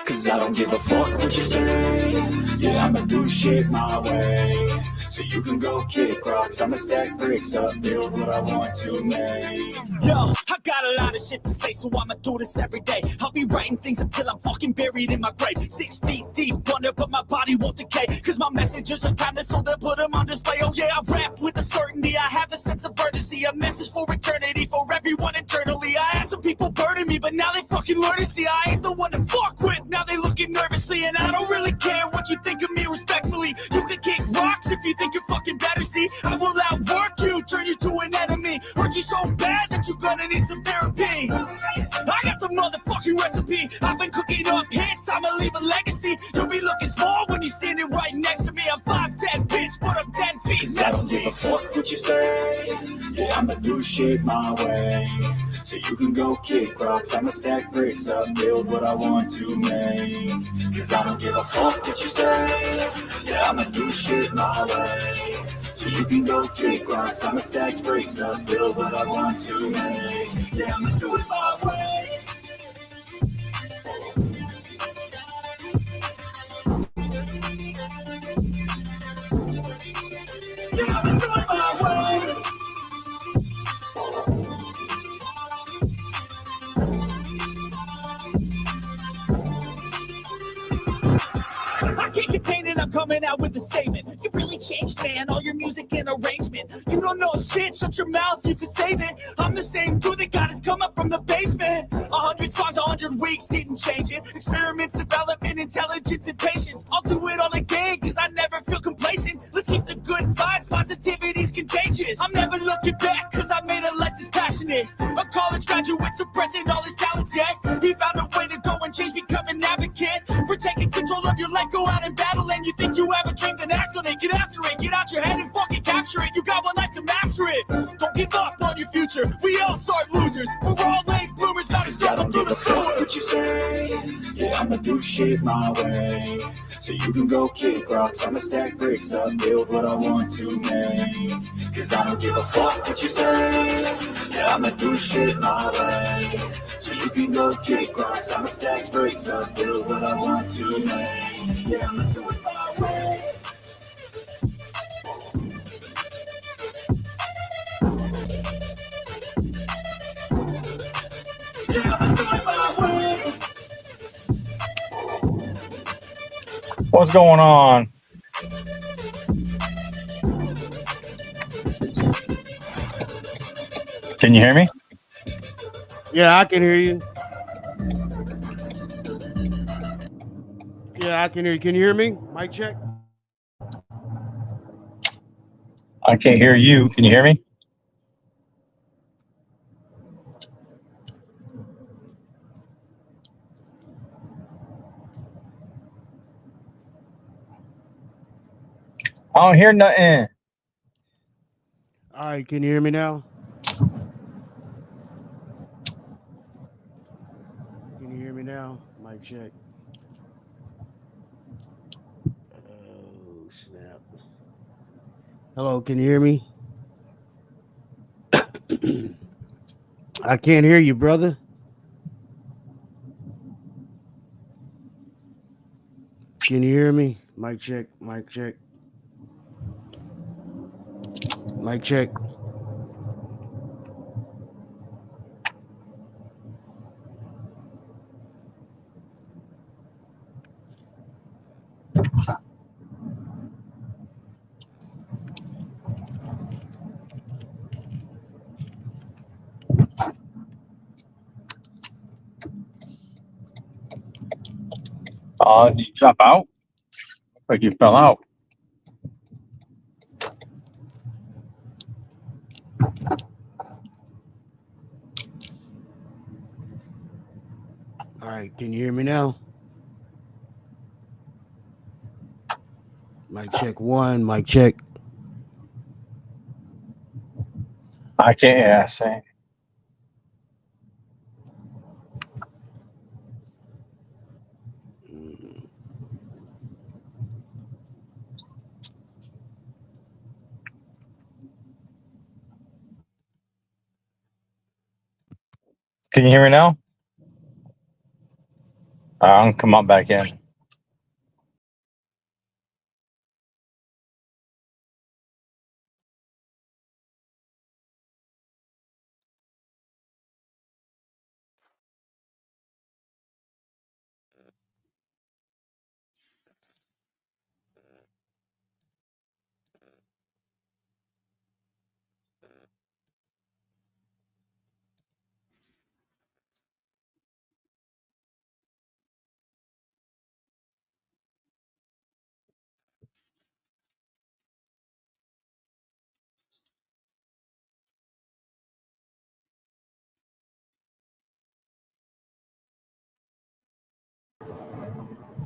Cause I don't give a fuck what you say. Yeah, I'ma do shit my way. So you can go kick rocks, I'ma stack bricks up, build what I want to make. Yo, I got a lot of shit to say, so I'ma do this every day. I'll be writing things until I'm fucking buried in my grave. 6 feet deep under, but my body won't decay. Cause my messages are timeless, so they'll put them on display. Oh yeah, I rap with a certainty, I have a sense of urgency. A message for eternity, for everyone internally. I had some people burning me, but now they fucking learn to see I ain't the one to fuck with. Now they looking nervously, and I don't really care what you think of me respectfully. You can kick rocks if you think you're fucking better, see. I will outwork you, turn you to an enemy. Hurt you so bad that you're gonna need some therapy. I got the motherfucking recipe. I've been cooking up hits, I'ma leave a legacy. You'll be looking small when you're standing right next to me. I'm 5'10", bitch, but I'm 10 feet next to me. I don't give a fuck what you say. Yeah, I'ma do shit my way. So you can go kick rocks, I'ma stack bricks up, build what I want to make. Cause I don't give a fuck what you say. Yeah, I'ma do shit my way. So you can go kick rocks, I'ma stack bricks up, build what I want to make. Yeah, I'ma do it my way. Yeah, I'ma do it my way. I can't contain it, I'm coming out with a statement. You really changed, man, all your music and arrangement. You don't know shit, shut your mouth, you can save it. I'm the same dude that got his come up from the basement. 100 songs, 100 weeks, didn't change it. Experiments, development, intelligence, and patience. I'll do it all again, cause I never feel complacent. Let's keep the good vibes, positivity's contagious. I'm never looking back, cause I made a life that's passionate. A college graduate suppressing all his talents, yeah. He found a way to go and change, become an advocate. For taking control of your life, go out and battle. And you think you have a dream, then act on it. Get after it, get out your head and fucking capture it. You got one life to master it. Don't give up on your future, we all start losers. We're all late bloomers, gotta settle through the sewer. What you say, yeah, I'ma do shit my way. So you can go kick rocks, I'ma stack bricks up, build what I want to make. Cause I don't give a fuck what you say. Yeah, I'ma do shit my way. So you can go kick rocks, I'ma stack bricks up, build what I want to make. Yeah, I'ma do it my way. Yeah, I'ma do it my way. What's going on? Can you hear me? Yeah, I can hear you. Yeah, I can hear you. Can you hear me? Mic check. I can't hear you. Can you hear me? I don't hear nothing. All right, can you hear me now? Can you hear me now? Mic check. Oh, snap. Hello, can you hear me? I can't hear you, brother. Can you hear me? Mic check, mic check. Mic check. Did you drop out? Looks like you fell out. All right, can you hear me now? Mic check one, mic check. I can't hear that saying. Can you hear me now? I'm come on back in.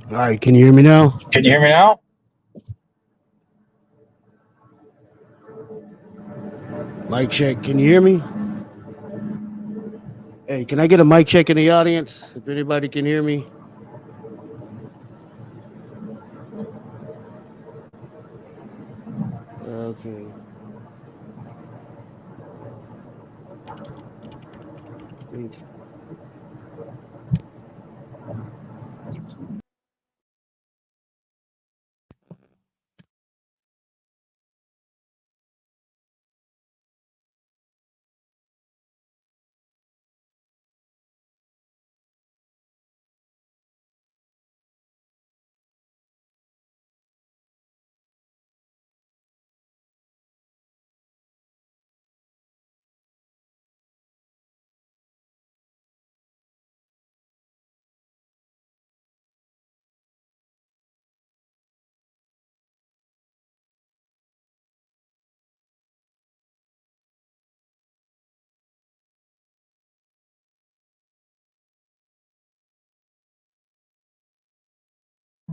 All right, can you hear me now? Can you hear me now? Mic check. Can you hear me? Hey, can I get a mic check in the audience? If anybody can hear me. Okay. Thanks.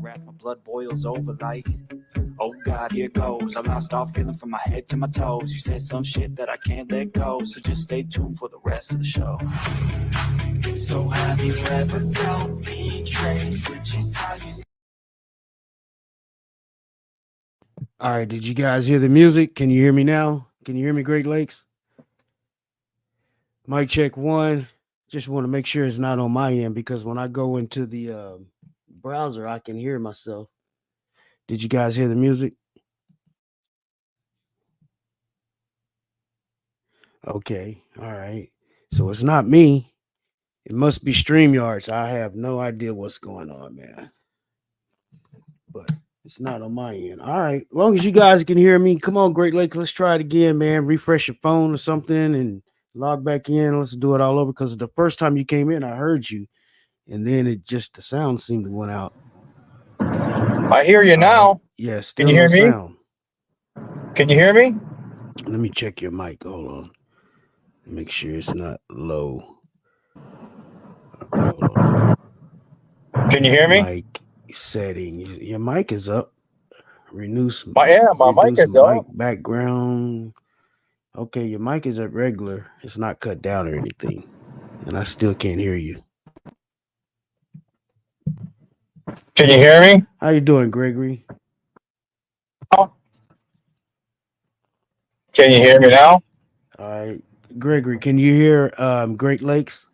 My blood boils over like, oh God, here goes. I lost all feeling from my head to my toes. You said some shit that I can't let go, so just stay tuned for the rest of the show. So have you ever felt betrayed? Which is how you. All right, did you guys hear the music? Can you hear me now? Can you hear me, Great Lakes? Mic check one. Just want to make sure it's not on my end because when I go into the browser, I can hear myself. Did you guys hear the music? Okay, all right. So it's not me. It must be StreamYards. I have no idea what's going on, man. But it's not on my end. All right. As long as you guys can hear me, come on, Great Lakes. Let's try it again, man. Refresh your phone or something and log back in. Let's do it all over because the first time you came in, I heard you. And then the sound seemed to went out. I hear you All now. right. Yeah, still Can you hear no me? sound. Can you hear me? Let me check your mic. Hold on. Make sure it's not low. Hold on. Can you hear me? Mic setting. Your mic is up. Reduce My mic is mic up. background. Okay, your mic is at regular. It's not cut down or anything. And I still can't hear you. Can you hear me? How you doing, Gregory? Can you hear me now? All right. Gregory, can you hear Great Lakes?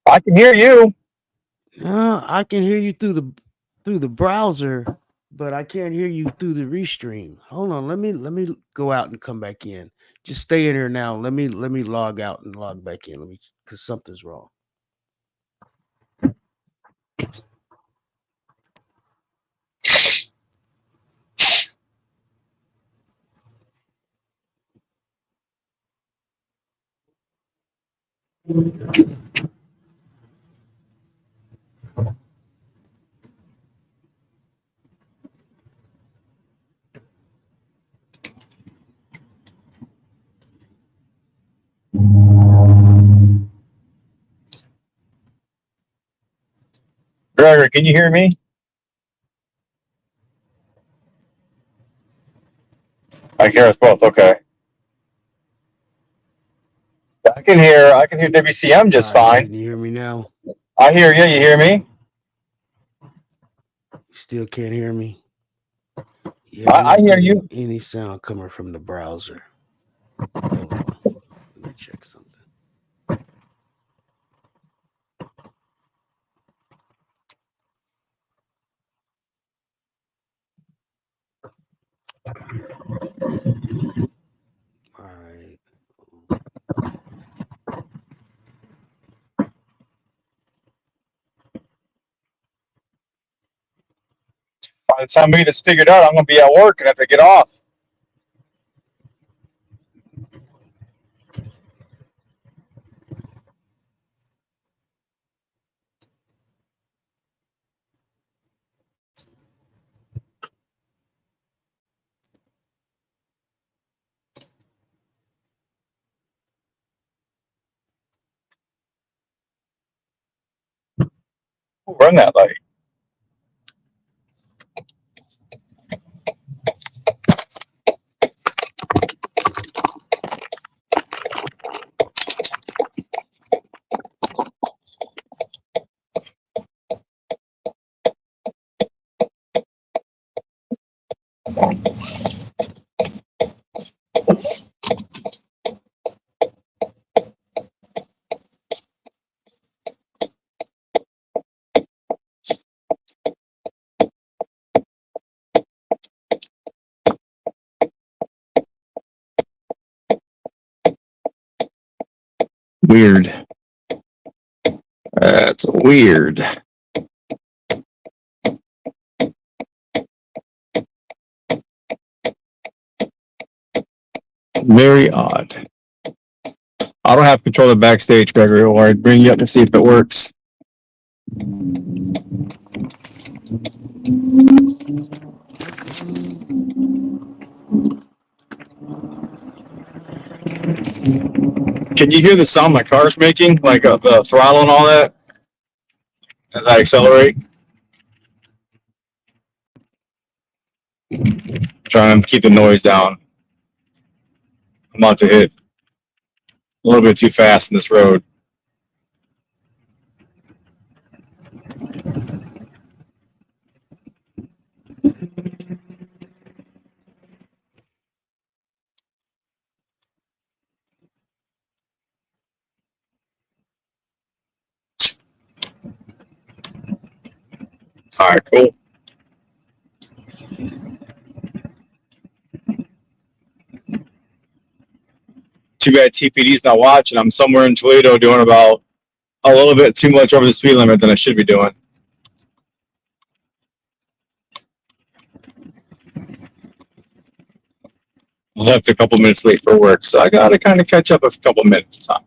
I can hear you. No, I can hear you through the browser, but I can't hear you through the restream. Hold on, let me go out and come back in. Just stay in here now. Let me log out and log back in. Let me because something's wrong. Gregory, can you hear me? I can hear us both. Okay. I can hear WCM just All right, fine. can you hear me now? I hear you. You hear me? Still can't hear me? Yeah, I'm I not hear getting you. any sound coming from the browser. Hold on. Let me check something. All right. By the time we get this figured out, I'm gonna be at work and have to get off. Run that light. Weird. That's weird. Very odd. I don't have control of the backstage, Gregory, or I'd bring you up to see if it works. Can you hear the sound my car's making, like the throttle and all that, as I accelerate? Trying to keep the noise down. I'm about to hit a little bit too fast in this road. All right, cool. Too bad TPD's not watching. I'm somewhere in Toledo doing about a little bit too much over the speed limit than I should be doing. I left a couple minutes late for work, so I got to kind of catch up a couple minutes of time.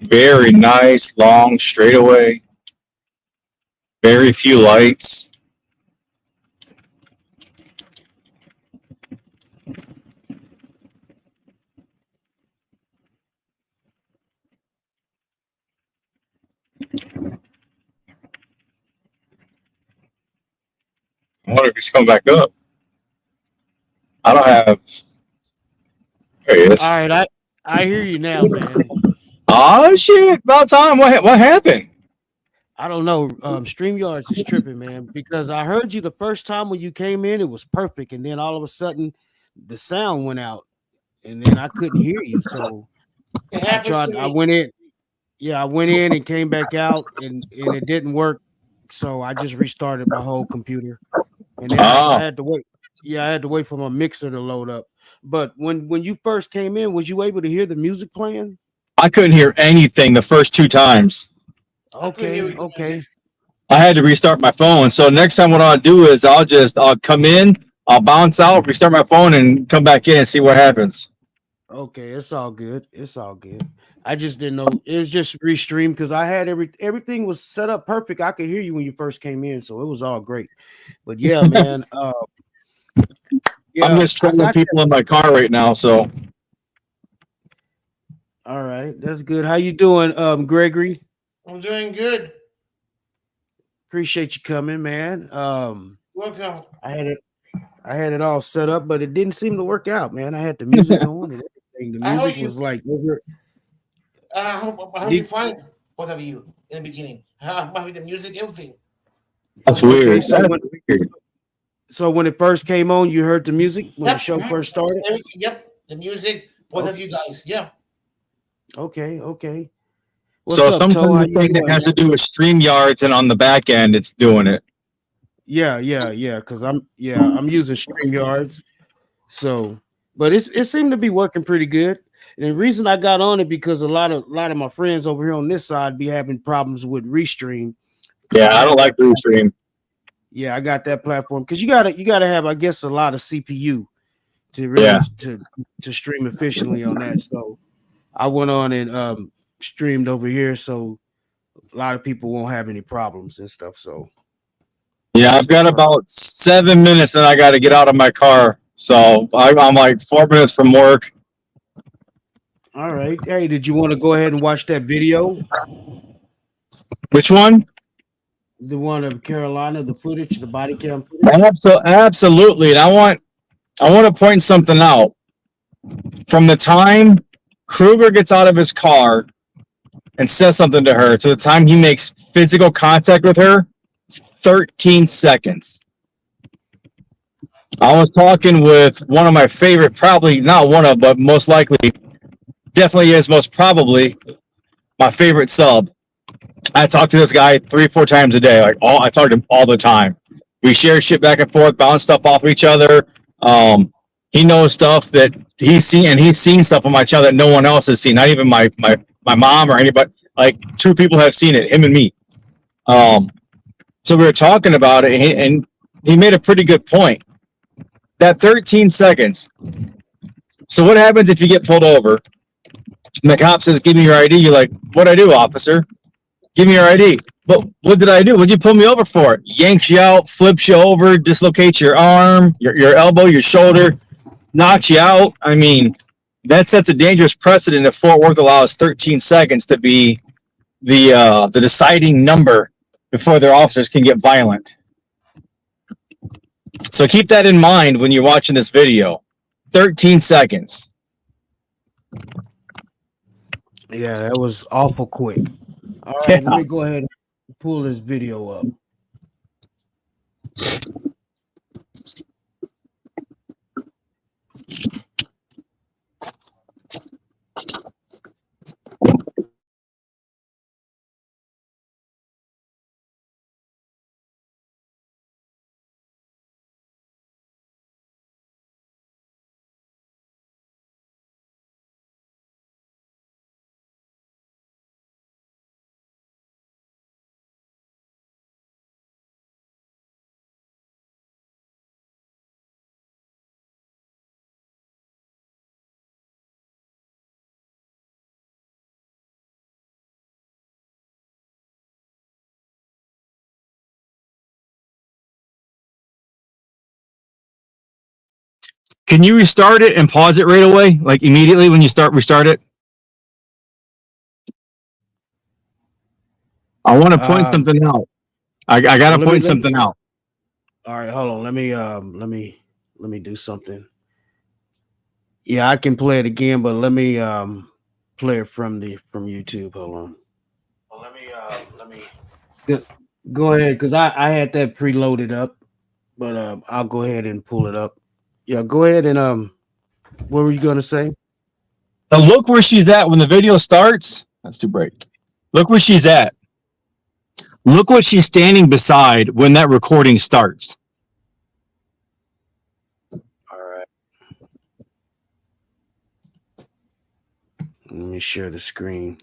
Very nice, long straightaway. Very few lights. I wonder if he's coming back up. I don't have. There he is. All right, I hear you now, man. Oh shit! About time. What happened? I don't know. StreamYards is tripping, man, because I heard you the first time when you came in, it was perfect, and then all of a sudden the sound went out, and then I couldn't hear you. So I went in. Yeah, I went in and came back out, and it didn't work. So I just restarted my whole computer, and then I had to wait. Yeah, I had to wait for my mixer to load up. But when you first came in, was you able to hear the music playing? I couldn't hear anything the first two times. Okay. I had to restart my phone. So next time what I'll do is I'll come in, I'll bounce out, restart my phone, and come back in and see what happens. Okay, it's all good. It's all good. I just didn't know it was just restreamed because I had everything was set up perfect. I could hear you when you first came in, so it was all great. But yeah, man. I'm just trolling people in my car right now. So all right, that's good. How you doing, Gregory? I'm doing good. Appreciate you coming, man. Welcome. I had it all set up, but it didn't seem to work out, man. I had the music going and everything. The music was like over. How did you find both of you in the beginning? How the music, everything? That's Okay, weird. so That's when weird. so when it first came on, you heard the music when the Yep. show first started. Yep. The music, both of you guys. Yeah. Okay. What's So up, Toe? How you something that doing, has to man? do with StreamYards and on the back end, it's doing it. Yeah. Because I'm using StreamYards. So, but it seemed to be working pretty good. And the reason I got on it because a lot of my friends over here on this side be having problems with Restream. Yeah, I I don't got like that. Restream. Yeah, I got that platform because you gotta have, I guess, a lot of CPU to really Yeah. to stream efficiently on that. So I went on and streamed over here, so a lot of people won't have any problems and stuff. So Yeah, I've got about 7 minutes and I got to get out of my car. So I'm like 4 minutes from work. all right. Hey, did you want to go ahead and watch that video? Which one? The one of Carolina, the footage, the body cam footage. Absolutely. And I want to point something out. From the time Kruger gets out of his car and says something to her to the time he makes physical contact with her, it's 13 seconds. I was talking with one of my favorite, probably not one of, but most likely, definitely is most probably my favorite sub. I talk to this guy 3-4 times a day. I talk to him all the time. We share shit back and forth, bounce stuff off of each other. He knows stuff that he's seen, and he's seen stuff on my channel that no one else has seen. Not even my mom or anybody. Like 2 people have seen it, him and me. So we were talking about it, and he made a pretty good point. That 13 seconds. So what happens if you get pulled over? And the cop says, "Give me your ID." You're like, "What'd I do, officer? Give me your ID." But what did I do? What'd you pull me over for? Yanks you out, flips you over, dislocates your arm, your elbow, your shoulder, knocks you out. I mean, that sets a dangerous precedent if Fort Worth allows 13 seconds to be the deciding number before their officers can get violent. So keep that in mind when you're watching this video. 13 seconds. Yeah, that was awful quick. All right, let me go ahead and pull this video up. Can you restart it and pause it right away? Like immediately when you restart it? I want to point something out. I got to point something out. All right, hold on. Let me do something. Yeah, I can play it again, but let me play it from YouTube. Hold on. Well, let me go ahead because I had that preloaded up, but I'll go ahead and pull it up. Yeah, go ahead and what were you gonna say? Now look where she's at when the video starts. That's too bright. Look where she's at. Look what she's standing beside when that recording starts. All right. Let me share the screen.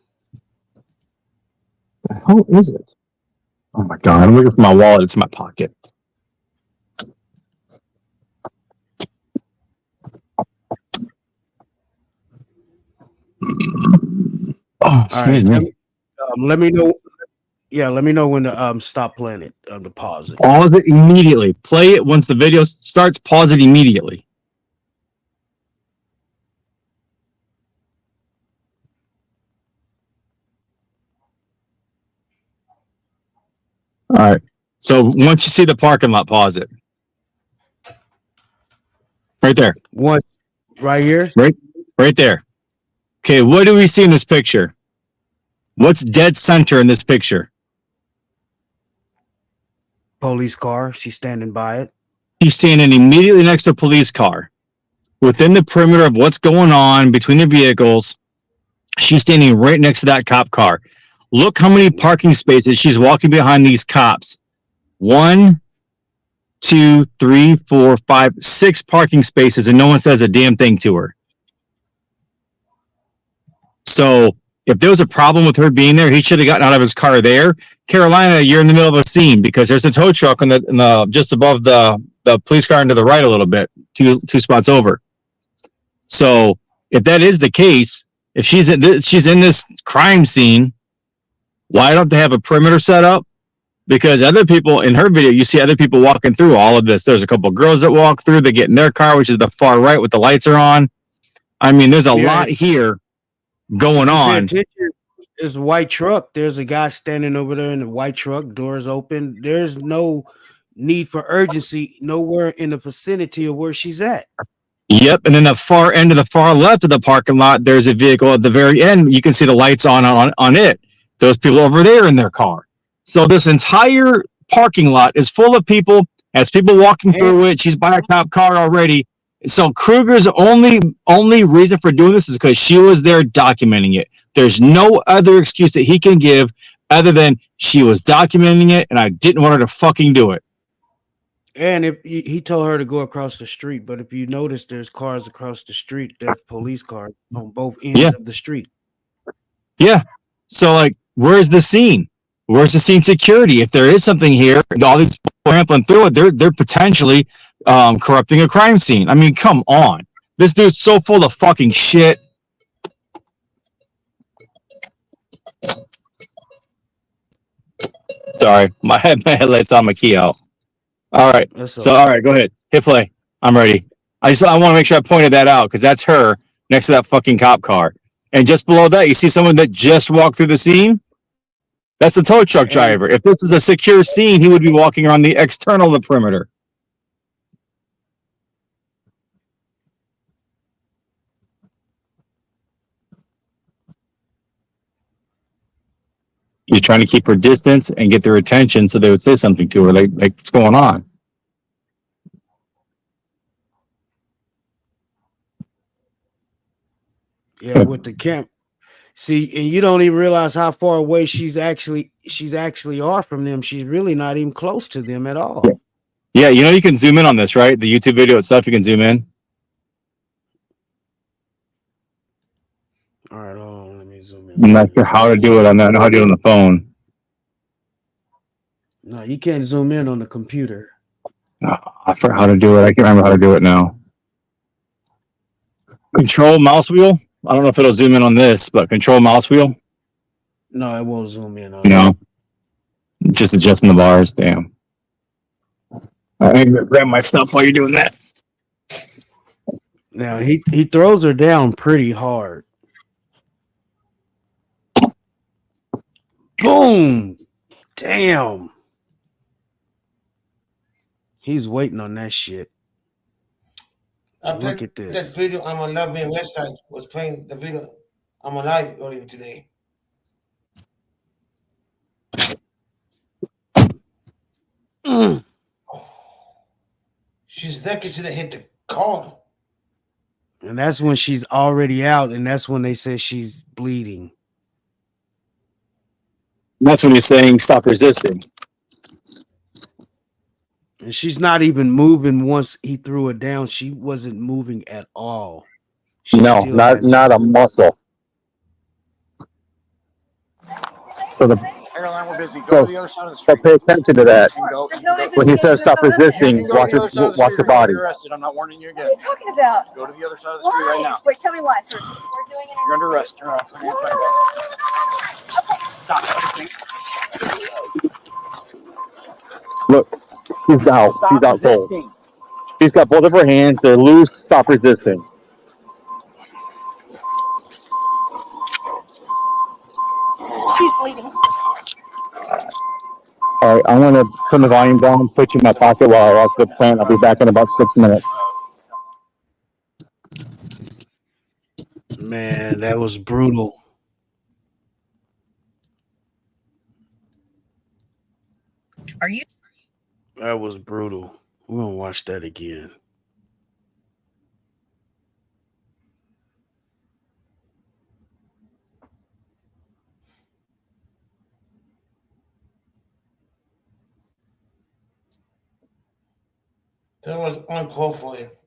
The hell is it? Oh my God, I'm looking for my wallet. It's in my pocket. Oh, excuse me. Let me know. Yeah, let me know when to stop playing it. To pause it. Pause it immediately. Play it once the video starts. Pause it immediately. All right. So once you see the parking lot, pause it. Right there. What? Right here? Right there. Okay, what do we see in this picture? What's dead center in this picture? police car. She's standing by it. She's standing immediately next to a police car. Within the perimeter of what's going on between the vehicles, she's standing right next to that cop car. Look how many parking spaces she's walking behind these cops. 1, 2, 3, 4, 5, 6 parking spaces, and no one says a damn thing to her. So if there was a problem with her being there, he should have gotten out of his car there. Carolina, you're in the middle of a scene because there's a tow truck in the just above the police car and to the right a little bit, two spots over. So if that is the case, if she's in this crime scene, why don't they have a perimeter set up? Because other people in her video, you see other people walking through all of this. There's a couple of girls that walk through. They get in their car, which is the far right with the lights are on. I mean, there's a lot here going on. There's a white truck. There's a guy standing over there in the white truck. Doors open. There's no need for urgency nowhere in the vicinity of where she's at. Yep, and then the far end of the far left of the parking lot, there's a vehicle at the very end. You can see the lights on it. Those people over there in their car. So this entire parking lot is full of people. Has people walking through it. She's by a cop car already. So Kruger's only reason for doing this is because she was there documenting it. There's no other excuse that he can give other than she was documenting it, and I didn't want her to fucking do it. And if he told her to go across the street, but if you notice, there's cars across the street. There's police cars on both ends of the street. Yeah. So, like, where's the scene? Where's the scene security? If there is something here, all these people trampling through it, they're potentially corrupting a crime scene. I mean, come on. This dude's so full of fucking shit. Sorry, my headlights on, my key out. All right. All right, go ahead. Hit play. I'm ready. I want to make sure I pointed that out because that's her next to that fucking cop car. And just below that, you see someone that just walked through the scene? That's the tow truck driver. If this is a secure scene, he would be walking around the external of the perimeter. He's trying to keep her distance and get their attention so they would say something to her, like what's going on? Yeah, with the camp. See, and you don't even realize how far away she's actually are from them. She's really not even close to them at all. Yeah, you know you can zoom in on this, right? The YouTube video itself, you can zoom in. All right, hold on, let me zoom in. I'm not sure how to do it. I know how to do it on the phone. No, you can't zoom in on the computer. I forgot how to do it. I can't remember how to do it now. Control mouse wheel. I don't know if it'll zoom in on this, but control mouse wheel. No, it won't zoom in on. No, just adjusting the bars. Damn. I'm gonna grab my stuff while you're doing that. Now he throws her down pretty hard. Boom! Damn. He's waiting on that shit. Look at this. That video on my Love Me website was playing the video on my live earlier today. Mm. She's naked. She hit the car. And that's when she's already out, and that's when they say she's bleeding. That's when he's saying stop resisting. And she's not even moving once he threw her down. She wasn't moving at all. No, not a muscle. So Caroline, we're busy. Go to the other side of the street. pay attention to that. Go. When he says stop resisting, watch the body. You're arrested. I'm not warning you again. What are you talking about? Go to the other side of the street right now. Wait, tell me why first. We're doing it. You're under arrest. Turn around. Stop resisting. Look, he's out. Stop He's out cold. resisting. She's got both of her hands. They're loose. Stop resisting. She's bleeding. All right, I'm going to turn the volume down, put you in my pocket while I walk the plant. I'll be back in about 6 minutes. Man, that was brutal. Are you? That was brutal. We're gonna watch that again. That was uncalled for. It.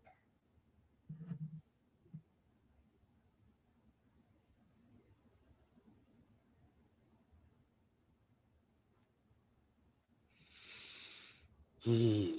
Hmm.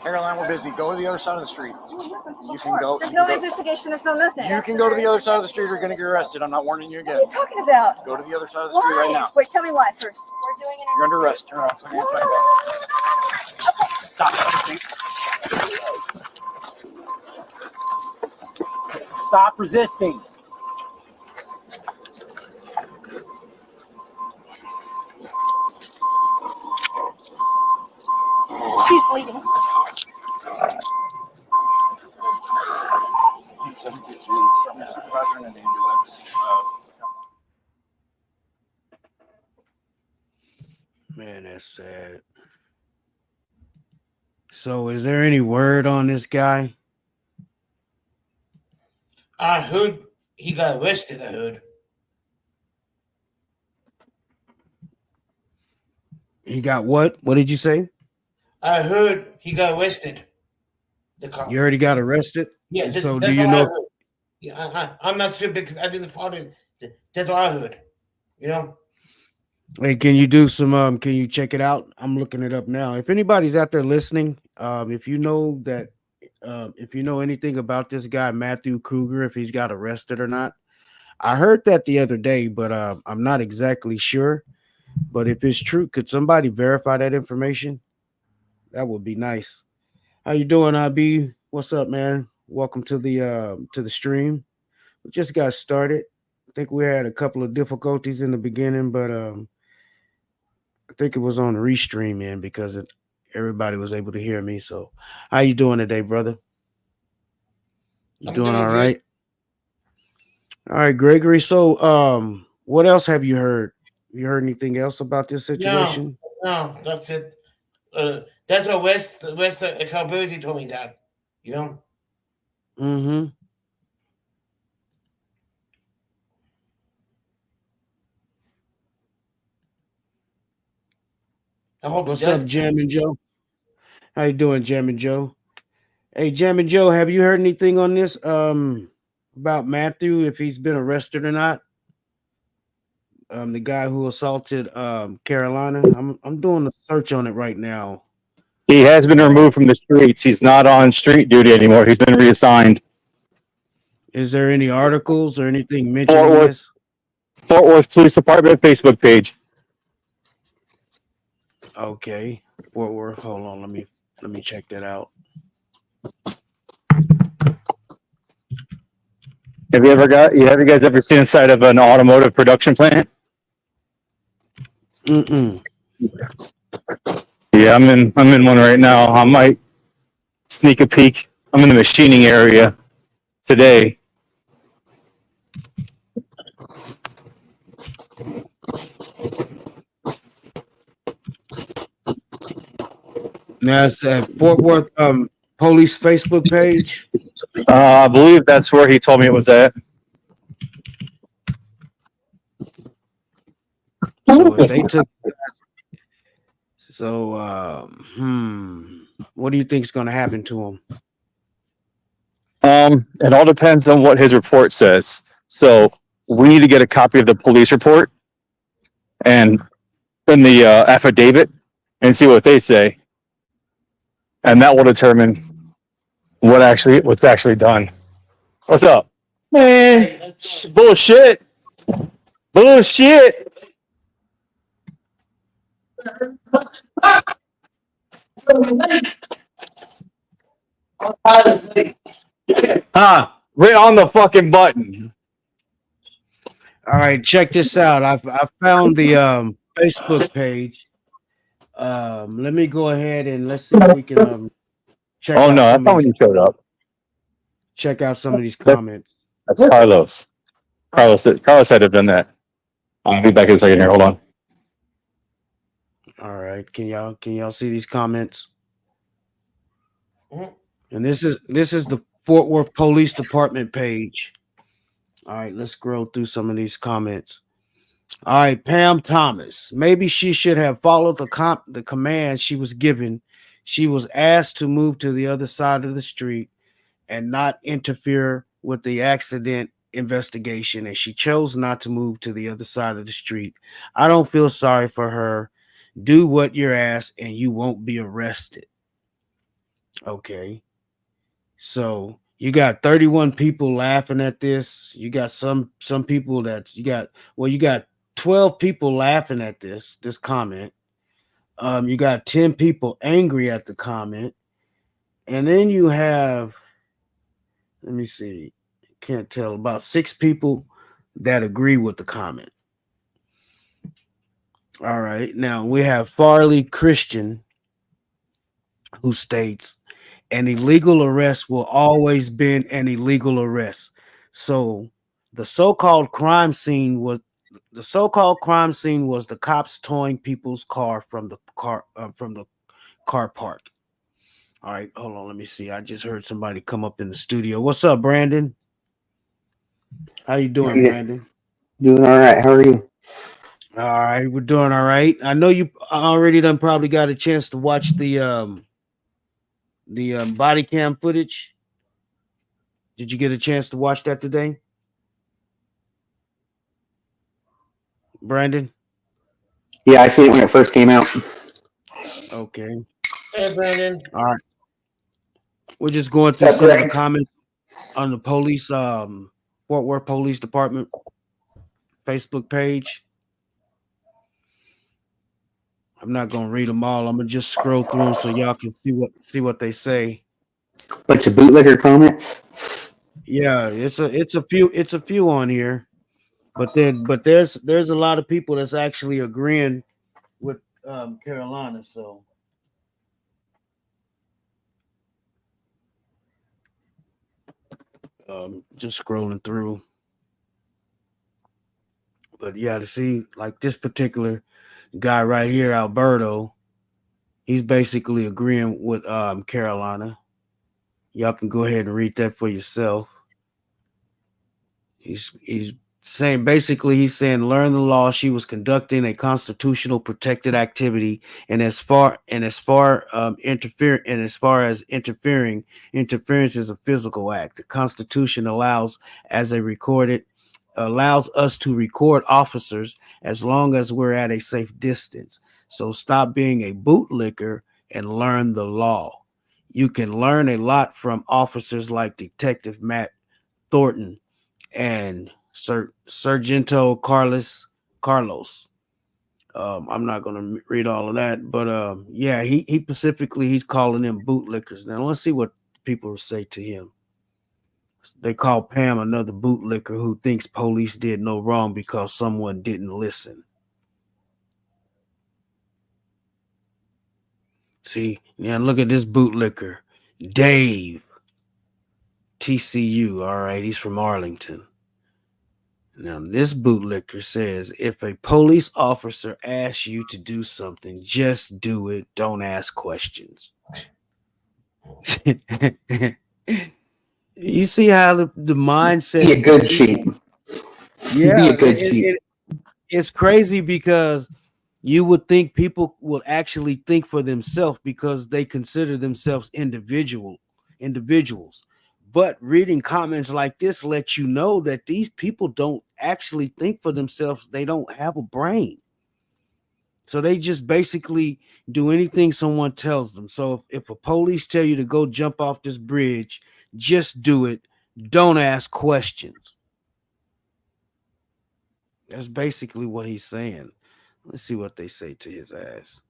Caroline, we're busy. Go to the other side of the street. You can go. There's no investigation. There's no nothing. You can go to the other side of the street. You're going to get arrested. I'm not warning you again. What are you talking about? Go to the other side of the street right now. Wait, tell me why first. We're doing an You're under arrest. Turn around. Stop resisting. Stop resisting. She's bleeding. Man, that's sad. So, is there any word on this guy? I heard he got arrested. I heard. He got what? What did you say? I heard he got arrested. The cop. You already got arrested? Yeah. So, that's do you what I know? heard. Yeah, I'm not sure because I didn't follow it. That's what I heard. You know. Hey, can you do some? Can you check it out? I'm looking it up now. If anybody's out there listening, if you know that, if you know anything about this guy Matthew Kruger, if he's got arrested or not, I heard that the other day, but I'm not exactly sure. But if it's true, could somebody verify that information? That would be nice. How you doing, IB? What's up, man? Welcome to the stream. We just got started. I think we had a couple of difficulties in the beginning, but I think it was on the restream in because everybody was able to hear me. So, how you doing today, brother? You I'm doing doing all good. right? All right, Gregory. So, what else have you heard? You heard anything else about this situation? No, that's it. That's what West Accountability told me that. You know. Mm-hmm. I hope What's he does. up, Jam and Joe? How you doing, Jam and Joe? Hey, Jam and Joe, have you heard anything on this? About Matthew, if he's been arrested or not? The guy who assaulted Carolina. I'm doing a search on it right now. He has been removed from the streets. He's not on street duty anymore. He's been reassigned. Is there any articles or anything Fort mentioning Worth, this? Fort Worth Police Department Facebook page. Okay, Fort Worth. Hold on, let me check that out. Have you guys ever seen inside of an automotive production plant? Mm-mm. Yeah, I'm in one right now. I might sneak a peek. I'm in the machining area today. Now it's at Fort Worth police Facebook page. I believe that's where he told me it was at. So if they took. So what do you think is going to happen to him? It all depends on what his report says. So we need to get a copy of the police report and the affidavit and see what they say. and that will determine what's actually done. What's up, man? Bullshit. Bullshit. Right on the fucking button. All right, check this out. I found the Facebook page. Let me go ahead and let's see if we can check Oh out no, that's some not of when these you showed up. comments. That's Carlos. Carlos had to have done that. I'll be back in a second here. Hold on. All right, can y'all see these comments? Mhm. And this is the Fort Worth Police Department page. All right, let's scroll through some of these comments. All right, Pam Thomas. Maybe she should have followed the command she was given. She was asked to move to the other side of the street and not interfere with the accident investigation, and she chose not to move to the other side of the street. I don't feel sorry for her. Do what you're asked and you won't be arrested. Okay. So you got 31 people laughing at this. You got some people that you got 12 people laughing at this comment. You got 10 people angry at the comment. And then you have, let me see, can't tell, about 6 people that agree with the comment. All right. Now we have Farley Christian, who states, an illegal arrest will always be an illegal arrest. So the so-called crime scene was the cops towing people's car from the car park. All right, hold on, let me see. I just heard somebody come up in the studio. What's up, Brandon? How you doing, Brandon? Doing all right. How are you? All right, we're doing all right. I know you already done probably got a chance to watch the body cam footage. Did you get a chance to watch that today, Brandon? Yeah, I seen it when it first came out. Okay. Hey, Brandon. All right. We're just going through some of the comments on the police, Fort Worth Police Department Facebook page. I'm not gonna read them all. I'm gonna just scroll through them so y'all can see what they say. Bunch of bootlegger comments. Yeah, it's a few on here, but there's a lot of people that's actually agreeing with Carolina. So just scrolling through. But yeah, to see like this particular guy right here, Alberto, he's basically agreeing with Carolina. Y'all can go ahead and read that for yourself. He's saying basically he's saying learn the law. She was conducting a constitutional protected activity, and as far as interference is a physical act. The Constitution allows us to record officers as long as we're at a safe distance. So stop being a bootlicker and learn the law. You can learn a lot from officers like Detective Matt Thornton and Sargento Carlos. I'm not going to read all of that, but yeah, he specifically he's calling them bootlickers. Now let's see what people say to him. They call Pam another bootlicker who thinks police did no wrong because someone didn't listen. See, now look at this bootlicker, Dave, TCU. All right, he's from Arlington. Now, this bootlicker says if a police officer asks you to do something, just do it. Don't ask questions. You see how the mindset. Be a good sheep. Yeah, be a good sheep. It's crazy because you would think people will actually think for themselves because they consider themselves individuals. But reading comments like this let you know that these people don't actually think for themselves. They don't have a brain. So they just basically do anything someone tells them. So if a police tell you to go jump off this bridge, just do it. Don't ask questions. That's basically what he's saying. Let's see what they say to his ass.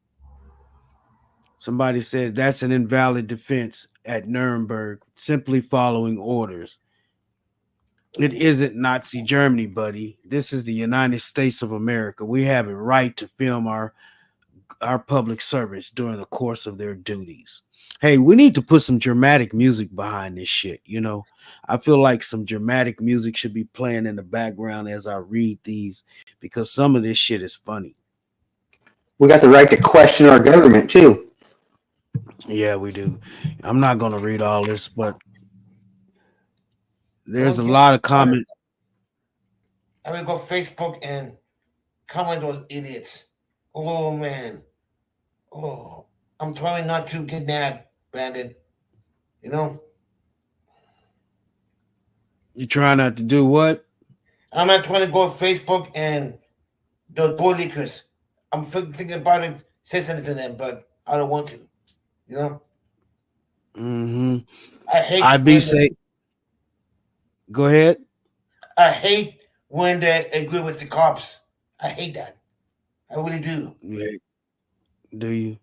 Somebody said that's an invalid defense at Nuremberg, simply following orders. It isn't Nazi Germany, buddy. This is the United States of America. We have a right to film our public servants during the course of their duties. Hey, we need to put some dramatic music behind this shit. You know, I feel like some dramatic music should be playing in the background as I read these because some of this shit is funny. We got the right to question our government too. Yeah, we do. I'm not going to read all this, but there's a Okay. lot of comment. I will go Facebook and comment those idiots. Oh man. Oh, I'm trying not to get mad, Brandon. You know, You try not to do what? I'm not trying to go on Facebook and those boy leakers. I'm thinking about it, say something to them, but I don't want to. You know, Mm-hmm. I hate. I be when say. Go ahead. I hate when they agree with the cops. I hate that. I really do. Yeah, do you?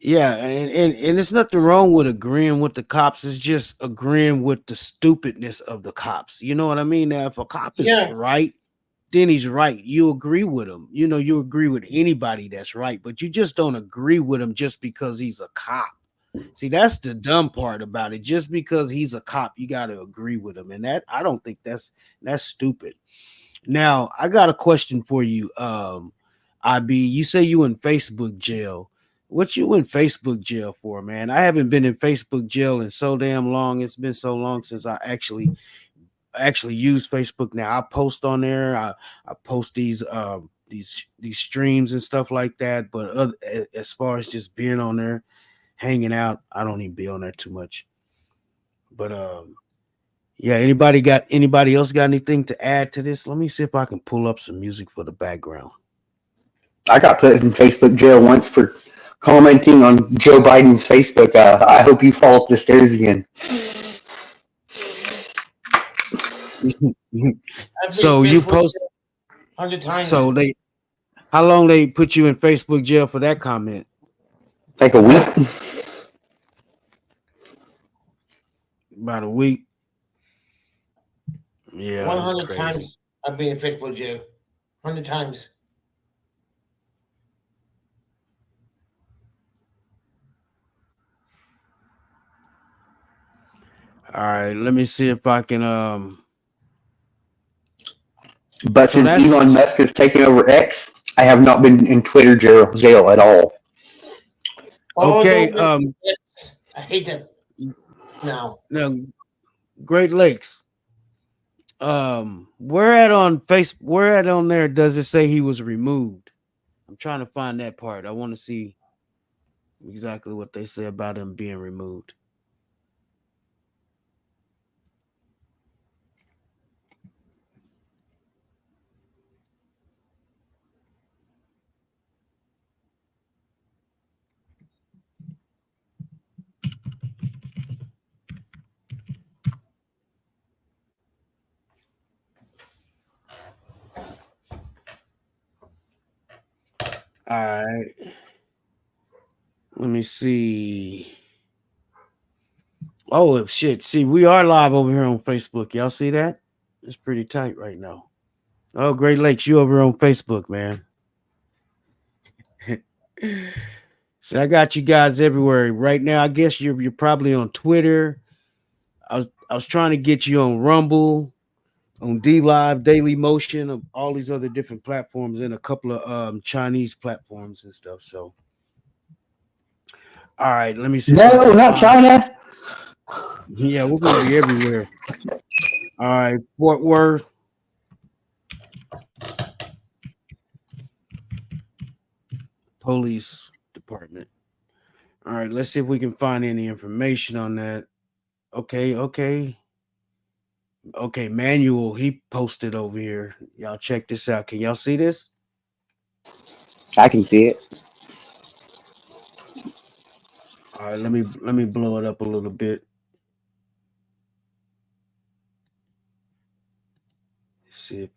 Yeah, and there's nothing wrong with agreeing with the cops. It's just agreeing with the stupidness of the cops. You know what I mean? Now, if a cop is Yeah. right, then he's right. You agree with him. You know, you agree with anybody that's right, but you just don't agree with him just because he's a cop. See, that's the dumb part about it. Just because he's a cop, you got to agree with him, and that I don't think that's stupid. Now, I got a question for you. IB, you say you in Facebook jail. What you in Facebook jail for, man? I haven't been in Facebook jail in so damn long. It's been so long since I actually use Facebook. Now I post on there. I post these streams and stuff like that. But as far as just being on there, hanging out, I don't even be on there too much. But yeah, anybody else got anything to add to this? Let me see if I can pull up some music for the background. I got put in Facebook jail once for commenting on Joe Biden's Facebook. I hope you fall up the stairs again. I've So been you Facebook post 100 times. so they how long they put you in Facebook jail for that comment? Like a week. About a week. Yeah, 100 crazy. times I've been in Facebook jail. 100 times. All right, let me see if I can But So since that's- Elon Musk has taken over X, I have not been in Twitter jail at all. Okay, Yes, I hate that. Now, now Great Lakes. Where at on there does it say he was removed? I'm trying to find that part. I want to see exactly what they say about him being removed. All right. Let me see. Oh shit. See, we are live over here on Facebook. Y'all see that? It's pretty tight right now. Oh, Great Lakes, you over on Facebook, man. So I got you guys everywhere. Right now, I guess you're probably on Twitter. I was trying to get you on Rumble, on D Live, Daily Motion, all these other different platforms, and a couple of Chinese platforms and stuff. So, all right, let me see. No, not China. Yeah, we're gonna be everywhere. All right, Fort Worth. Police Department. All right, let's see if we can find any information on that. Okay. Manuel, he posted over here. Y'all check this out. Can y'all see this? I can see it. All right, let me blow it up a little bit. See if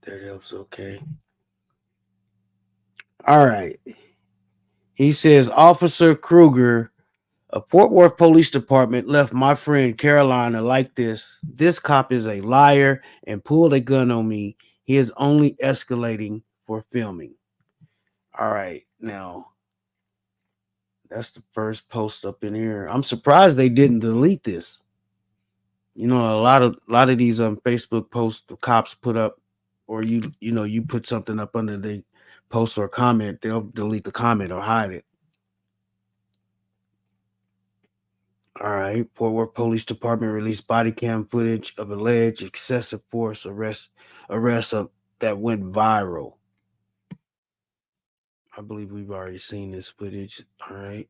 that helps. Okay. All right. He says Officer Kruger of Fort Worth Police Department left my friend Carolina like this. This cop is a liar and pulled a gun on me. He is only escalating for filming. All right. Now, that's the first post up in here. I'm surprised they didn't delete this. You know, a lot of these Facebook posts the cops put up, or you put something up under the post or comment, they'll delete the comment or hide it. All right. Fort Worth Police Department released body cam footage of alleged excessive force arrest that went viral. I believe we've already seen this footage. All right.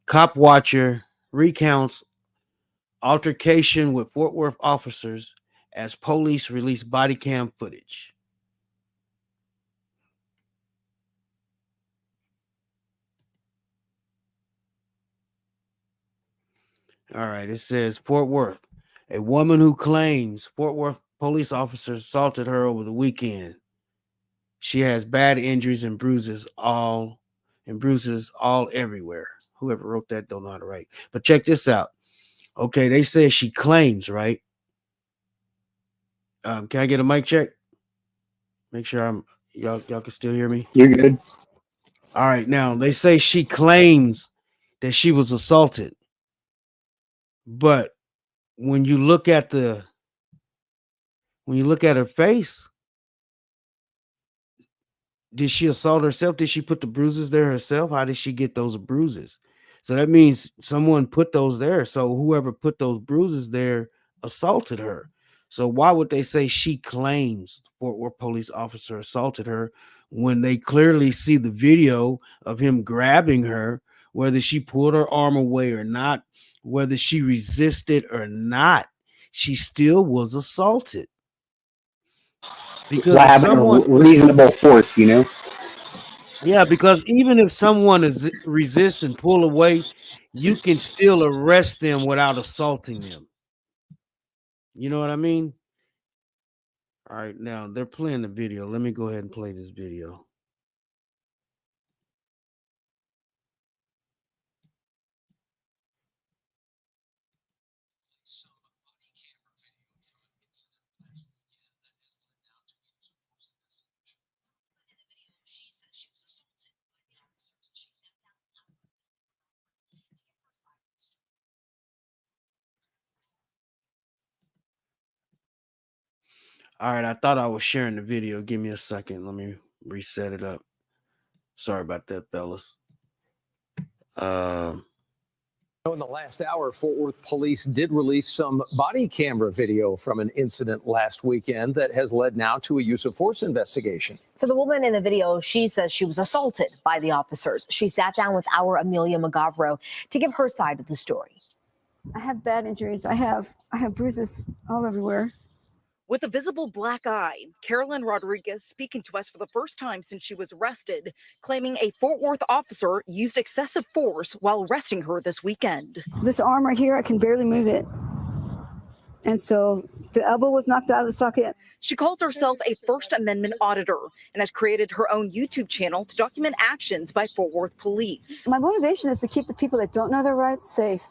Cop watcher recounts altercation with Fort Worth officers as police release body cam footage. All right, it says Fort Worth. A woman who claims Fort Worth police officers assaulted her over the weekend. She has bad injuries and bruises all everywhere. Whoever wrote that don't know how to write. But check this out. Okay, they say she claims, right? Can I get a mic check? Make sure y'all can still hear me. You're good. All right, now they say she claims that she was assaulted. But when you look at her face, did she assault herself? Did she put the bruises there herself? How did she get those bruises? So that means someone put those there. So whoever put those bruises there assaulted her. So why would they say she claims Fort Worth police officer assaulted her when they clearly see the video of him grabbing her, whether she pulled her arm away or not, whether she resisted or not, she still was assaulted. Because Why if have a reasonable force, you know? yeah, because even if someone resists and pull away, you can still arrest them without assaulting them. You know what I mean? All right, now they're playing the video. Let me go ahead and play this video. All right, I thought I was sharing the video. Give me a second. Let me reset it up. Sorry about that, fellas. In the last hour, Fort Worth police did release some body camera video from an incident last weekend that has led now to a use of force investigation. So the woman in the video, she says she was assaulted by the officers. She sat down with our Amelia Magavro to give her side of the story. I have bad injuries. I have bruises all everywhere. With a visible black eye, Carolyn Rodriguez speaking to us for the first time since she was arrested, claiming a Fort Worth officer used excessive force while arresting her this weekend. This arm right here, I can barely move it. And so the elbow was knocked out of the socket. She calls herself a First Amendment auditor and has created her own YouTube channel to document actions by Fort Worth police. My motivation is to keep the people that don't know their rights safe.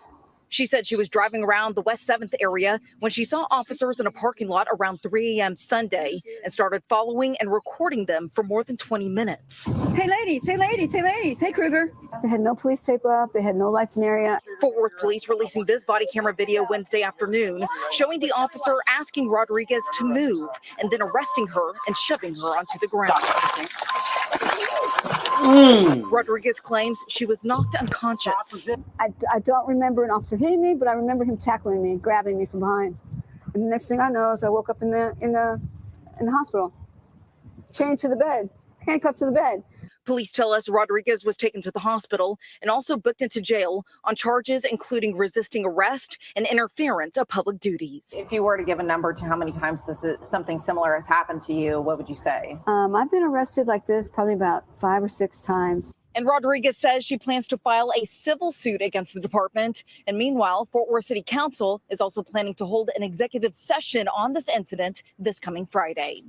She said she was driving around the West 7th area when she saw officers in a parking lot around 3 a.m. Sunday and started following and recording them for more than 20 minutes. Hey ladies, hey ladies, hey ladies, hey Kruger. They had no police tape up, they had no lights in the area. Fort Worth police releasing this body camera video Wednesday afternoon, showing the officer asking Rodriguez to move and then arresting her and shoving her onto the ground. Rodriguez claims she was knocked unconscious. I don't remember an officer hitting me, but I remember him tackling me, grabbing me from behind. And the next thing I know is I woke up in the hospital, chained to the bed, handcuffed to the bed. Police tell us Rodriguez was taken to the hospital and also booked into jail on charges including resisting arrest and interference of public duties. If you were to give a number to how many times something similar has happened to you, what would you say? I've been arrested like this probably about 5 or 6 times. And Rodriguez says she plans to file a civil suit against the department. And meanwhile, Fort Worth City Council is also planning to hold an executive session on this incident this coming Friday.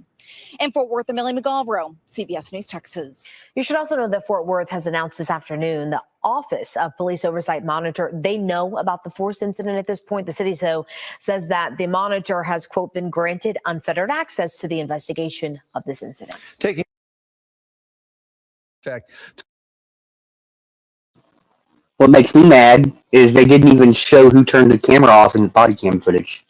In Fort Worth, Amelia McGavro, CBS News, Texas. You should also know that Fort Worth has announced this afternoon the Office of Police Oversight Monitor. They know about the force incident at this point. The city says that the monitor has, quote, been granted unfettered access to the investigation of this incident. Taking effect. What makes me mad is they didn't even show who turned the camera off in the body cam footage.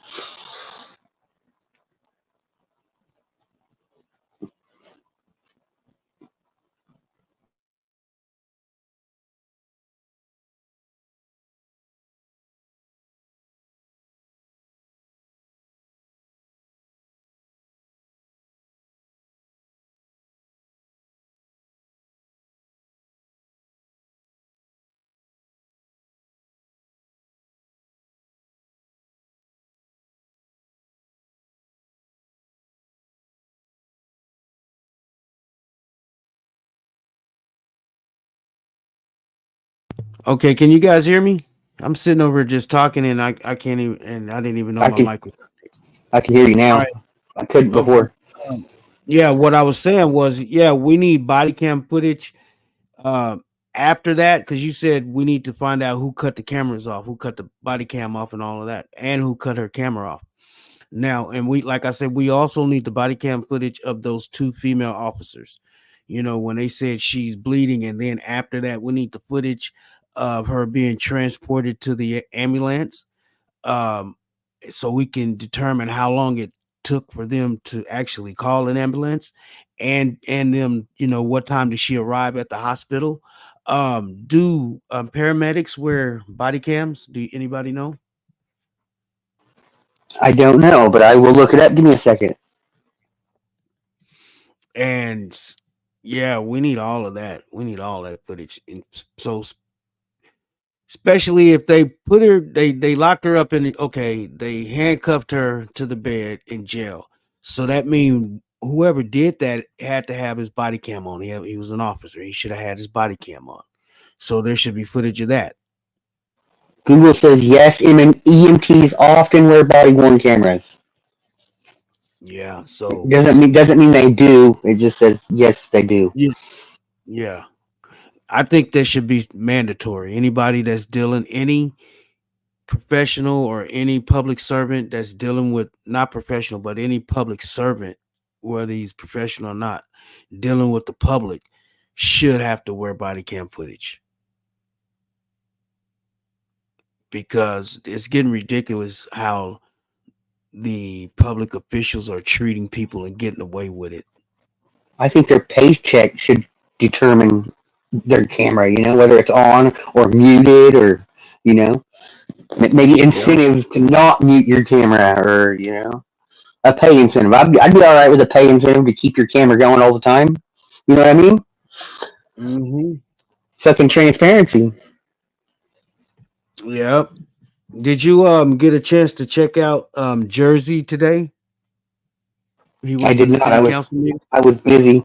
Okay, can you guys hear me? I'm sitting over just talking and I can't even, and I didn't even know my mic was. I can hear you now. All right. I couldn't before. Yeah, what I was saying was, yeah, we need body cam footage after that, because you said we need to find out who cut the cameras off, who cut the body cam off and all of that, and who cut her camera off. Now, and we, like I said, we also need the body cam footage of those 2 female officers. You know, when they said she's bleeding, and then after that, we need the footage of her being transported to the ambulance, so we can determine how long it took for them to actually call an ambulance, and them, you know, what time did she arrive at the hospital. Do paramedics wear body cams? Do anybody know? I don't know, but I will look it up. Give me a second. And yeah, we need all of that. We need all that footage. And so, especially if they put her, they locked her up in the, okay, they handcuffed her to the bed in jail. So that means whoever did that had to have his body cam on. He was an officer. He should have had his body cam on. So there should be footage of that. Google says yes, EMTs often wear body worn cameras. Yeah. So doesn't mean they do. It just says yes, they do. Yeah. I think that should be mandatory. Anybody that's dealing, any professional or any public servant that's dealing with, not professional, but any public servant, whether he's professional or not, dealing with the public, should have to wear body cam footage, because it's getting ridiculous how the public officials are treating people and getting away with it. I think their paycheck should determine their camera, you know, whether it's on or muted, or, you know, maybe incentive to not mute your camera, or, you know, a pay incentive. I'd be all right with a pay incentive to keep your camera going all the time. You know what I mean? Mm-hmm. Fucking transparency. Yep. Did you get a chance to check out Jersey today? He went I did to the not. city council meeting. I was busy.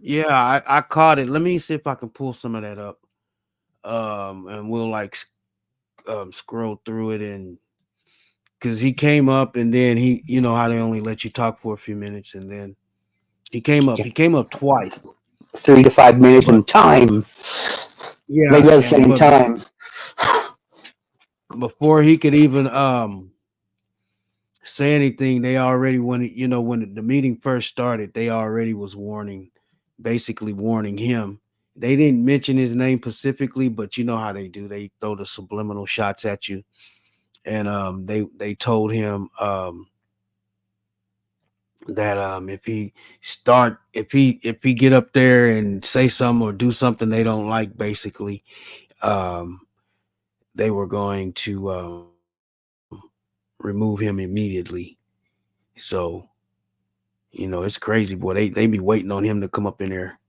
Yeah, I caught it. Let me see if I can pull some of that up. And we'll like scroll through it, and because he came up and then he, you know how they only let you talk for a few minutes, and then he came up twice. 3 to 5 minutes in time. Yeah, they go same time. Before he could even say anything, they already, when it, you know, when the meeting first started, they already was basically warning him. They didn't mention his name specifically, but you know how they do. They throw the subliminal shots at you. And they told him that if he get up there and say something or do something they don't like, basically, they were going to remove him immediately. So You know, it's crazy, boy. They be waiting on him to come up in there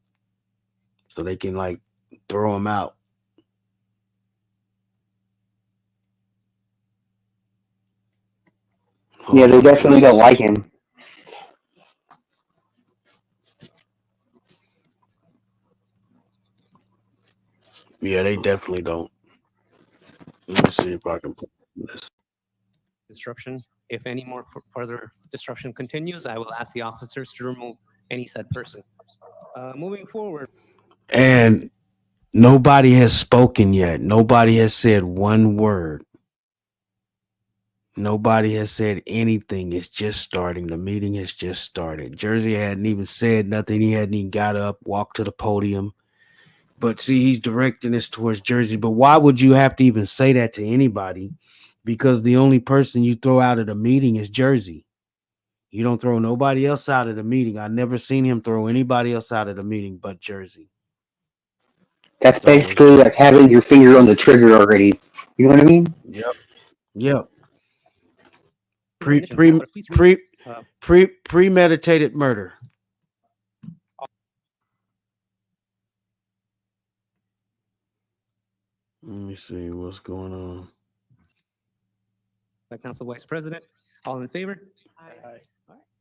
so they can like throw him out. Yeah, they Oh definitely don't Jesus. like him. Yeah, they definitely don't. Let me see if I can put this. Disruption. If any more further disruption continues, I will ask the officers to remove any said person. Moving forward. And nobody has spoken yet. Nobody has said one word. Nobody has said anything. It's just starting. The meeting has just started. Jersey hadn't even said nothing. He hadn't even got up, walked to the podium. But see, he's directing this towards Jersey. But why would you have to even say that to anybody? Because the only person you throw out of the meeting is Jersey. You don't throw nobody else out of the meeting. I never seen him throw anybody else out of the meeting but Jersey. That's So it's basically like having your finger on the trigger already. You know what I mean? Yep. Definition, Madam Clerk, please read, Premeditated murder. Let me see what's going on. by Council Vice President. All in favor? Aye. All right.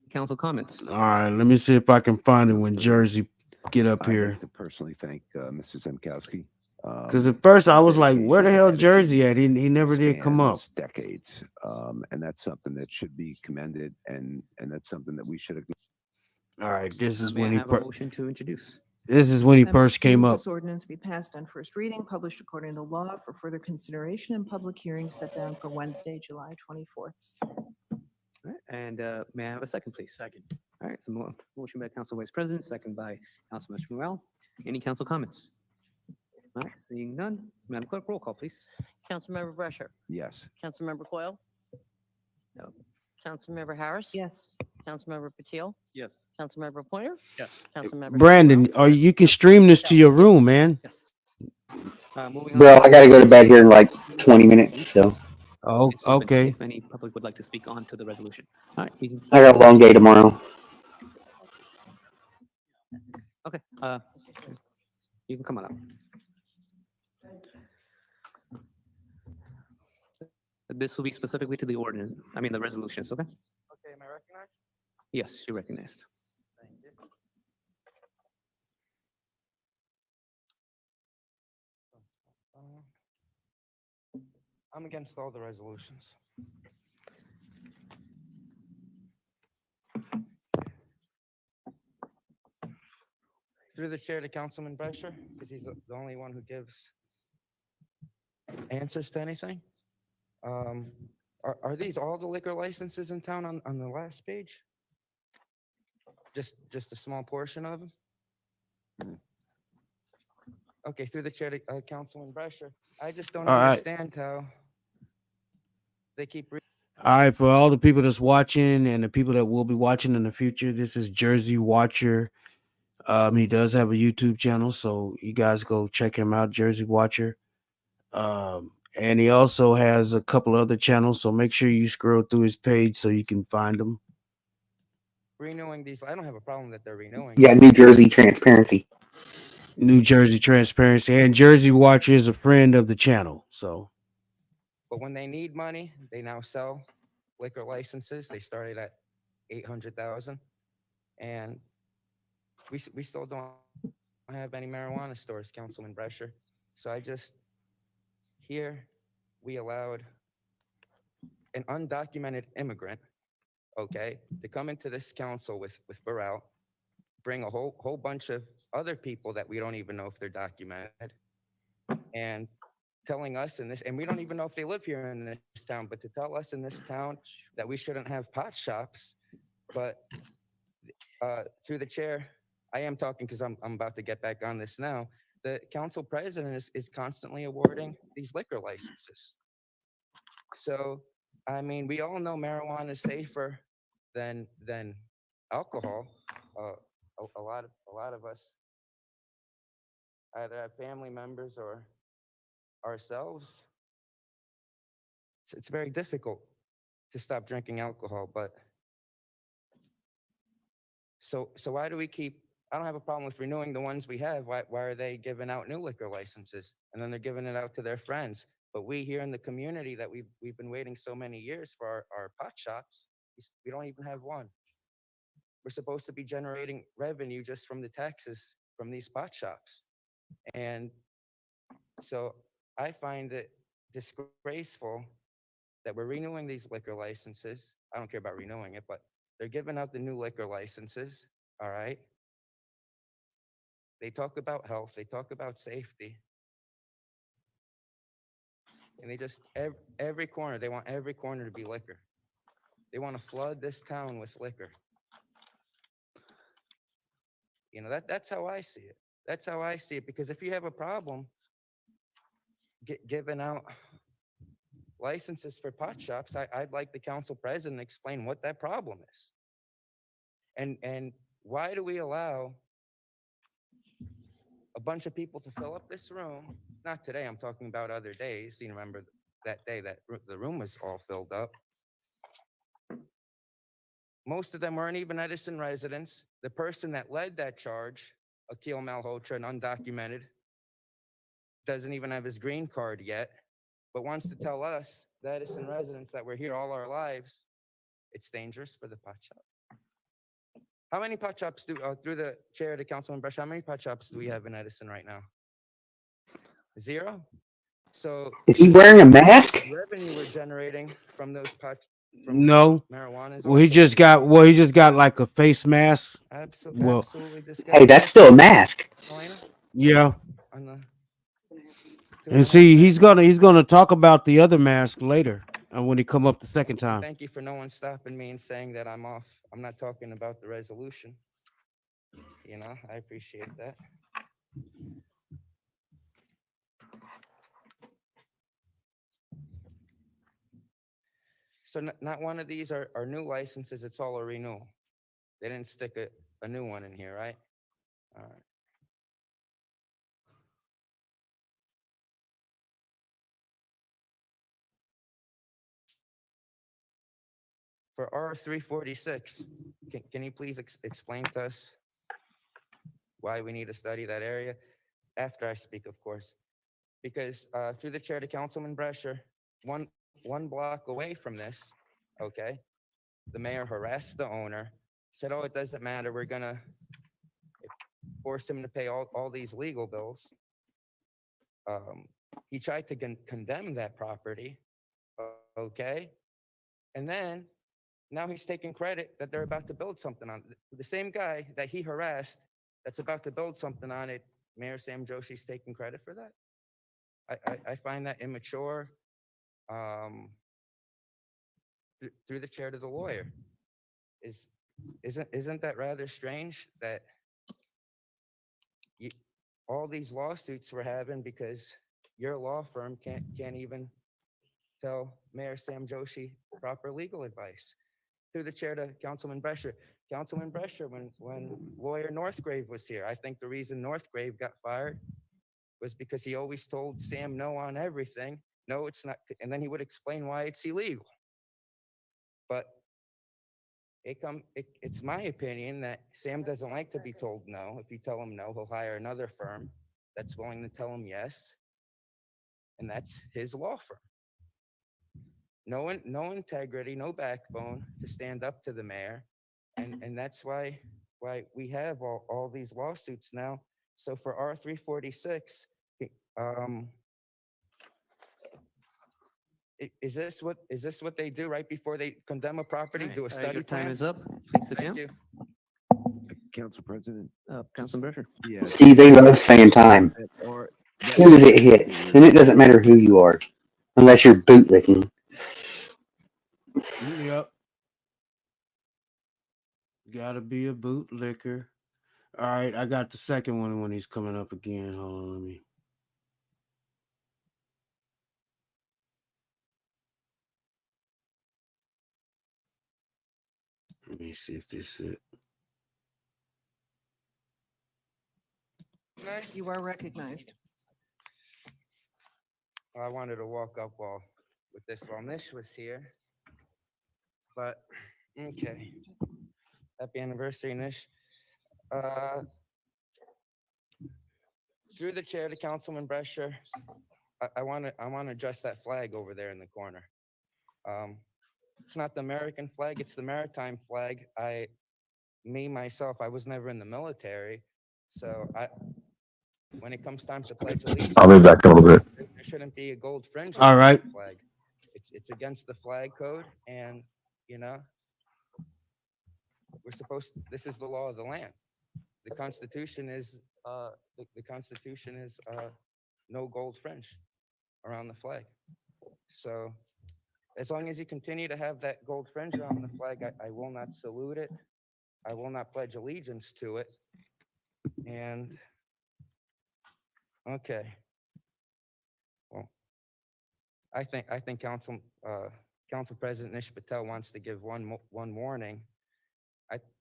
Council comments. All right, let me see if I can find it when Jersey get up I'd here. like to personally thank Mr. Zemkowski. Because at first I was like, where the dedication, hell attitude Jersey at? He never did come up. spans decades, and that's something that should be commended, and that's something that we should acknowledge. All right, this is May when I he have a motion to introduce? this is when he first came up. This ordinance be passed on first reading, published according to law for further consideration and public hearing set down for Wednesday, July 24th. All right, and may I have a second, please? Second. All right, so motion by Council Vice President, second by Councilman Shmuel. Any council comments? All right, seeing none. Madam Clerk, roll call, please. Councilmember Brescher. Yes. Councilmember Coyle. No. Councilmember Harris. Yes. Councilmember Patil. Yes. Councilmember Pointer. Yes. Councilmember Brandon, or you can stream this to your room, man. Yes. Moving Bro, on. I gotta go to bed here in like 20 minutes, so Oh, It's open okay. If any public would like to speak on to the resolution. All right, you can. I got a long day tomorrow. Okay, you can come on up. This will be specifically to the ordinance, the resolutions, okay? Okay, am I recognized? Yes, you're recognized. Thank you. I'm against all the resolutions. Through the chair to Councilman Brescher, because he's the only one who gives answers to anything. Are these all the liquor licenses in town on the last page? Just a small portion of them? Okay, through the chair to Councilman Brescher, I just don't All right. understand how they keep. All right, for all the people that's watching and the people that will be watching in the future, this is Jersey Watcher. He does have a YouTube channel, so you guys go check him out, Jersey Watcher. And he also has a couple other channels, so make sure you scroll through his page so you can find them. Renewing these, I don't have a problem that they're renewing. Yeah, New Jersey Transparency. New Jersey Transparency, and Jersey Watcher is a friend of the channel, so. But when they need money, they now sell liquor licenses. They started at 800,000, and we still don't have any marijuana stores, Councilman Brescher. So here we allowed an undocumented immigrant, okay, to come into this council with Burrell, bring a whole bunch of other people that we don't even know if they're documented, and telling us and we don't even know if they live here in this town, but to tell us in this town that we shouldn't have pot shops. But through the chair, I am talking because I'm about to get back on this now. The council president is constantly awarding these liquor licenses. So, I mean, we all know marijuana is safer than alcohol. A lot of us either have family members or ourselves. It's very difficult to stop drinking alcohol, but So why do we keep? I don't have a problem with renewing the ones we have. Why are they giving out new liquor licenses and then they're giving it out to their friends? But we here in the community that we've been waiting so many years for our pot shops, we don't even have one. We're supposed to be generating revenue just from the taxes from these pot shops. And so I find it disgraceful that we're renewing these liquor licenses. I don't care about renewing it, but they're giving out the new liquor licenses. All right. They talk about health, they talk about safety. And they just, every corner, they want every corner to be liquor. They want to flood this town with liquor. You know, that's how I see it. That's how I see it. Because if you have a problem giving out licenses for pot shops, I'd like the council president to explain what that problem is. And why do we allow a bunch of people to fill up this room? Not today, I'm talking about other days. You remember that day that the room was all filled up. Most of them weren't even Edison residents. The person that led that charge, Akil Malhotra, an undocumented, doesn't even have his green card yet, but wants to tell us, the Edison residents that were here all our lives, it's dangerous for the pot shop. How many pot shops through the chair to Councilman Brush, how many pot shops do we have in Edison right now? 0? So Is he wearing a mask? revenue we're generating from those No. marijuana is Well, he just got like a face mask. Well, absolutely disgusting. Hey, that's still a mask. Elena? yeah. On the And see, he's gonna talk about the other mask later when he come up the second time. Thank you for no one stopping me and saying that I'm off. I'm not talking about the resolution. You know, I appreciate that. So not one of these are new licenses. It's all a renewal. They didn't stick a new one in here, right? All right. For R346, can you please explain to us why we need to study that area? After I speak, of course. Because through the chair to Councilman Brescher, one block away from this, okay, the mayor harassed the owner, said, oh, it doesn't matter, we're gonna force him to pay all these legal bills. He tried to condemn that property, okay? And then now he's taking credit that they're about to build something on it. The same guy that he harassed that's about to build something on it, Mayor Sam Joshi's taking credit for that. I find that immature. Through the chair to the lawyer, isn't that rather strange that all these lawsuits we're having because your law firm can't even tell Mayor Sam Joshi proper legal advice? Through the chair to Councilman Brescher. Councilman Brescher, when lawyer Northgrave was here, I think the reason Northgrave got fired was because he always told Sam no on everything. No, it's not. And then he would explain why it's illegal. But it's my opinion that Sam doesn't like to be told no. If you tell him no, he'll hire another firm that's willing to tell him yes. And that's his law firm. No integrity, no backbone to stand up to the mayor. And that's why we have all these lawsuits now. So for R346, is this what they do right before they condemn a property? All Do a right, study your time plan? is up. Please sit Thank down. you. Council President. Councilman Brescher. Yeah. See, they love saying time. Or As soon as it hits, and it doesn't matter who you are, unless you're bootlicking. Yep. Gotta be a bootlicker. All right, I got the second one when he's coming up again. Hold on, let me see if this is it. Nice. You are recognized. I wanted to walk up while Nish was here, but okay. Happy anniversary, Nish. Through the chair to Councilman Brescher, I want to address that flag over there in the corner. It's not the American flag; it's the maritime flag. Myself, I was never in the military, so when it comes time to pledge allegiance, I'll be back in a little bit. there shouldn't be a gold fringe All around right. that flag. It's against the flag code, and you know this is the law of the land. The Constitution is no gold fringe around the flag. So as long as you continue to have that gold fringe around the flag, I will not salute it. I will not pledge allegiance to it. And okay, well, I think Council President Nish Patel wants to give one warning.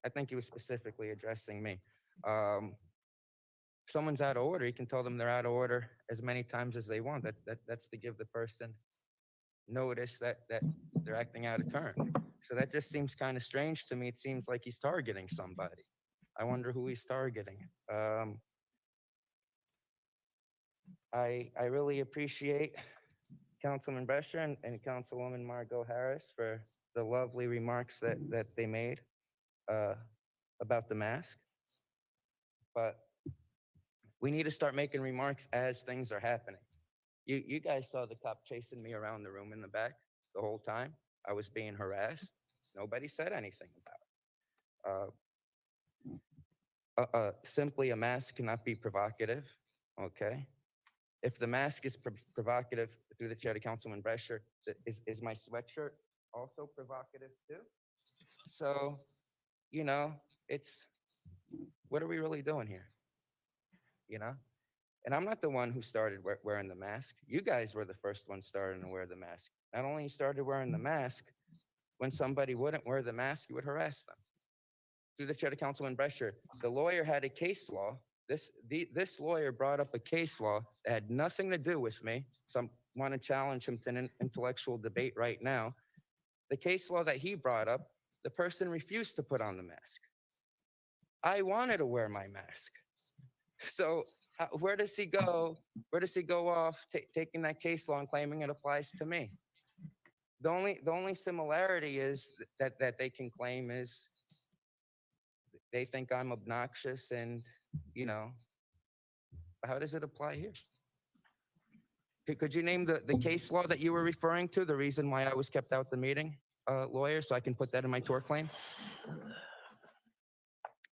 I think he was specifically addressing me. If someone's out of order, you can tell them they're out of order as many times as they want. That's to give the person notice that they're acting out of turn. So that just seems kind of strange to me. It seems like he's targeting somebody. I wonder who he's targeting. I really appreciate Councilman Brescher and Councilwoman Margot Harris for the lovely remarks that they made about the mask. But we need to start making remarks as things are happening. You guys saw the cop chasing me around the room in the back the whole time. I was being harassed. Nobody said anything about it. Simply a mask cannot be provocative, okay? If the mask is provocative, through the chair to Councilman Brescher, is my sweatshirt also provocative too? So, you know, what are we really doing here? You know? And I'm not the one who started wearing the mask. You guys were the first one starting to wear the mask. Not only you started wearing the mask, when somebody wouldn't wear the mask, you would harass them. Through the chair to Councilman Brescher, the lawyer had a case law. This lawyer brought up a case law that had nothing to do with me. So I want to challenge him to an intellectual debate right now. The case law that he brought up, the person refused to put on the mask. I wanted to wear my mask. So where does he go? Where does he go off taking that case law and claiming it applies to me? The only similarity is that they can claim is they think I'm obnoxious, and you know, how does it apply here? Could you name the case law that you were referring to? The reason why I was kept out the meeting, lawyer, so I can put that in my tort claim.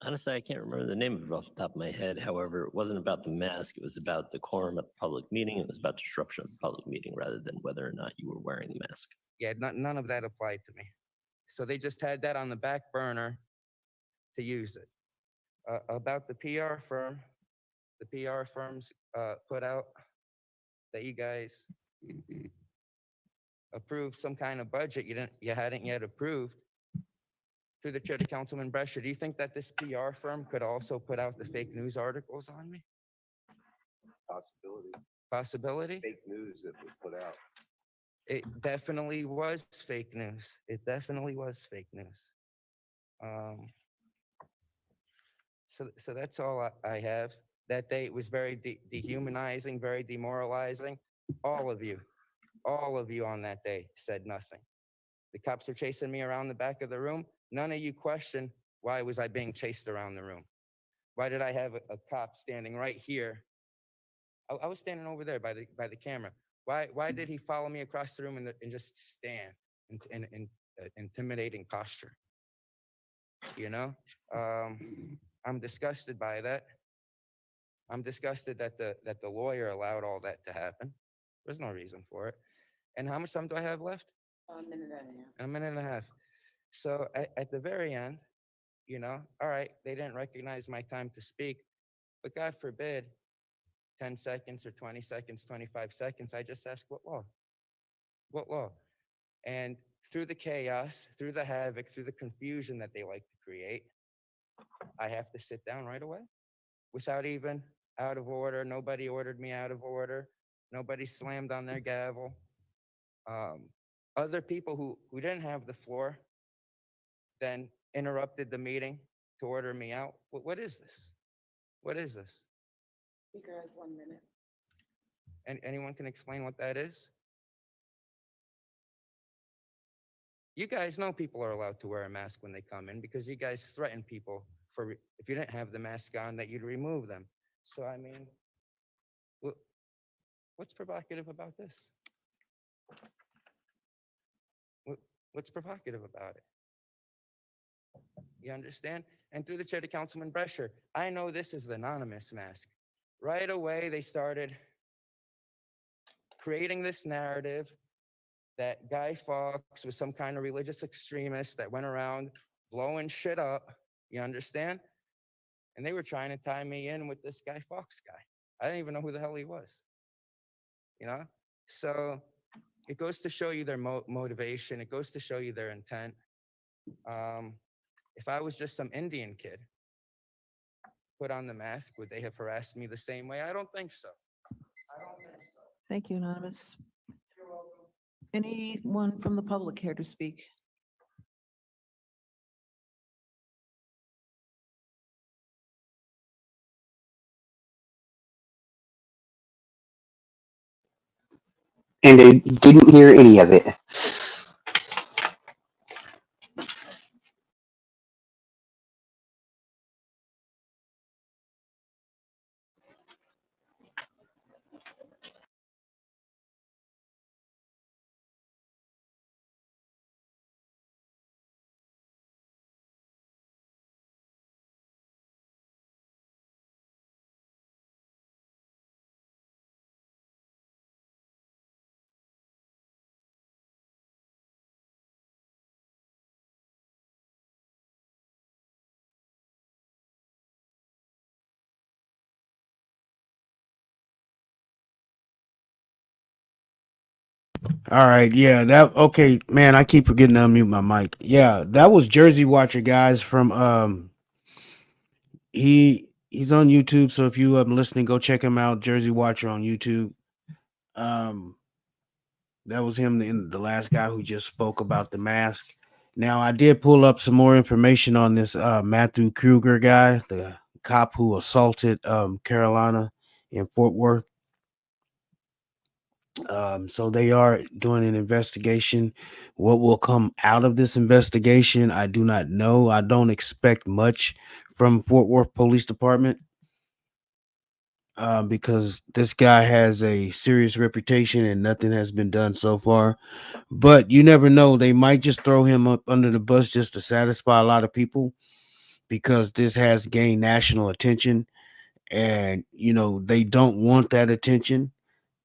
Honestly, I can't remember the name of it off the top of my head. However, it wasn't about the mask. It was about the quorum at the public meeting. It was about disruption of the public meeting rather than whether or not you were wearing the mask. Yeah, none of that applied to me. So they just had that on the back burner to use it. About the PR firm, the PR firms put out that you guys approved some kind of budget you hadn't yet approved. Through the chair to Councilman Brescher, do you think that this PR firm could also put out the fake news articles on me? Possibility. Possibility? Fake news that was put out. It definitely was fake news. It definitely was fake news. So that's all I have. That day it was very dehumanizing, very demoralizing. All of you on that day said nothing. The cops were chasing me around the back of the room. None of you questioned why was I being chased around the room. Why did I have a cop standing right here? I was standing over there by the camera. Why did he follow me across the room and just stand in intimidating posture? You know, I'm disgusted by that. I'm disgusted that the lawyer allowed all that to happen. There's no reason for it. And how much time do I have left? A minute and a half. A minute and a half. So at the very end, you know, all right, they didn't recognize my time to speak, but God forbid, 10 seconds or 20 seconds, 25 seconds, I just ask, what law? What law? And through the chaos, through the havoc, through the confusion that they like to create, I have to sit down right away without even out of order. Nobody ordered me out of order. Nobody slammed on their gavel. Other people who didn't have the floor then interrupted the meeting to order me out. What is this? What is this? Speaker has 1 minute. And anyone can explain what that is? You guys know people are allowed to wear a mask when they come in because you guys threaten people for if you didn't have the mask on that you'd remove them. So I mean, what's provocative about this? What's provocative about it? You understand? And through the chair to Councilman Brescher, I know this is the anonymous mask. Right away, they started creating this narrative that Guy Fawkes was some kind of religious extremist that went around blowing shit up. You understand? And they were trying to tie me in with this Guy Fawkes guy. I didn't even know who the hell he was. You know? So it goes to show you their motivation. It goes to show you their intent. If I was just some Indian kid, put on the mask, would they have harassed me the same way? I don't think so. I don't think so. Thank you, Anonymous. Anyone from the public care to speak? And I didn't hear any of it. All right, yeah, that okay, man. I keep forgetting to unmute my mic. Yeah, that was Jersey Watcher, guys. From he's on YouTube. So if you listening, go check him out. Jersey Watcher on YouTube. Um, that was him, the last guy who just spoke about the mask. Now I did pull up some more information on this Matthew Kruger guy, the cop who assaulted Carolina in Fort Worth. So they are doing an investigation. What will come out of this investigation, I do not know. I don't expect much from Fort Worth Police Department because this guy has a serious reputation and nothing has been done so far. But you never know. They might just throw him up under the bus just to satisfy a lot of people because this has gained national attention. And, they don't want that attention.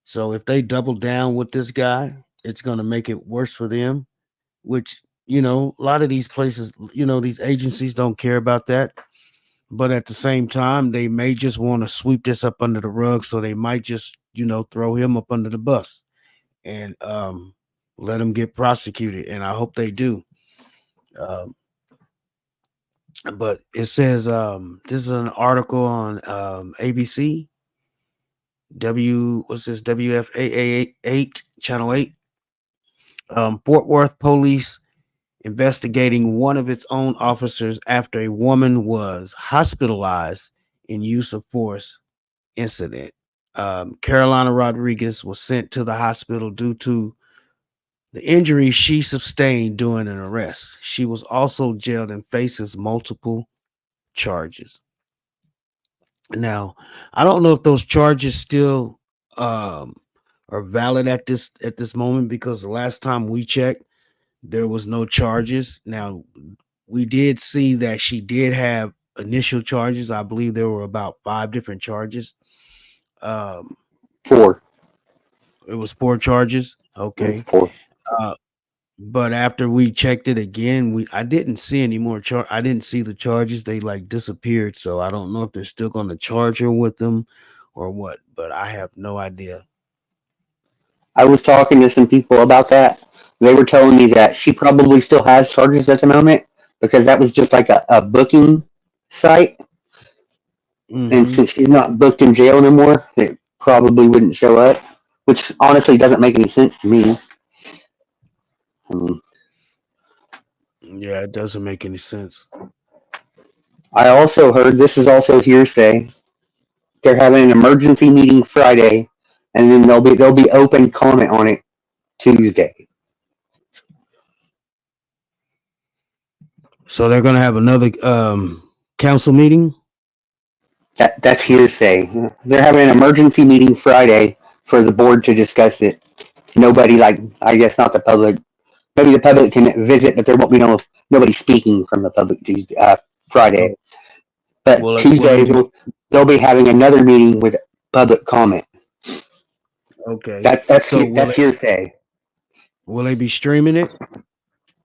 So if they double down with this guy, it's going to make it worse for them, which, a lot of these places, these agencies don't care about that. But at the same time, they may just want to sweep this up under the rug. So they might just, throw him up under the bus and let him get prosecuted. And I hope they do. But it says this is an article on ABC. WFAA 8 channel 8. Fort Worth police investigating one of its own officers after a woman was hospitalized in use of force incident. Carolina Rodriguez was sent to the hospital due to the injuries she sustained during an arrest. She was also jailed and faces multiple charges. Now, I don't know if those charges still are valid at this moment because the last time we checked, there was no charges. Now, we did see that she did have initial charges. I believe there were about 5 different charges. 4. It was 4 charges. Okay. It was 4. But after we checked it again, I didn't see any more I didn't see the charges. They disappeared. So I don't know if they're still going to charge her with them or what, but I have no idea. I was talking to some people about that. They were telling me that she probably still has charges at the moment because that was just like a booking site. Mm-hmm. And since she's not booked in jail anymore, it probably wouldn't show up, which honestly doesn't make any sense to me. I mean, Yeah, it doesn't make any sense. I also heard, this is also hearsay, they're having an emergency meeting Friday, and then there'll be open comment on it Tuesday. So they're gonna have another council meeting. That's hearsay. They're having an emergency meeting Friday for the board to discuss it. Nobody, like, I guess not the public. Maybe the public can visit, but there won't be nobody speaking from the public Tuesday, Friday. But Tuesday they'll be having another meeting with public comment. Okay. That's So hearsay. Will they be streaming it?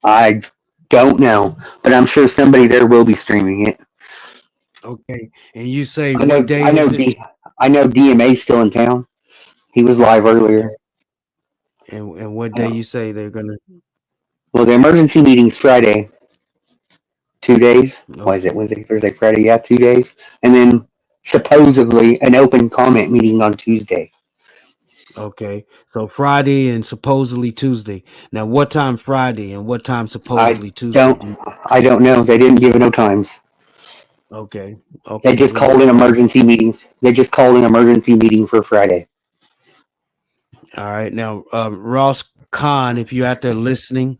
I don't know, but I'm sure somebody there will be streaming it. Okay. And you say what day I know is it? I know DMA's still in town. He was live earlier. And what day you say they're gonna? Well, the emergency meeting's Friday. 2 days. Why is it Wednesday, Thursday, Friday? Yeah, 2 days. And then supposedly an open comment meeting on Tuesday. Okay. So Friday and supposedly Tuesday. Now, what time Friday and what time supposedly Tuesday? I don't know. They didn't give no times. Okay. Okay. They just called an emergency meeting. They just called an emergency meeting for Friday. All right. Now, Ross Khan, if you're out there listening,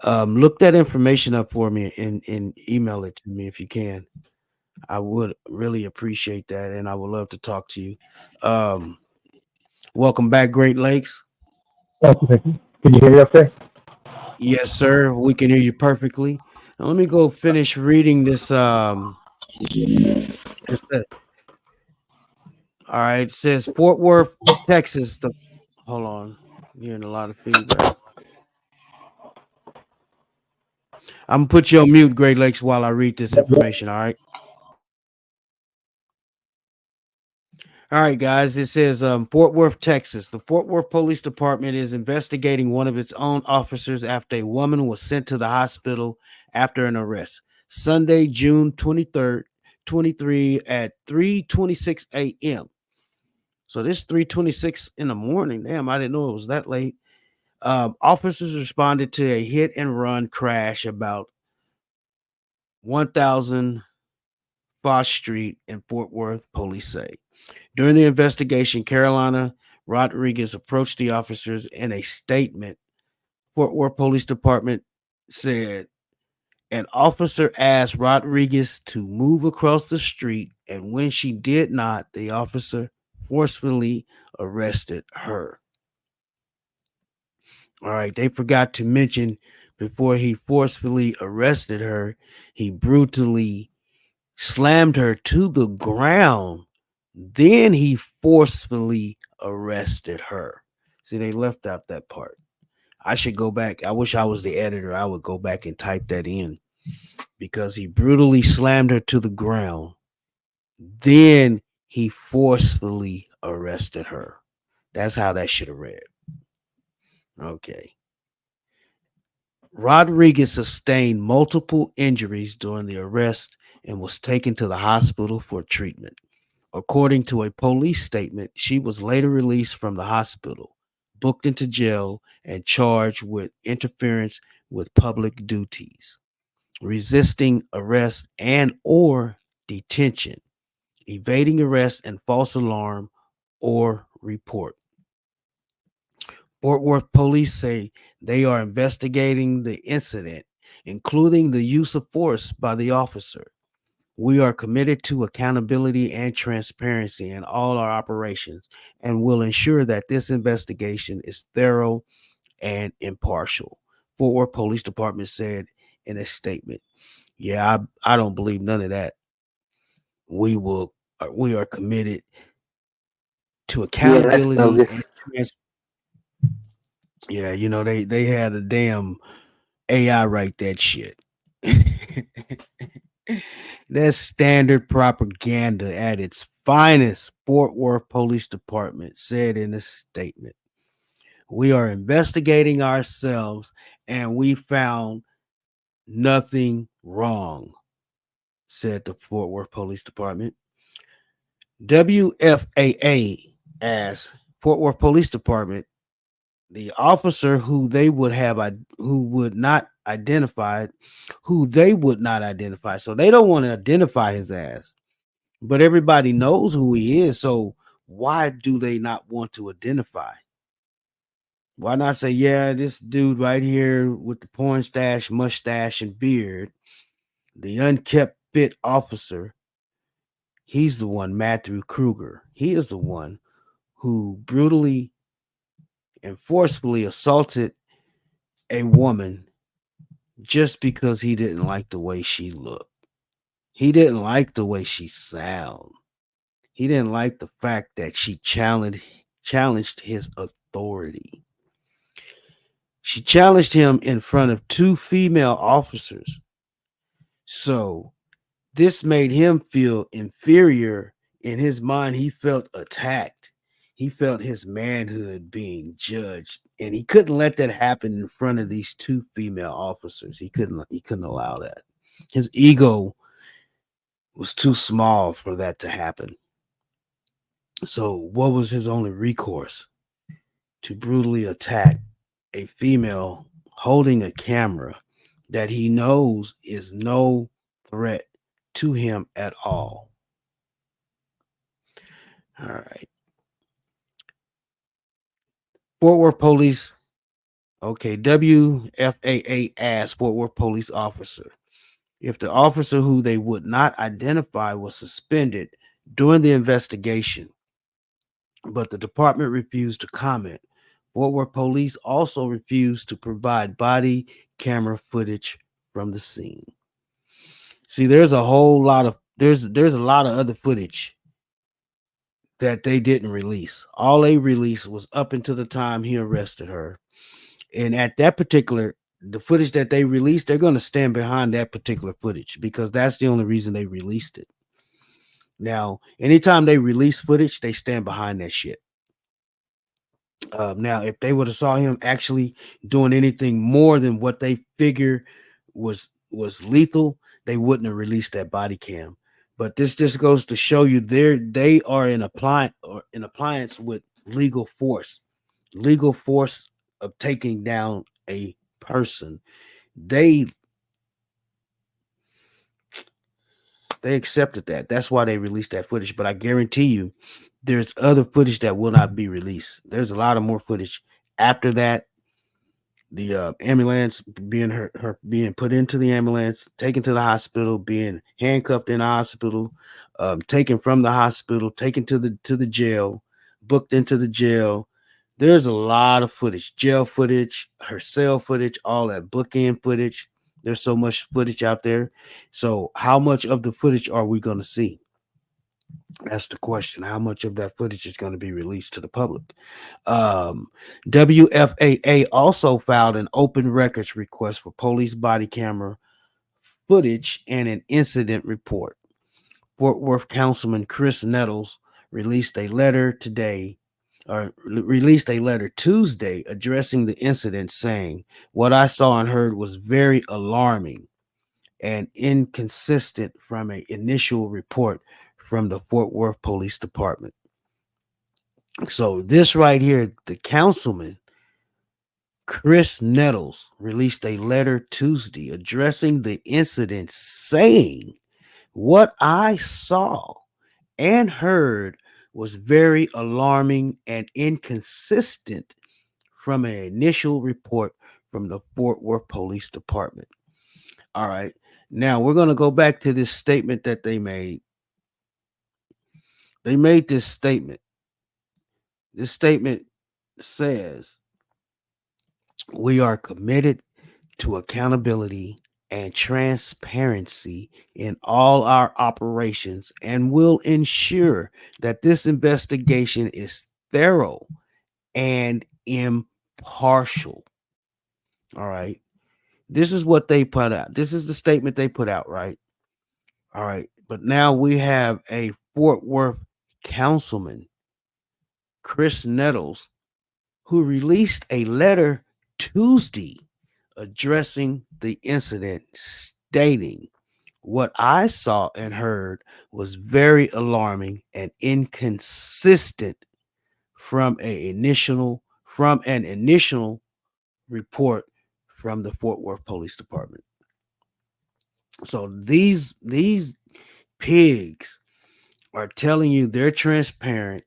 look that information up for me and email it to me if you can. I would really appreciate that, and I would love to talk to you. Welcome back, Great Lakes. Can you hear me okay? Yes, sir. We can hear you perfectly. Now, let me go finish reading this. All right. It says Fort Worth, Texas. Hold on. I'm hearing a lot of feedback. I'm going to put you on mute, Great Lakes, while I read this information. All right. All right, guys. It says Fort Worth, Texas. The Fort Worth Police Department is investigating one of its own officers after a woman was sent to the hospital after an arrest. Sunday, June 23rd, 23 at 3:26 a.m. So this 3:26 in the morning. Damn, I didn't know it was that late. Officers responded to a hit and run crash about 1000 Foss Street in Fort Worth, police say. During the investigation, Carolina Rodriguez approached the officers in a statement. Fort Worth Police Department said an officer asked Rodriguez to move across the street, and when she did not, the officer forcefully arrested her. All right, they forgot to mention before he forcefully arrested her, he brutally slammed her to the ground. Then he forcefully arrested her. See, they left out that part. I should go back. I wish I was the editor. I would go back and type that in because he brutally slammed her to the ground. Then he forcefully arrested her. That's how that should have read. Okay. Rodriguez sustained multiple injuries during the arrest and was taken to the hospital for treatment. According to a police statement, she was later released from the hospital, booked into jail, and charged with interference with public duties, resisting arrest and or detention, evading arrest and false alarm or report. Fort Worth police say they are investigating the incident, including the use of force by the officer. We are committed to accountability and transparency in all our operations and will ensure that this investigation is thorough and impartial. Fort Worth Police Department said in a statement. Yeah, I don't believe none of that. We are committed to accountability and transparency. Yeah, you know, they had a damn AI write that shit. That's standard propaganda at its finest, Fort Worth Police Department said in a statement. We are investigating ourselves and we found nothing wrong, said the Fort Worth Police Department. WFAA asked Fort Worth Police Department the officer who would not identified, who they would not identify. So they don't want to identify his ass, but everybody knows who he is. So why do they not want to identify? Why not say, yeah, this dude right here with the porn stash, mustache, and beard, the unkept fit officer, he's the one, Matthew Kruger. He is the one who brutally and forcefully assaulted a woman just because he didn't like the way she looked. He didn't like the way she sound. He didn't like the fact that she challenged his authority. She challenged him in front of two female officers. So this made him feel inferior. In his mind, he felt attacked. He felt his manhood being judged, and he couldn't let that happen in front of these two female officers. He couldn't allow that. His ego was too small for that to happen. So what was his only recourse? To brutally attack a female holding a camera that he knows is no threat to him at all. All right. Fort Worth Police. Okay, WFAA asked Fort Worth police officer if the officer who they would not identify was suspended during the investigation, but the department refused to comment. Fort Worth police also refused to provide body camera footage from the scene. See, there's a lot of other footage that they didn't release. All they released was up until the time he arrested her. And at that particular, the footage that they released, they're going to stand behind that particular footage because that's the only reason they released it. Now, anytime they release footage, they stand behind that shit. Now, if they would have saw him actually doing anything more than what they figure was lethal, they wouldn't have released that body cam. But this just goes to show you they are in appliance with legal force of taking down a person. They accepted that. That's why they released that footage. But I guarantee you, there's other footage that will not be released. There's a lot of more footage after that. The ambulance being her being put into the ambulance, taken to the hospital, being handcuffed in the hospital, taken from the hospital, taken to the jail, booked into the jail. There's a lot of footage, jail footage, her cell footage, all that bookend footage. There's so much footage out there. So how much of the footage are we going to see? That's the question. How much of that footage is going to be released to the public? WFAA also filed an open records request for police body camera footage and an incident report. Fort Worth Councilman Chris Nettles released a letter Tuesday addressing the incident, saying, "What I saw and heard was very alarming and inconsistent from an initial report from the Fort Worth Police Department." So this right here, the councilman, Chris Nettles, released a letter Tuesday addressing the incident, saying, "What I saw and heard was very alarming and inconsistent from an initial report from the Fort Worth Police Department." All right. Now we're going to go back to this statement that they made. They made this statement. This statement says, "We are committed to accountability and transparency in all our operations and will ensure that this investigation is thorough and impartial." All right. This is what they put out. This is the statement they put out, right? All right. But now we have a Fort Worth councilman, Chris Nettles, who released a letter Tuesday addressing the incident, stating, "What I saw and heard was very alarming and inconsistent from an initial report from the Fort Worth Police Department. So these pigs are telling you they're transparent.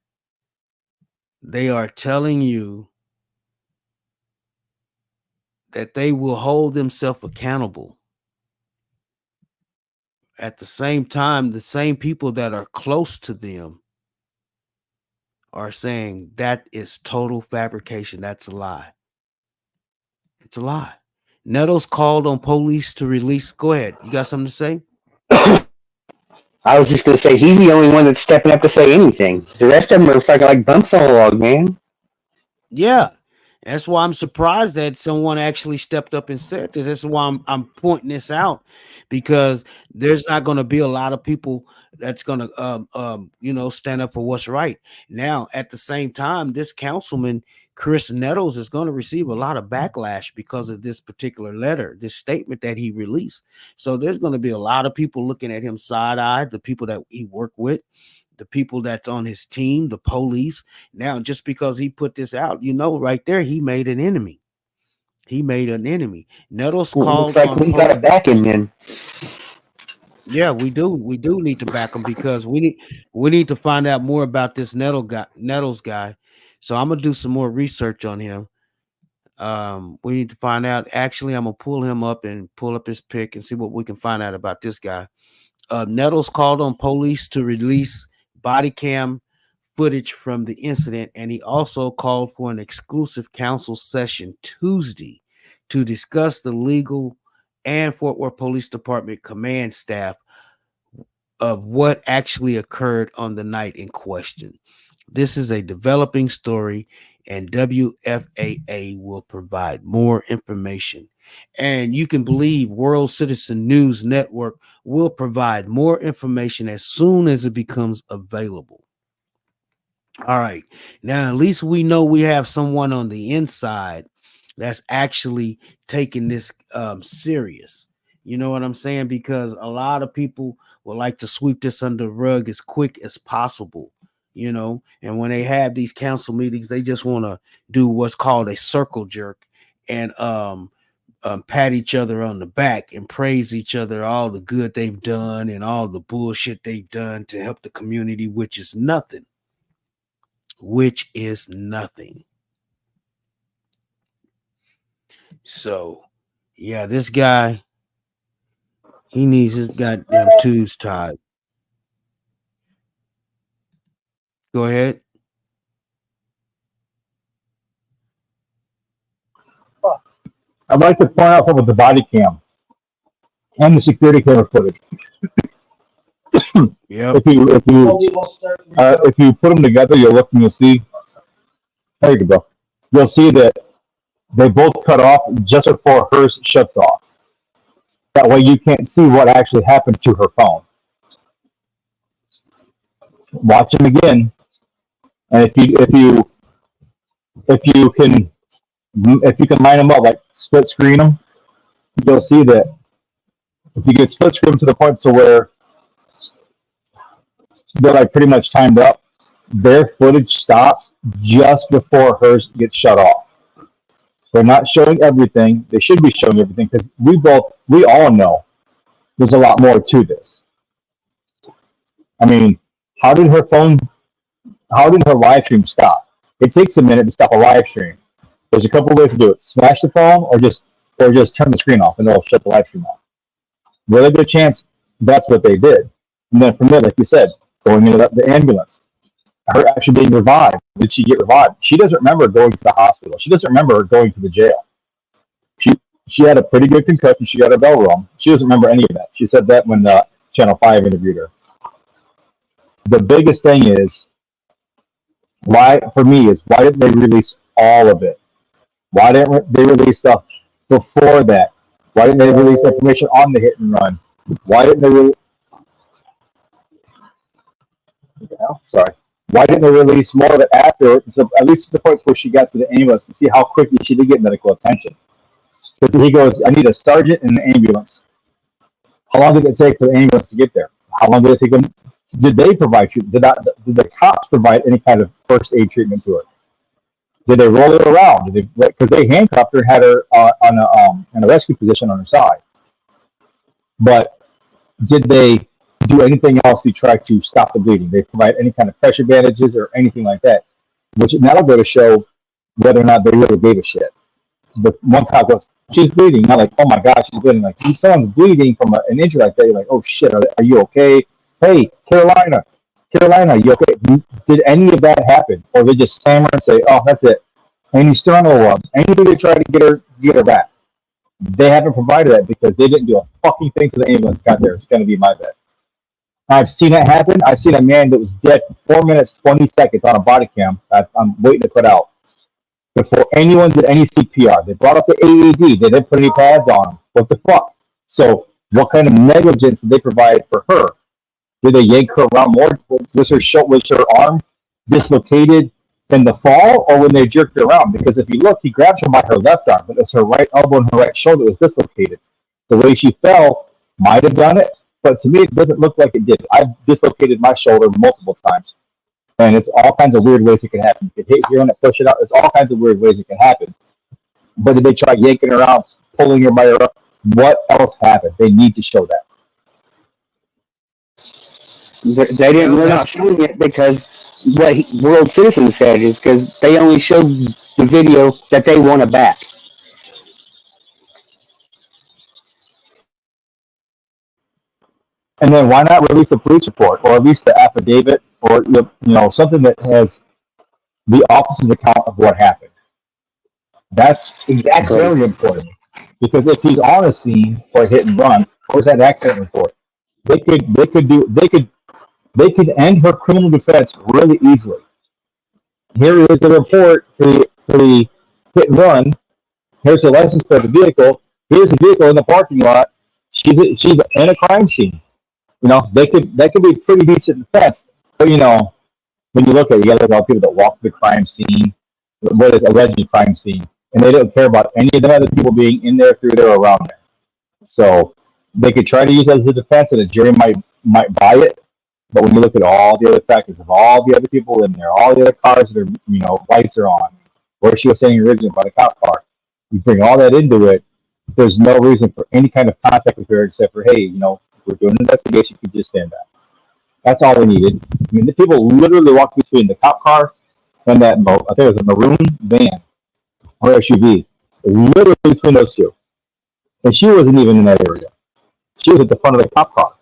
They are telling you that they will hold themselves accountable. At the same time, the same people that are close to them are saying that is total fabrication. That's a lie. It's a lie. Nettles called on police to release. Go ahead. You got something to say? I was just gonna say he's the only one that's stepping up to say anything. The rest of them are fucking like bumps on a log, man. Yeah. That's why I'm surprised that someone actually stepped up and said this. That's why I'm pointing this out, because there's not going to be a lot of people that's going to stand up for what's right. Now, at the same time, this councilman Chris Nettles is going to receive a lot of backlash because of this particular letter, this statement that he released. So there's going to be a lot of people looking at him side-eyed, the people that he worked with, the people that's on his team, the police. Now, just because he put this out, right there, he made an enemy. He made an enemy. Nettles called. Looks like we got to back him then. Yeah, we do. We do need to back him because we need to find out more about this Nettles guy. So I'm gonna do some more research on him. We need to find out. Actually, I'm gonna pull him up and pull up his pic and see what we can find out about this guy. Nettles called on police to release body cam footage from the incident, and he also called for an exclusive council session Tuesday to discuss the legal and Fort Worth Police Department command staff of what actually occurred on the night in question. This is a developing story, and WFAA will provide more information. And you can believe World Citizen News Network will provide more information as soon as it becomes available. All right. Now, at least we know we have someone on the inside that's actually taking this serious. You know what I'm saying? Because a lot of people would like to sweep this under the rug as quick as possible, and when they have these council meetings, they just want to do what's called a circle jerk and pat each other on the back and praise each other, all the good they've done and all the bullshit they've done to help the community, which is nothing. So, yeah, this guy, he needs his goddamn tubes tied. Go ahead. I'd like to point out something with the body cam and the security camera footage. Yep. If you put them together, you'll look and you'll see. There you go. You'll see that they both cut off just before hers shuts off. That way, you can't see what actually happened to her phone. Watch them again, and if you can line them up, like split screen them, you'll see that if you get split screen to the point to where they're like pretty much timed up, their footage stops just before hers gets shut off. They're not showing everything. They should be showing everything because we all know there's a lot more to this. I mean, how did her live stream stop? It takes a minute to stop a live stream. There's a couple of ways to do it: smash the phone, or just turn the screen off, and it'll shut the live stream off. Really good chance that's what they did. And then from there, like you said, going into the ambulance, her actually being revived. Did she get revived? She doesn't remember going to the hospital. She doesn't remember going to the jail. She had a pretty good concussion. She got a bell rung. She doesn't remember any of that. She said that when Channel 5 interviewed her. The biggest thing is, why didn't they release all of it? Why didn't they release stuff before that? Why didn't they release information on the hit and run? Why didn't they Why didn't they release more of it after? So at least the points where she got to the ambulance to see how quickly she did get medical attention. Because he goes, I need a sergeant in the ambulance. How long did it take for the ambulance to get there? How long did it take them? Did they provide treatment? Did the cops provide any kind of first aid treatment to her? Did they roll her around? Because they handcuffed her, had her in a rescue position on her side. But did they do anything else to try to stop the bleeding? They provide any kind of pressure bandages or anything like that, which that'll go to show whether or not they really gave a shit. The one cop goes, "She's bleeding." Not like, "Oh my gosh, she's bleeding." Like, if someone's bleeding from an injury like that, you're like, "Oh shit, are you okay?" Hey, Carolina, you okay? Did any of that happen, or they just stammer and say, "Oh, that's it"? Any sternal ones, anything they try to get her back? They haven't provided that because they didn't do a fucking thing to the ambulance got there. It's going to be my bet. I've seen it happen. I've seen a man that was dead for 4 minutes, 20 seconds on a body cam I'm waiting to put out before anyone did any CPR. They brought up the AED. They didn't put any pads on him. What the fuck? So what kind of negligence did they provide for her? Did they yank her around more? Was her arm dislocated in the fall or when they jerked her around? Because if you look, he grabbed her by her left arm, but it's her right elbow and her right shoulder was dislocated. The way she fell might have done it, but to me, it doesn't look like it did. I've dislocated my shoulder multiple times, and it's all kinds of weird ways it can happen. You can hit here and push it out. There's all kinds of weird ways it can happen. But did they try yanking her out, pulling her by her up? What else happened? They need to show that. They didn't. They're not showing it because what World Citizen said is because they only showed the video that they want it back. And then why not release a police report or at least the affidavit or something that has the officer's account of what happened? That's exactly very important because if he's on a scene for a hit and run, where's that accident report? They could end her criminal defense really easily. Here is the report for the hit and run. Here's the license plate of the vehicle. Here's the vehicle in the parking lot. She's in a crime scene. That could be pretty decent defense. But when you look at it, you got to look at all the people that walk to the crime scene, what is alleged crime scene, and they don't care about any of the other people being in there, through there, or around there. So they could try to use that as a defense, and the jury might buy it. But when you look at all the other factors of all the other people in there, all the other cars that are, lights are on, where she was saying originally by the cop car, you bring all that into it. There's no reason for any kind of contact with her except for, hey, we're doing an investigation. You can just stand back. That's all we needed. I mean, the people literally walked between the cop car and that, I think it was a maroon van or SUV, literally between those two. And she wasn't even in that area. She was at the front of the cop car.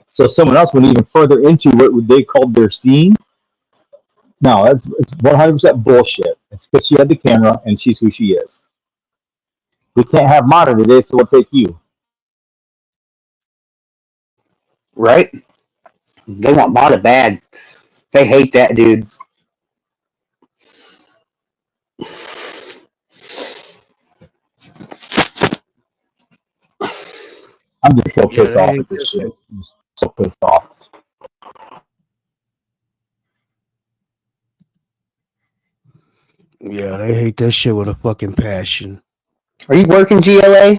So someone else went even further into what they called their scene. No, it's 100% bullshit. It's because she had the camera and she's who she is. We can't have modern today, so we'll take you. right? They want Mata bad. They hate that dude. I'm just so pissed off at this shit. I'm just so pissed off. Yeah, they hate that shit with a fucking passion. Are you working, GLA?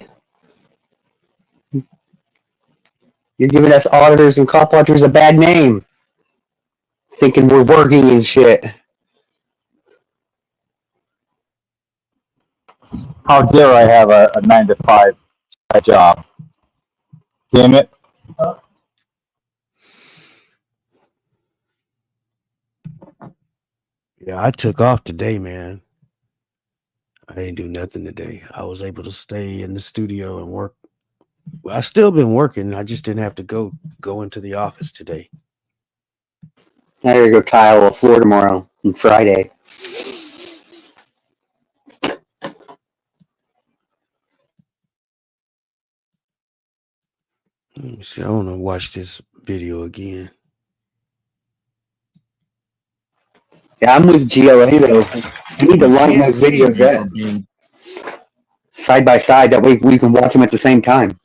You're giving us auditors and cop watchers a bad name, thinking we're working and shit. How dare I have a 9 to 5 job? Damn it. Yeah, I took off today, man. I didn't do nothing today. I was able to stay in the studio and work. Well, I still been working. I just didn't have to go into the office today. I gotta go tile a floor tomorrow and Friday. Let me see. I want to watch this video again. Yeah, I'm with GLA though. We need to line those videos up side by side. That way we can watch them at the same time.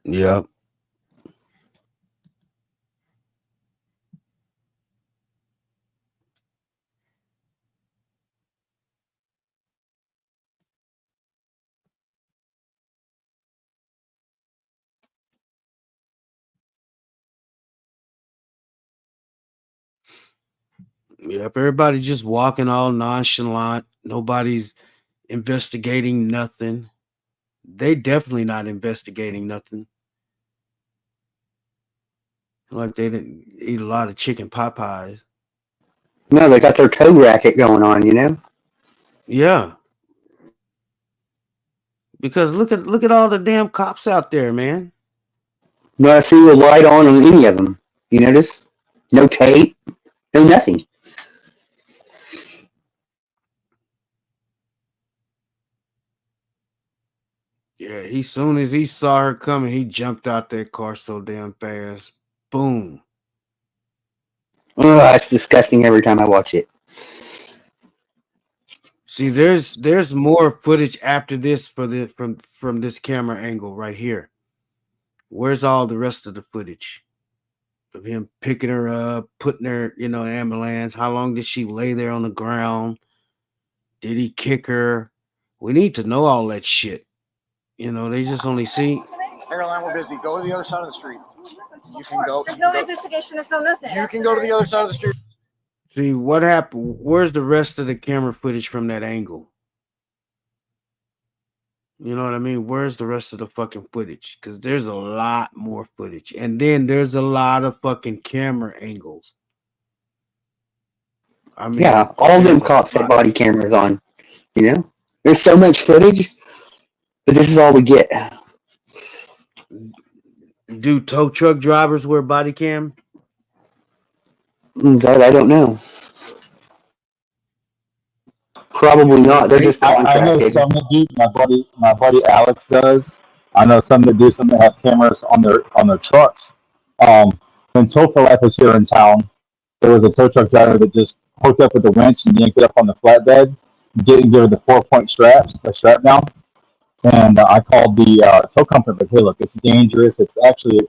Yeah. Yep, everybody just walking all nonchalant. Nobody's investigating nothing. They definitely not investigating nothing. Like they didn't eat a lot of chicken pot pies. No, they got their toe racket going on, you know? Yeah. Because look at all the damn cops out there, man. Not a single light on any of them. You notice? No tape, no nothing. Yeah, he soon as he saw her coming, he jumped out that car so damn fast. Boom. Oh, it's disgusting every time I watch it. See, there's more footage after this from this camera angle right here. Where's all the rest of the footage of him picking her up, putting her, in ambulance? How long did she lay there on the ground? Did he kick her? We need to know all that shit. They just only see. Caroline, we're busy. Go to the other side of the street. You can go. There's no investigation. There's no nothing. You can go to the other side of the street. See what happened. Where's the rest of the camera footage from that angle? You know what I mean? Where's the rest of the fucking footage? Because there's a lot more footage. And then there's a lot of fucking camera angles. I mean, Yeah, all them cops have body cameras on, you know? There's so much footage, but this is all we get. Do tow truck drivers wear body cam? That I don't know. Probably not. They're just I know contracted. some that do. My buddy Alex does. I know some that do. Some that have cameras on their trucks. When Tow for Life was here in town, there was a tow truck driver that just hooked up with the winch and yanked it up on the flatbed, didn't give her the 4-point strap down. And I called the tow company, like, hey, look, this is dangerous. It's actually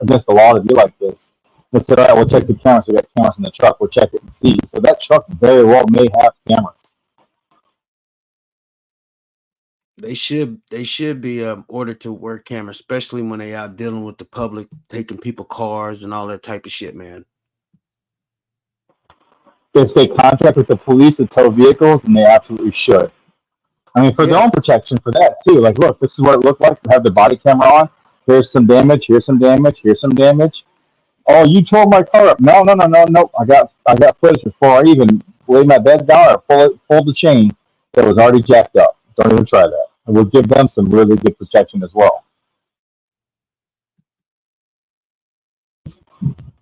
against the law to do like this. They said, all right, we'll check the cameras. We got cameras in the truck. We'll check it and see. So that truck very well may have cameras. They should be ordered to wear cameras, especially when they out dealing with the public, taking people cars and all that type of shit, man. If they contract with the police to tow vehicles, then they absolutely should. I mean, for their own protection, for that too. Like, look, this is what it looked like. You have the body camera on. Here's some damage. Here's some damage. Here's some damage. Oh, you tore my car up. No. I got footage before I even lay my bed down or pull the chain that was already jacked up. Don't even try that. It would give them some really good protection as well.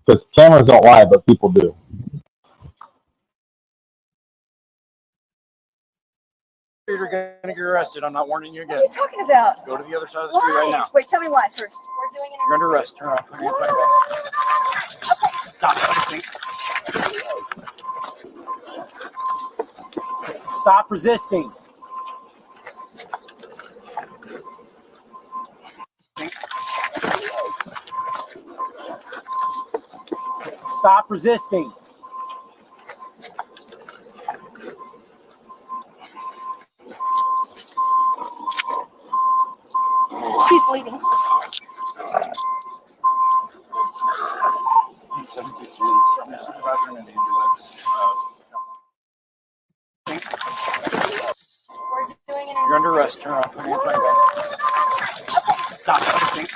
Because cameras don't lie, but people do. You're going to get arrested. I'm not warning you again. What are you talking about? Go to the other side of the street right now. Wait, tell me why first. You're under arrest. Turn around. Put your hands behind your back. Stop resisting. Stop resisting. Stop resisting. She's bleeding. You're under arrest. Turn around. Put your hands behind your back. Stop resisting.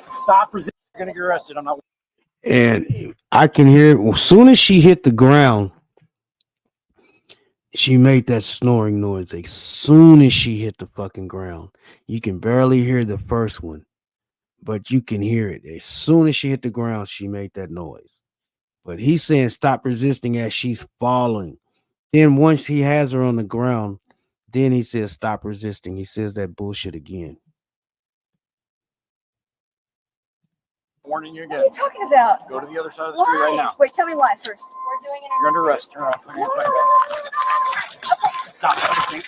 Stop resisting. You're going to get arrested. I'm not. And I can hear it. As soon as she hit the ground, she made that snoring noise. As soon as she hit the fucking ground, you can barely hear the first one, but you can hear it. As soon as she hit the ground, she made that noise. But he's saying stop resisting as she's falling. Then once he has her on the ground, then he says stop resisting. He says that bullshit again. Warning you again. What are you talking about? Go to the other side of the street right now. Wait, tell me why first. You're under arrest. Turn around. Put your hands behind your back. Stop resisting.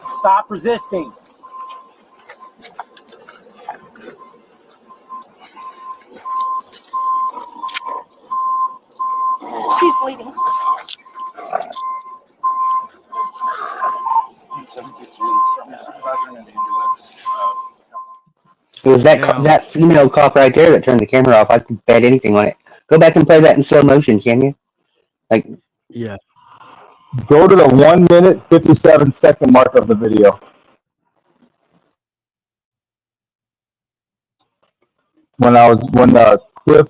Stop resisting. She's bleeding. It was that Now, that female cop right there that turned the camera off. I could bet anything on it. Go back and play that in slow motion, can you? Like, yeah. Go to the 1 minute 57 second mark of the video. When Cliff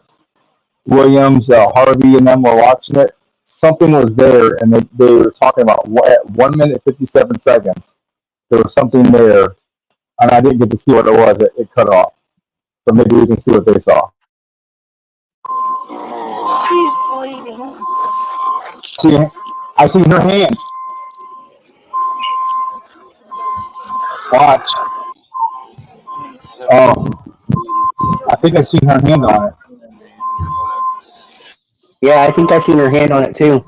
Williams, Harvey, and them were watching it, something was there, and they were talking about at 1 minute 57 seconds. There was something there, and I didn't get to see what it was. It cut off. So maybe we can see what they saw. She's bleeding. I see her hand. Watch. Oh, I think I seen her hand on it. yeah, I think I seen her hand on it too.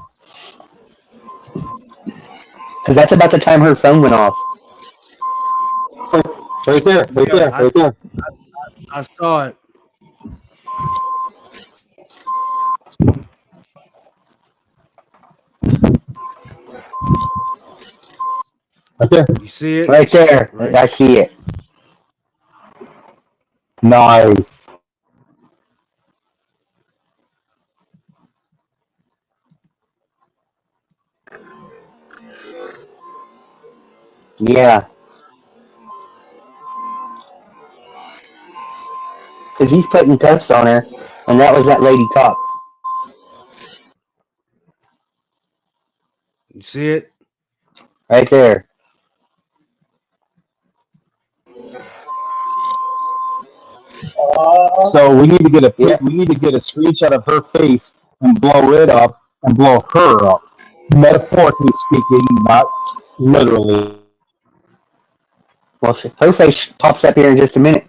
Because that's about the time her phone went off. Right there, right Yeah, there, right there. I saw it. Right there. You see it? Right there. Right. I see it. Nice. Yeah. Because he's putting cuffs on her, and that was that lady cop. You see it? Right there. So we need to get we need to get a screenshot of her face and blow it up and blow her up. Metaphorically speaking, not literally. Well, her face pops up here in just a minute.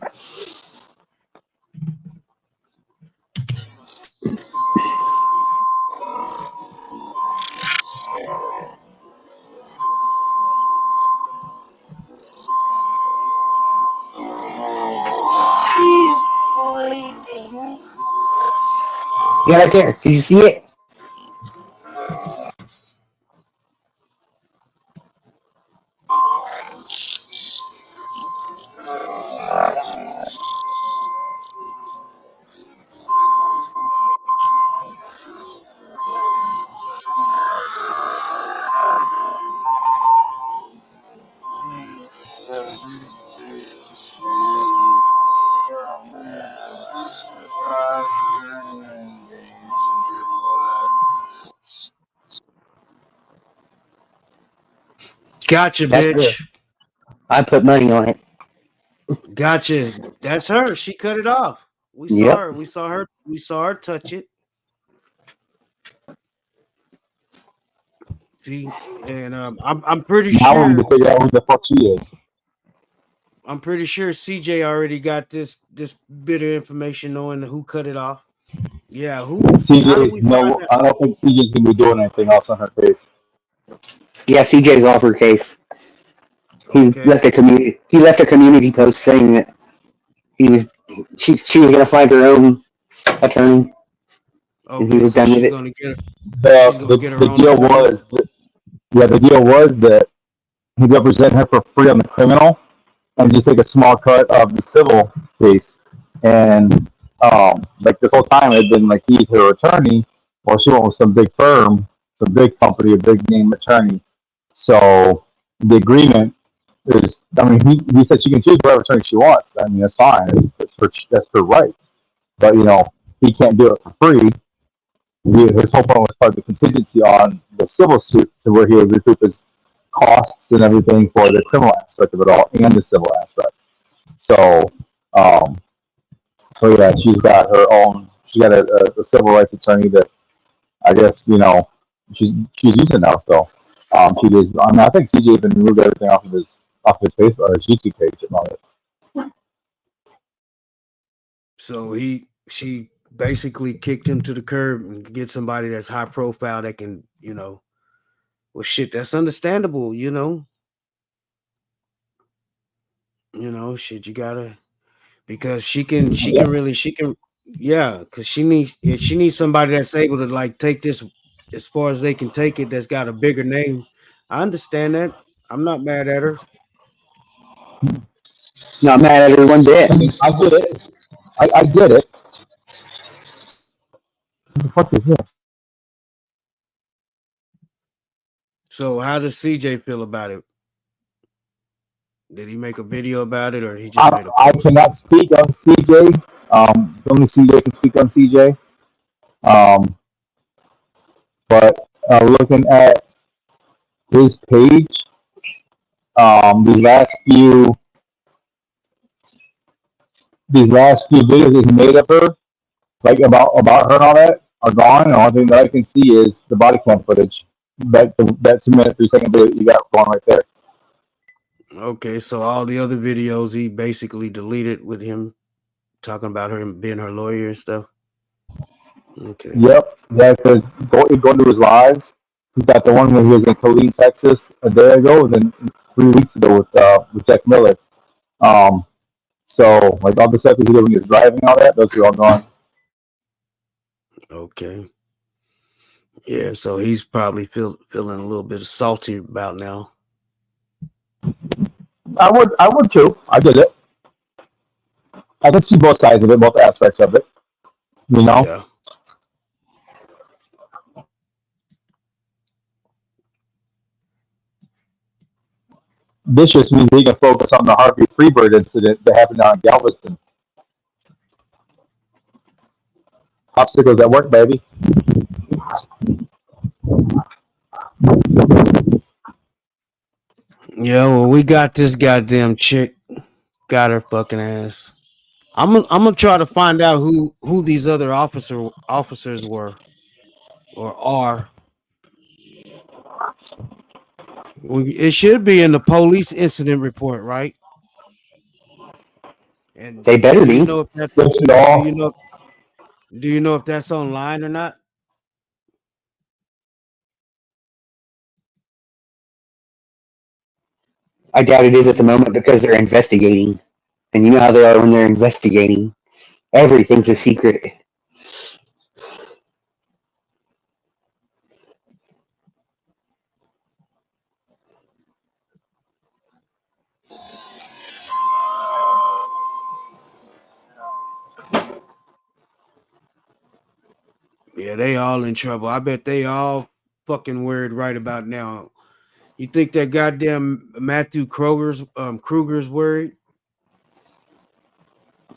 She's bleeding. Yeah, right there. Did you see it? Gotcha, That's her. bitch. I put money on it. Gotcha. That's her. She cut it off. We saw Yep. her. We saw her. We saw her touch it. See, and I'm pretty Now we need sure. to figure out who the fuck she is. I'm pretty sure CJ already got this bit of information knowing who cut it off. Yeah, who? How do CJ's we find no. that? I don't think CJ's gonna be doing anything else on her face. Yeah, CJ's off her case. He Okay. left a community. He left a community post saying that she was gonna find her own attorney, and he Okay, was so done with she's it. gonna get. She's gonna get her The own deal attorney. was that, yeah, the deal was that he represented her for free on the criminal and just take a small cut of the civil case. And like this whole time it had been like he's her attorney, or she went with some big firm, some big company, a big name attorney. So the agreement is, I mean, he said she can choose whatever attorney she wants. I mean, that's fine. That's her right. But he can't do it for free. His whole point was part of the contingency on the civil suit, to where he would recoup his costs and everything for the criminal aspect of it all and the civil aspect. So, yeah, she's got her own. She got a civil rights attorney that I guess she's using now. So, she just. I mean, I think CJ even removed everything off of his Facebook or his YouTube page and all that. So she basically kicked him to the curb and get somebody that's high profile that can, well, shit, that's understandable, shit, you gotta, because she can yeah, because she needs somebody that's able to like take this as far as they can take it, that's got a bigger name. I understand that. I'm not mad at her. Not mad at her one bit. I mean, I get it. I get it. What the fuck is this? So how does CJ feel about it? Did he make a video about it, or he just made a I post? cannot speak on CJ. Only CJ can speak on CJ. Um, but looking at his page, these last few videos that he made of her, like about her and all that, are gone. And the only thing that I can see is the body cam footage. That 2 minute 3 second video that you got going right there. Okay, so all the other videos he basically deleted with him talking about her being her lawyer and stuff. Okay. Yep, yeah, because going to his lives, he got the one when he was in Killeen, Texas, a day ago, and then 3 weeks ago with Jack Miller. Um, so like all the stuff that he did when he was driving, all that, those are all gone. Okay. Yeah, so he's probably feeling a little bit salty about now. I would too. I get it. I can see both sides of it, both aspects of it. You know, Yeah. this just means he can focus on the Harvey Freebird incident that happened down in Galveston. Obstacles at work, baby. Yeah, well, we got this goddamn chick. Got her fucking ass. I'm gonna try to find out who these other officers were or are. It should be in the police incident report, right? And They better do you be. know if that's Yes, you do all. you know do you know if that's online or not? I doubt it is at the You moment because they're investigating. And you know how they are when they're investigating. Everything's a secret. Yeah, they all in trouble. I bet they all fucking worried right about now. You think that goddamn Matthew Kruger's worried?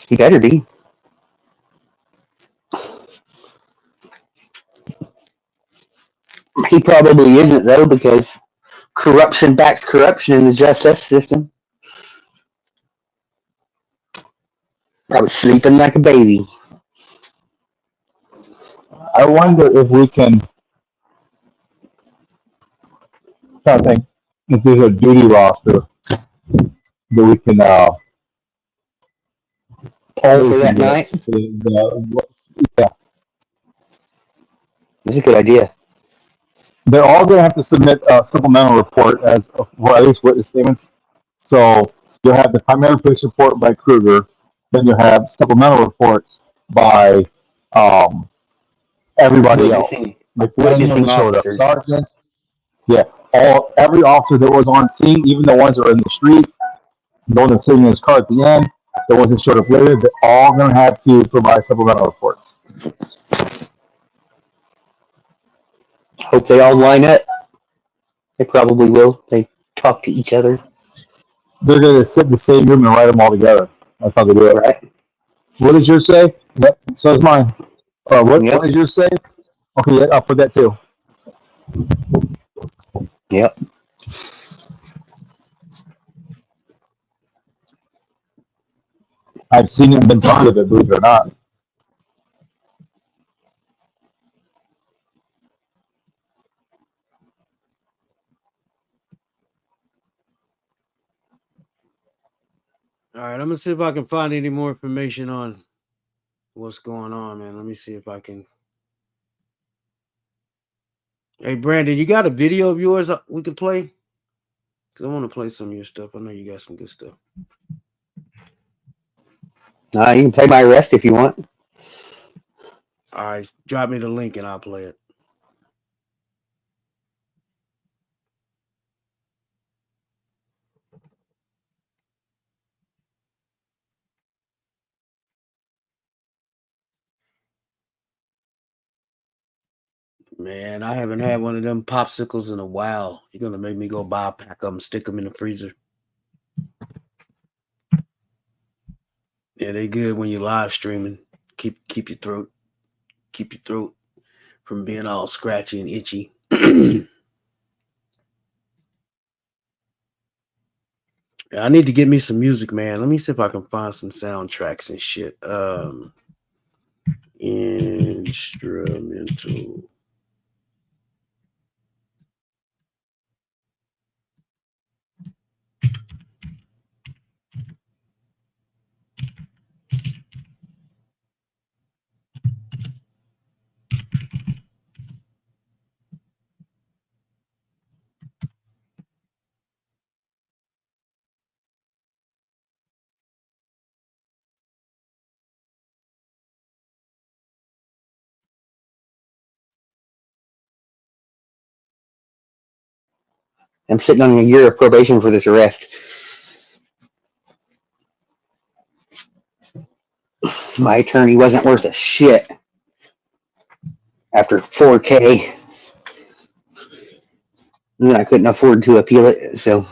He better be. He probably isn't though because corruption backs corruption in the justice system. Probably sleeping like a baby. I wonder if we can. Try to think if there's a duty roster that we can Poll for that get. night. Yeah, That's a good idea. they're all going to have to submit a supplemental report as or at least witness statements. So you'll have the primary police report by Kruger, then you'll have supplemental reports by um, everybody else, Witnessing like anyone witnessing that showed up, officers. sergeants. Yeah, every officer that was on scene, even the ones that were in the street, the one that's sitting in his car at the end, the ones that showed up later, they're all going to have to provide supplemental reports. Hope they all line up. They probably will. They talk to each other. They're going to sit in the same room and write them all together. That's how they do it. Right? What does yours say? Yep, so does mine. What Yep. does yours say? Okay, yeah, I'll put that too. Yep. I've seen it and been part of it, believe it or not. All right, I'm gonna see if I can find any more information on what's going on, man. Let me see if I can. Hey, Brandon, you got a video of yours we can play? Cause I want to play some of your stuff. I know you got some good stuff. You can play my arrest if you want. All right, drop me the link and I'll play it. Man, I haven't had one of them popsicles in a while. You're gonna make me go buy a pack of them, stick them in the freezer. Yeah, they good when you're live streaming. Keep your throat from being all scratchy and itchy. Yeah, I need to get me some music, man. Let me see if I can find some soundtracks and shit. Instrumental. I'm sitting on a year of probation for this arrest. My attorney wasn't worth a shit after 4K. And I couldn't afford to appeal it, so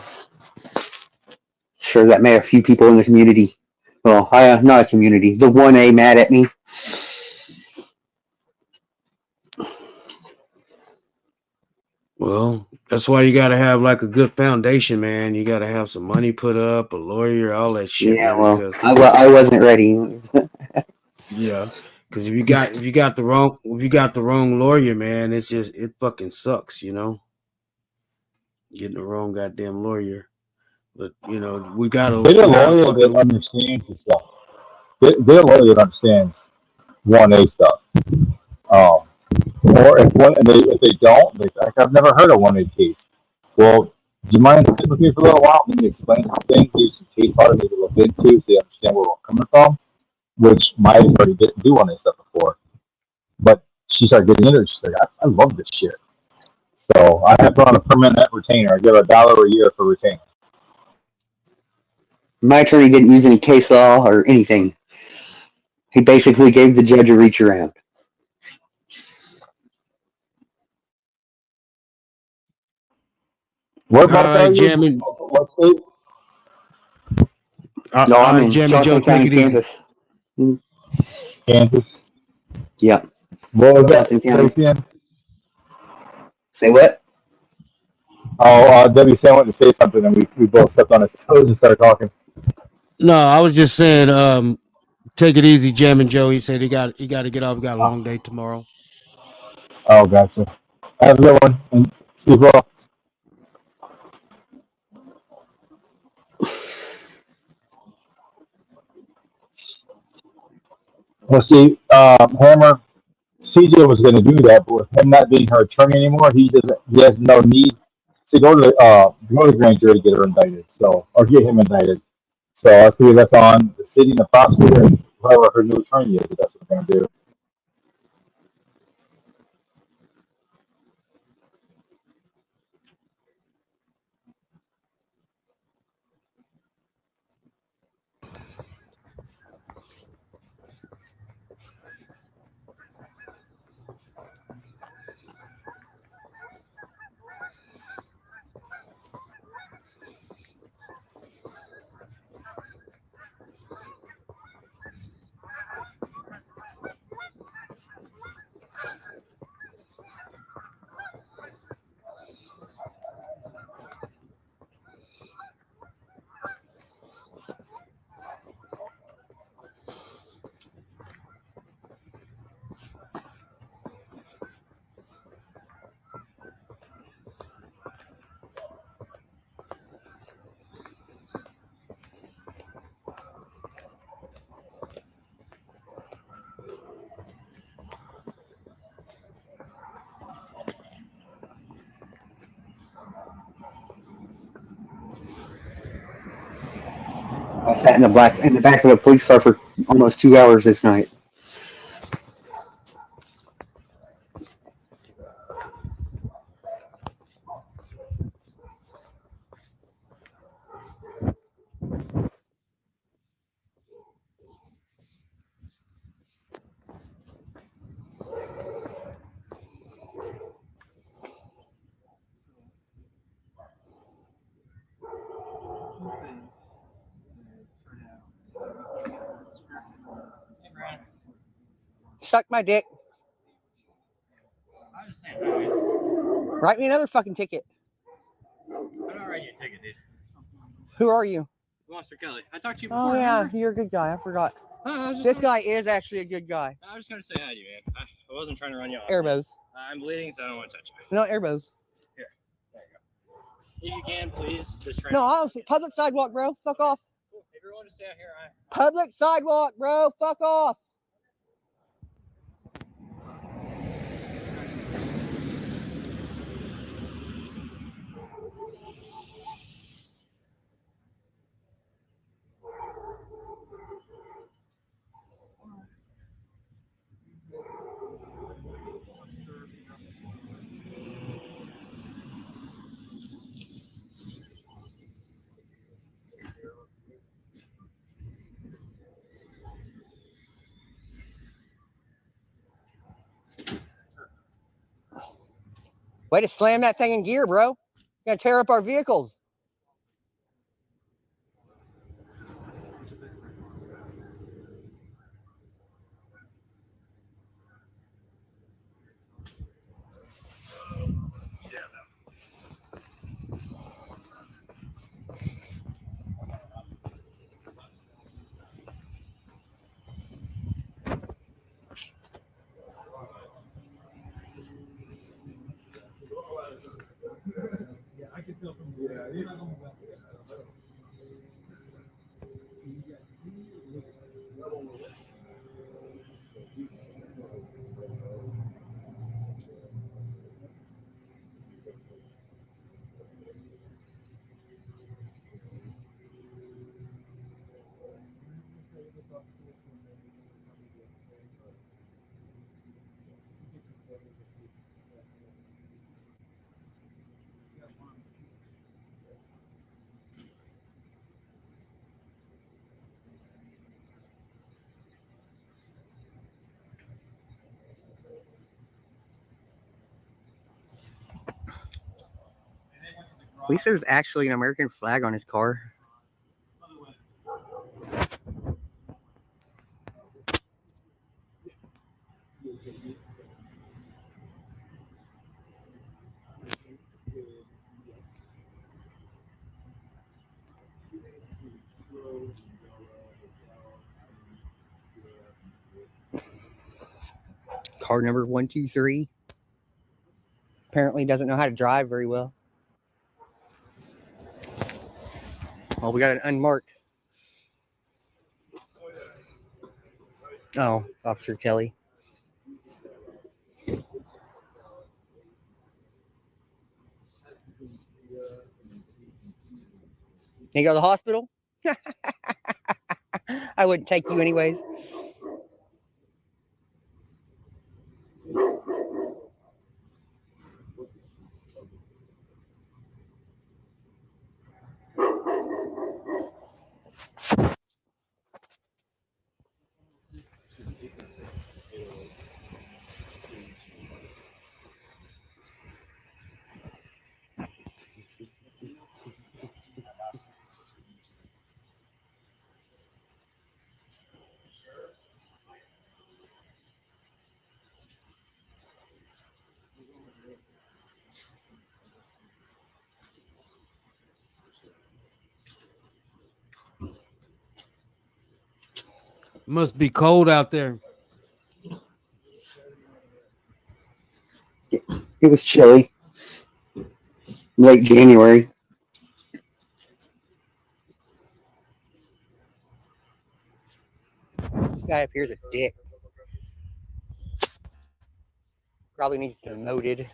sure that made a few people in the community. Well, not a community. The 1A mad at me. Well, that's why you gotta have like a good foundation, man. You gotta have some money put up, a lawyer, all that shit, Yeah, man. well, Because I wasn't ready. yeah, because if you got the wrong lawyer, man, it fucking sucks, you know. Getting the wrong goddamn lawyer. But we Get a we gotta lawyer that fucking understands the stuff. Get a lawyer that understands 1A stuff. Um, or if they don't, like I've never heard of 1A case. Well, do you mind sitting with me for a little while? Let me explain some things, give you some case law to maybe look into so you understand where we're coming from. Which my attorney didn't do 1A stuff before, but she started getting into it. She's like, I love this shit. So I have her on a permanent retainer. I give her $1 a year for retainer. My attorney didn't use any case law or anything. He basically gave the judge a reach around. Whereabouts are you? Jammin'. What state? No, I'm in Jammin' Joe, Johnson take County, it easy. Kansas. Kansas. Yep. What was that Johnson County. place again? Say what? Oh, Debbie said I wanted to say something, and we both stepped on his toes and started talking. No, I was just saying, take it easy, Jammin' Joe. He said he got to get off. He got a long day tomorrow. Oh, gotcha. Have a good one, and sleep well. Well, see, Hammer, CJ was going to do that, but with him not being her attorney anymore, he has no need to go to the grand jury to get her indicted, or get him indicted. So that's what we left on the city and the prosecutor and whoever her new attorney is. That's what we're going to do. I sat in the back of a police car for almost 2 hours this night. suck my dick. I'm just saying, right? Write me another fucking ticket. I'm not writing you a ticket, dude. Who are you? Monster Kelly. I talked to you before. Oh yeah, remember? you're a good guy. I forgot. I This guy is actually a good guy. was just gonna say hi to you, man. I wasn't trying to run you off. Airbos. I'm bleeding, so I don't want to touch you. No airbos. Here, there you go. If you can, please just try. No, honestly, public sidewalk, bro. Fuck off. Cool. If you want to stay out here, Public sidewalk, bro. Fuck off. Way to slam that thing in gear, bro. You're gonna tear up our vehicles. At least there's actually an American flag on his car. Car number 123. Apparently doesn't know how to drive very well. Well, we got an unmarked. Oh, Officer Kelly. Can you go to the hospital? I wouldn't take you anyways. Must be cold out there. It was chilly. Late January. This guy up here is a dick. Probably needs demoted.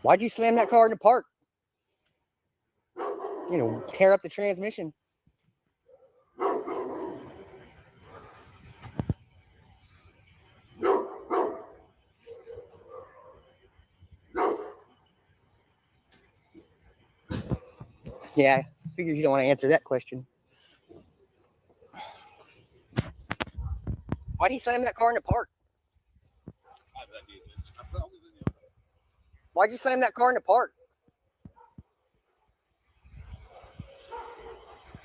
Why'd you slam that car in the park? You know, tear up the transmission. Yeah, I figured you don't want to answer that question. Why'd he slam that car in the park? Why'd you slam that car in the park?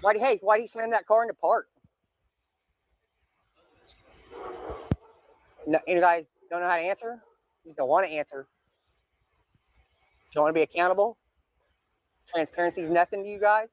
Why'd he slam that car in the park? No, you guys don't know how to answer? You just don't want to answer. Don't want to be accountable? Transparency is nothing to you guys?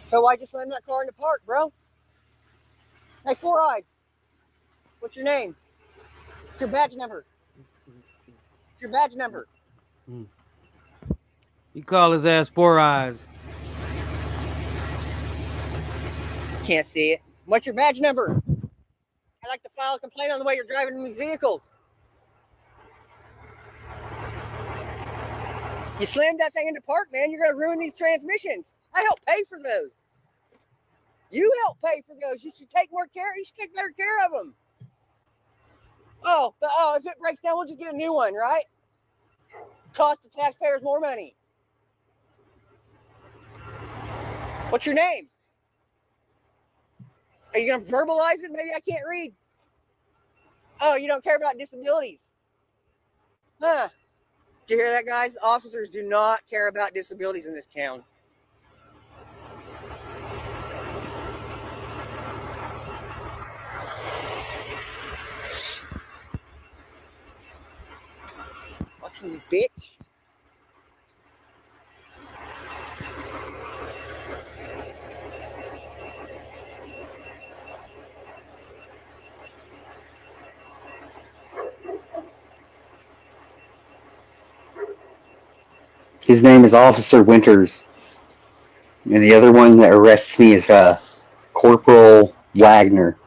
So why'd you slam that car in the park, bro? Hey, Four Eyes. What's your name? What's your badge number? What's your badge number? You call his ass Four Eyes. Can't see it. What's your badge number? I'd like to file a complaint on the way you're driving these vehicles. You slammed that thing in the park, man. You're going to ruin these transmissions. I help pay for those. You help pay for those. You should take more care. You should take better care of them. Oh, if it breaks down, we'll just get a new one, right? Cost the taxpayers more money. What's your name? Are you going to verbalize it? Maybe I can't read. Oh, you don't care about disabilities. Huh. Did you hear that, guys? Officers do not care about disabilities in this town. Fucking bitch. His name is Officer Winters. And the other one that arrests me is Corporal Wagner,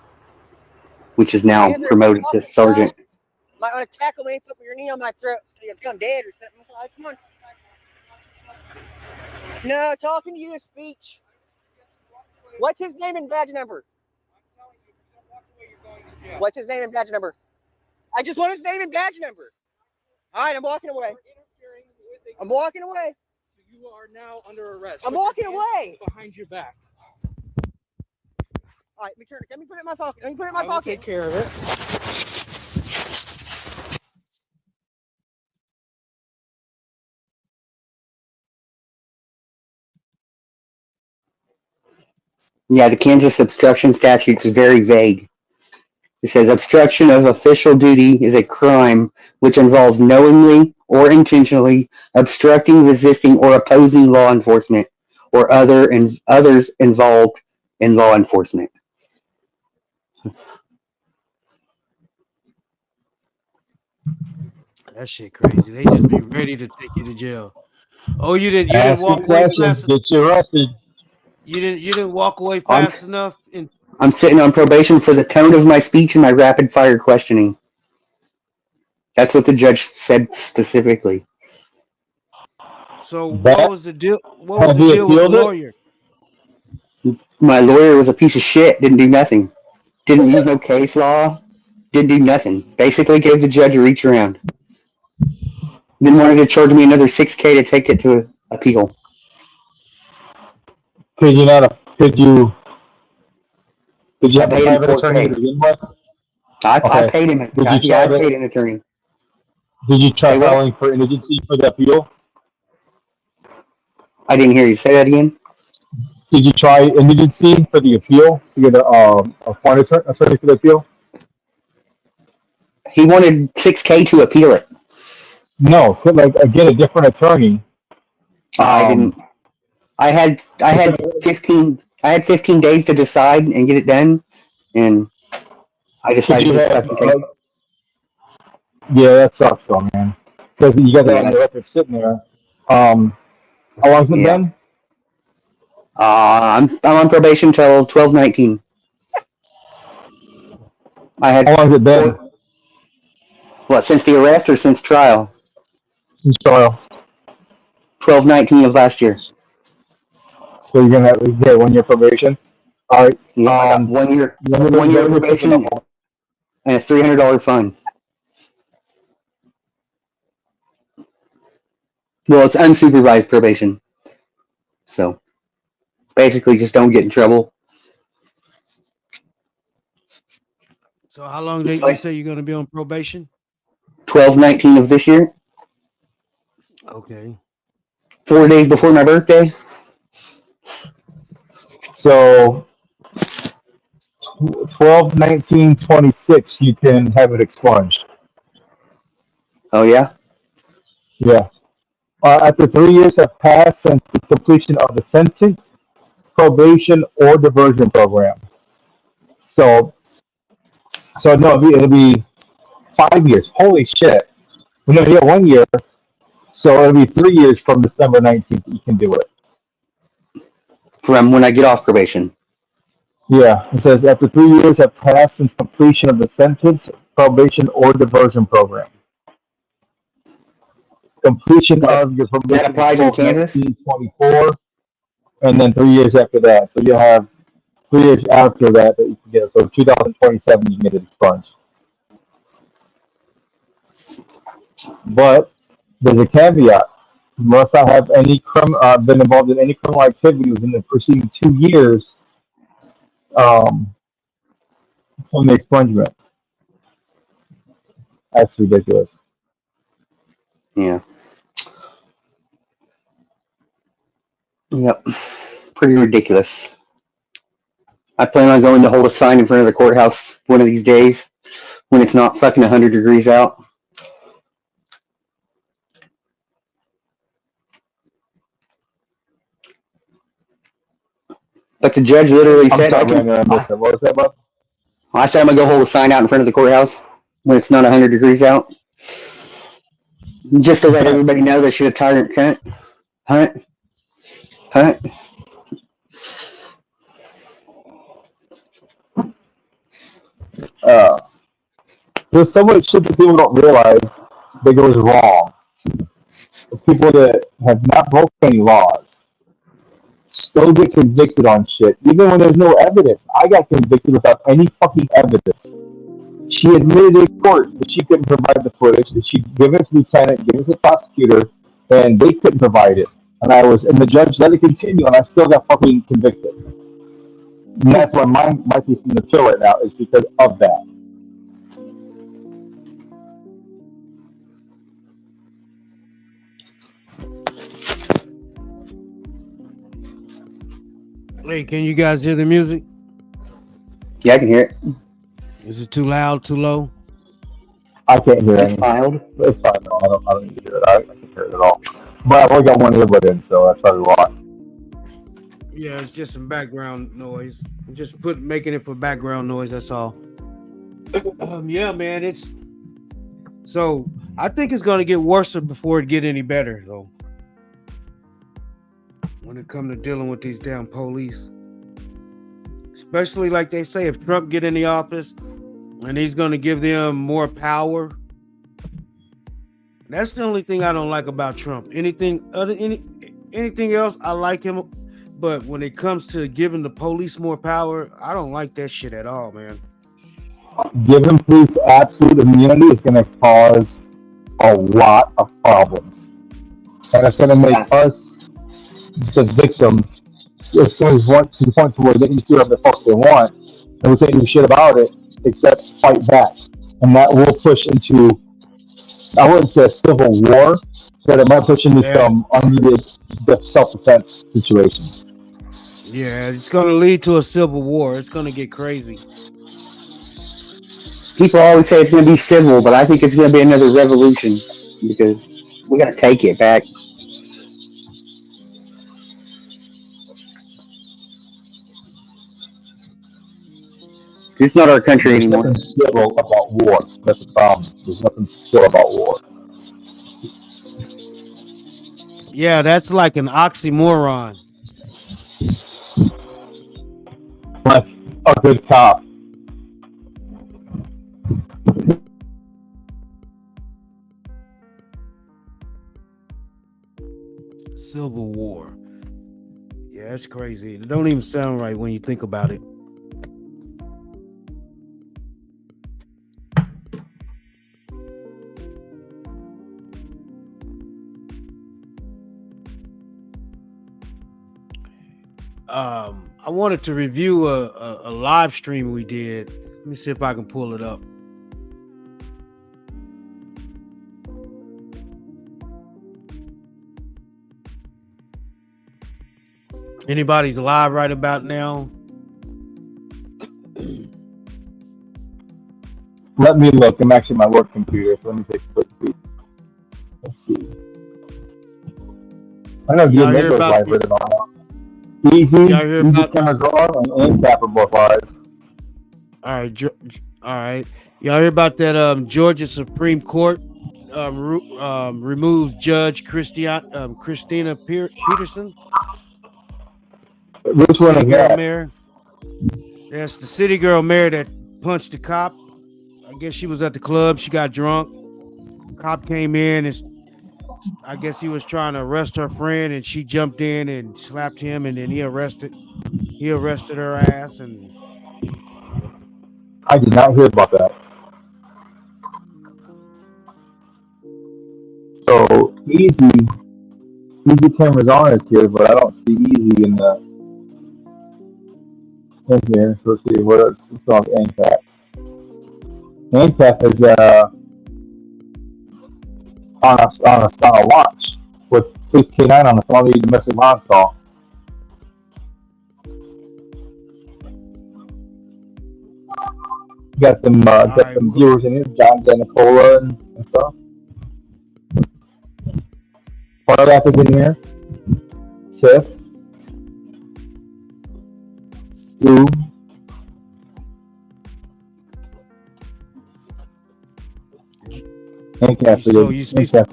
which is now promoted to sergeant. Might want to tackle me, put your knee on my throat till you become dead or something. Guys, come on. No, talking to you is speech. What's his name and badge number? What's his name and badge number? I just want his name and badge number. All right, I'm walking away. I'm walking away. You are now under arrest. I'm walking away. Behind your back. All right, let me put it in my pocket. Let me put it in my I will pocket. take care of it. Yeah, the Kansas obstruction statute is very vague. It says obstruction of official duty is a crime which involves knowingly or intentionally obstructing, resisting, or opposing law enforcement or others involved in law enforcement. That shit crazy. They just be ready to take you to jail. Oh, you didn't Ask walk good away questions, fast. get you arrested. You didn't walk away fast enough. I'm sitting on probation for the tone of my speech and my rapid fire questioning. That's what the judge said specifically. So what was the deal? What was Have the you deal with the appealed it? lawyer? My lawyer was a piece of shit, didn't do nothing. Didn't use no case law, didn't do nothing. Basically gave the judge a reach around. Then wanted to charge me another $6,000 to take it to appeal. Could you not? Did you I have a paid him private attorney to $4,000. begin with? I paid him. Did you Yeah, try I paid an attorney. Did you try Say what? filing for indigency for the appeal? I didn't hear you. Say that again. Did you try indigency for the appeal to get a foreign attorney for the appeal? He wanted $6,000 to appeal it. No, get a different attorney. I didn't. I had 15 days to decide and get it done, and I decided to stuff in case. Yeah, that sucks though, man. Because you got that on Yeah, the record sitting there. How long's it yeah. been? I'm on probation till 12/19. I had How long's it been what, since the arrest or since trial? since trial? 12/19 of last year. So you're gonna get 1 year probation. All right. Yep, I got Let one me year bring something up. probation and a $300 fine. Well, it's unsupervised probation, so basically just don't get in trouble. So how long you say you're going to be on probation? 12/19 of this year, Okay. 4 days before my birthday. So 12, 19, 26, you can have it expunged. Oh yeah. Yeah. After 3 years have passed since the completion of the sentence, probation, or diversion program. So, no, it'll be 5 years. Holy shit! We're gonna get 1 year, so it'll be 3 years from December 19th. You can do it. From when I get off probation. Yeah, it says after 3 years have passed since completion of the sentence, probation, or diversion program. Completion of your That probation is applies in 12, Kansas. 19, 24, and then 3 years after that. So you'll have 3 years after that you can get. So 2027, you can get it expunged. But there's a caveat. You must not have been involved in any criminal activity within the preceding 2 years from the expungement. That's ridiculous. Yeah. Yep. Pretty ridiculous. I plan on going to hold a sign in front of the courthouse one of these days when it's not fucking 100 degrees out. But the judge literally I'm said sorry, Brandon, I missed it. What was that, bud? I said I'm gonna go hold a sign out in front of the courthouse when it's not 100 degrees out, just to let everybody know that she's a tyrant cunt. Hunt. There's so much shit that people don't realize that goes wrong. The people that have not broken any laws still get convicted on shit, even when there's no evidence. I got convicted without any fucking evidence. She admitted in court that she couldn't provide the footage, that she'd given it to the lieutenant, given it to the prosecutor, and they couldn't provide it. And the judge let it continue, and I still got fucking convicted. And that's why my piece in the kill right now is because of that. Hey, can you guys hear the music? Yeah, I can hear it. Is it too loud, too low? I can't hear It's any. mild. It's fine. No, I don't need to hear it. I can't hear it at all. But I've only got one earbud in, so that's probably why. Yeah, it's just some background noise. I'm just making it for background noise. That's all. Yeah, man. So I think it's gonna get worse before it get any better, though. When it comes to dealing with these damn police, especially like they say, if Trump get in the office and he's gonna give them more power. That's the only thing I don't like about Trump. Anything else, I like him. But when it comes to giving the police more power, I don't like that shit at all, man. Giving police absolute immunity is going to cause a lot of problems. And it's going to make us, the victims, it's going to want to the point where they can just do whatever the fuck they want. And we can't do shit about it except fight back. And that will push into, I wouldn't say a civil war, but it might push into some unneeded self-defense situations. Yeah, it's going to lead to a civil war. It's going to get crazy. People always say it's going to be civil, but I think it's going to be another revolution because we got to take it back. It's not our country There's anymore. nothing civil about war. That's the problem. There's nothing civil about war. Yeah, that's like an oxymoron. Like a good cop. Civil War. Yeah, that's crazy. It don't even sound right when you think about it. I wanted to review a live stream we did. Let me see if I can pull it up. Anybody's live right about now? Let me look. I'm actually my work computer, so let me take a quick peek. Let's see. I know Y'all Jim hear Nichols about live the- right now. Easy, Y'all hear Easy about- cameras on and Cap are both live. All right, all right. Y'all hear about that? Georgia Supreme Court removes Judge Christina Peterson. Which one City is girl that? mayor. That's the city girl mayor that punched the cop. I guess she was at the club. She got drunk. Cop came in and I guess he was trying to arrest her friend, and she jumped in and slapped him, and then he arrested her ass. And I did not hear about that. So Easy cameras on is here, but I don't see Easy in here. So let's see what else is called ANCAP. ANCAP is on a watch with Police K9 on the phone, the domestic violence call. Got some viewers in here, John Denicola and stuff. Parlap is in here. Tiff. Stu. ANCAP for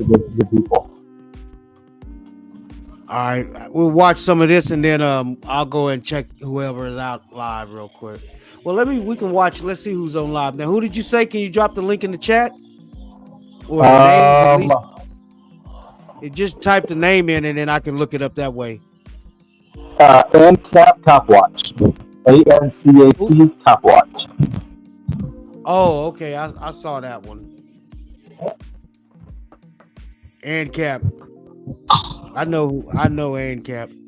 good people. all right, we'll watch some of this, and then I'll go and check whoever is out live real quick. Well, we can watch. Let's see who's on live now. Who did you say? Can you drop the link in the chat? Or the names at least? You just type the name in, and then I can look it up that way. ANCAP Cop Watch. ANCAP Cop Watch. Oh, okay. I saw that one. ANCAP. I know ANCAP.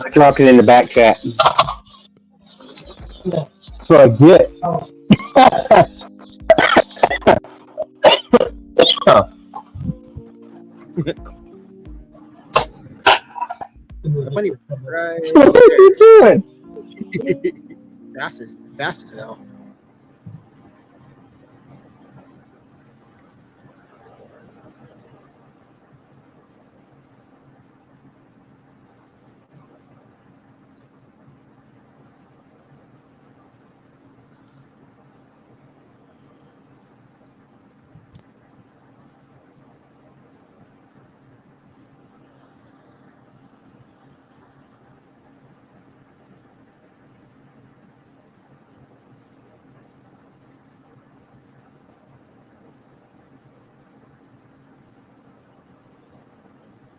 I dropped it in the back chat. That's what I get. Funny, right? What are you doing? Fast as hell.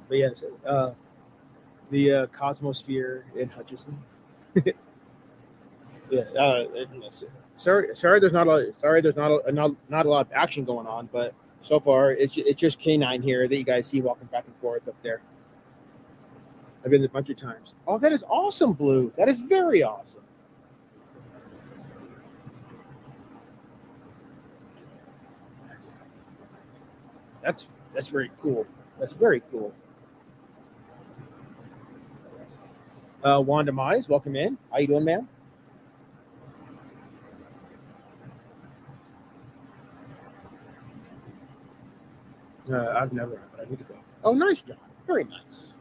But yes, the Cosmosphere in Hutchinson. Yeah. Sorry. There's not a lot of action going on, but so far it's just K9 here that you guys see walking back and forth up there. I've been a bunch of times. Oh, that is awesome, Blue. That is very awesome. That's very cool. That's very cool. Wanda Mize, welcome in. How you doing, ma'am? I've never, but I need to go. Oh, nice, John. Very nice.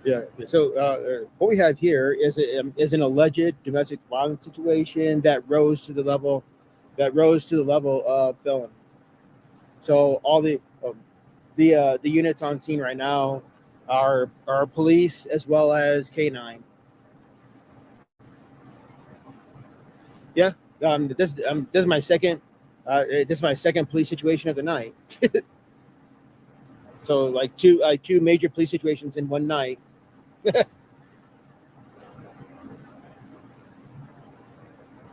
Yeah. So what we have here is an alleged domestic violence situation that rose to the level of felony. So all the units on scene right now are police as well as K9. Yeah. This is my second police situation of the night. So like two major police situations in one night.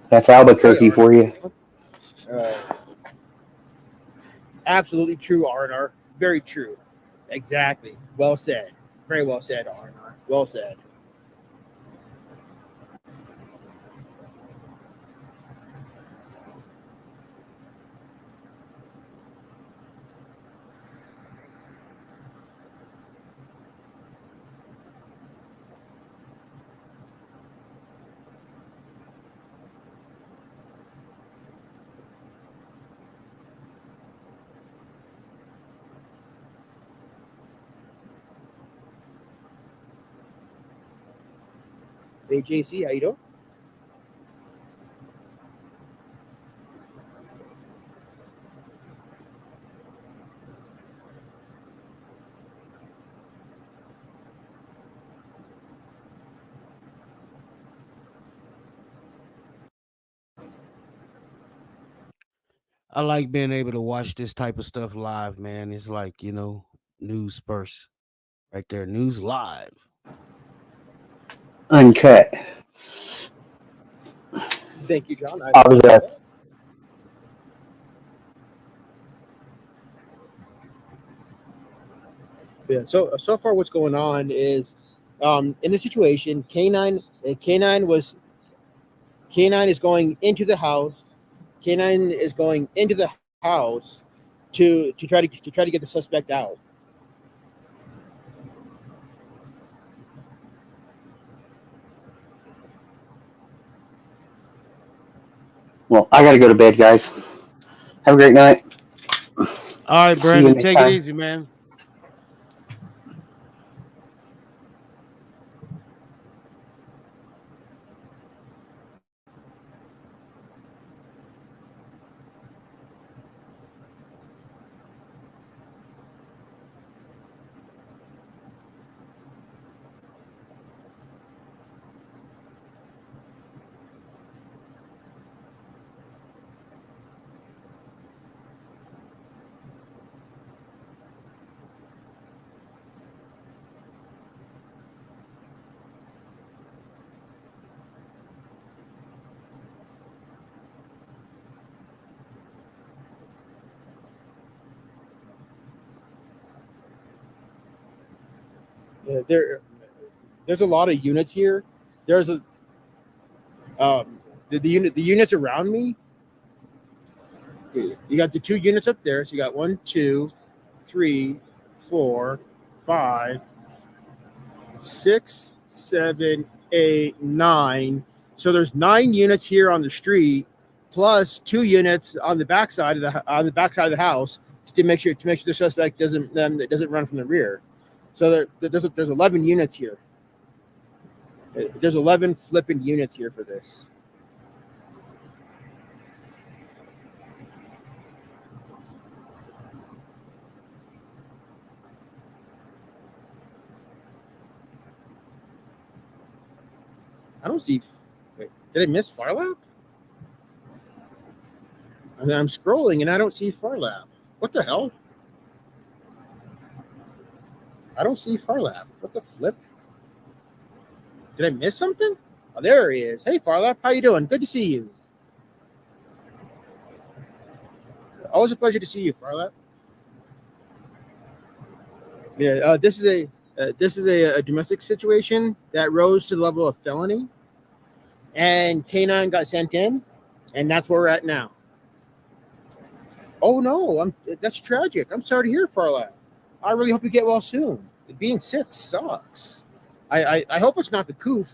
That's Albuquerque for you. Absolutely true, R&R. Very true. Exactly. Well said. Very well said, R&R. Well said. Hey, JC, how you doing? I like being able to watch this type of stuff live, man. It's like, news first. Right there, news live. Uncut. Thank you, John. I I was appreciate at that. Yeah. So far, what's going on is, in the situation, K9 is going into the house. K9 is going into the house to try to get the suspect out. Well, I gotta go to bed, guys. Have a great night. All right, See you Brandon, next take it time. easy, man. There's a lot of units here. There's a the units around me. You got the two units up there. So you got 1, 2, 3, 4, 5, 6, 7, 8, 9. So there's 9 units here on the street, plus 2 units on the backside of the house to make sure the suspect doesn't run from the rear. So there's 11 units here. There's 11 flipping units here for this. I don't see. Wait, did I miss Farlap? I mean, I'm scrolling and I don't see Farlap. What the hell? I don't see Farlap. What the flip? Did I miss something? Oh, there he is. Hey, Farlap, how you doing? Good to see you. Always a pleasure to see you, Farlap. Yeah, this is a domestic situation that rose to the level of felony, and K9 got sent in, and that's where we're at now. Oh no, that's tragic. I'm sorry to hear, Farlap. I really hope you get well soon. Being sick sucks. I hope it's not the coof.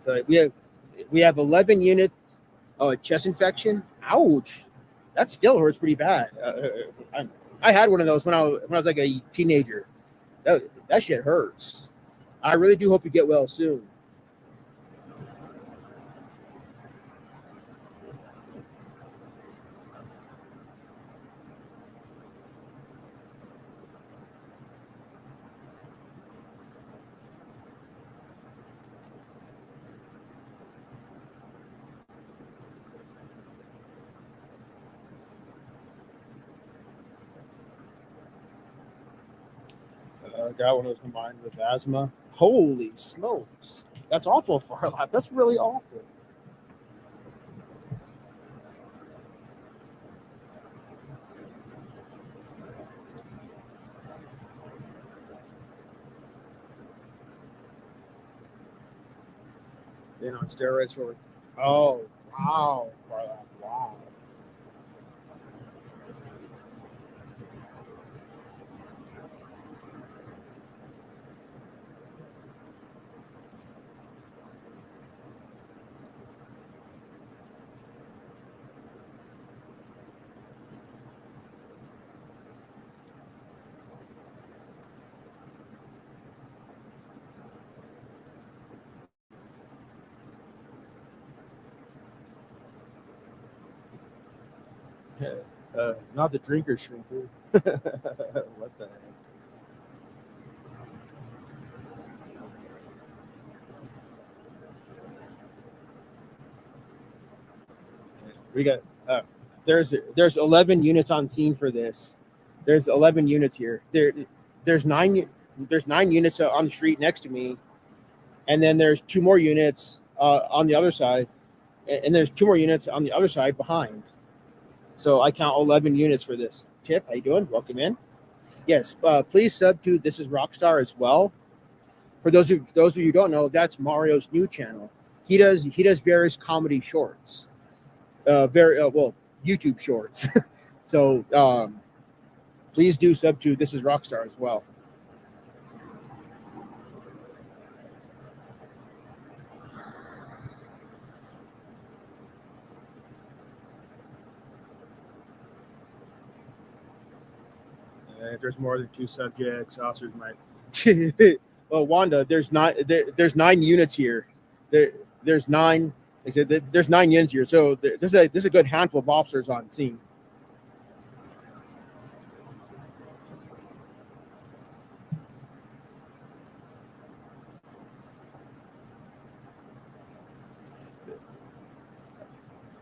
So we have 11 units chest infection. Ouch, that still hurts pretty bad. I had one of those when I was like a teenager. That shit hurts. I really do hope you get well soon. That one was combined with asthma. Holy smokes. That's awful for our life. That's really awful. Been on steroids for wow. Wow. Not the drinker shrinker. What the heck? We got there's 11 units on scene for this. There's 11 units here. There's nine units on the street next to me, and then there's 2 more units on the other side, and there's 2 more units on the other side behind. So I count 11 units for this. Tiff, how you doing? Welcome in. Yes, please sub to This Is Rockstar as well. For those of you who don't know, that's Mario's new channel. He does various comedy shorts, YouTube shorts. So please do sub to This Is Rockstar as well. If there's more than 2 subjects, officers might. Well, Wanda, there's 9 units here. There's 9. They said there's 9 units here, so there's a good handful of officers on scene.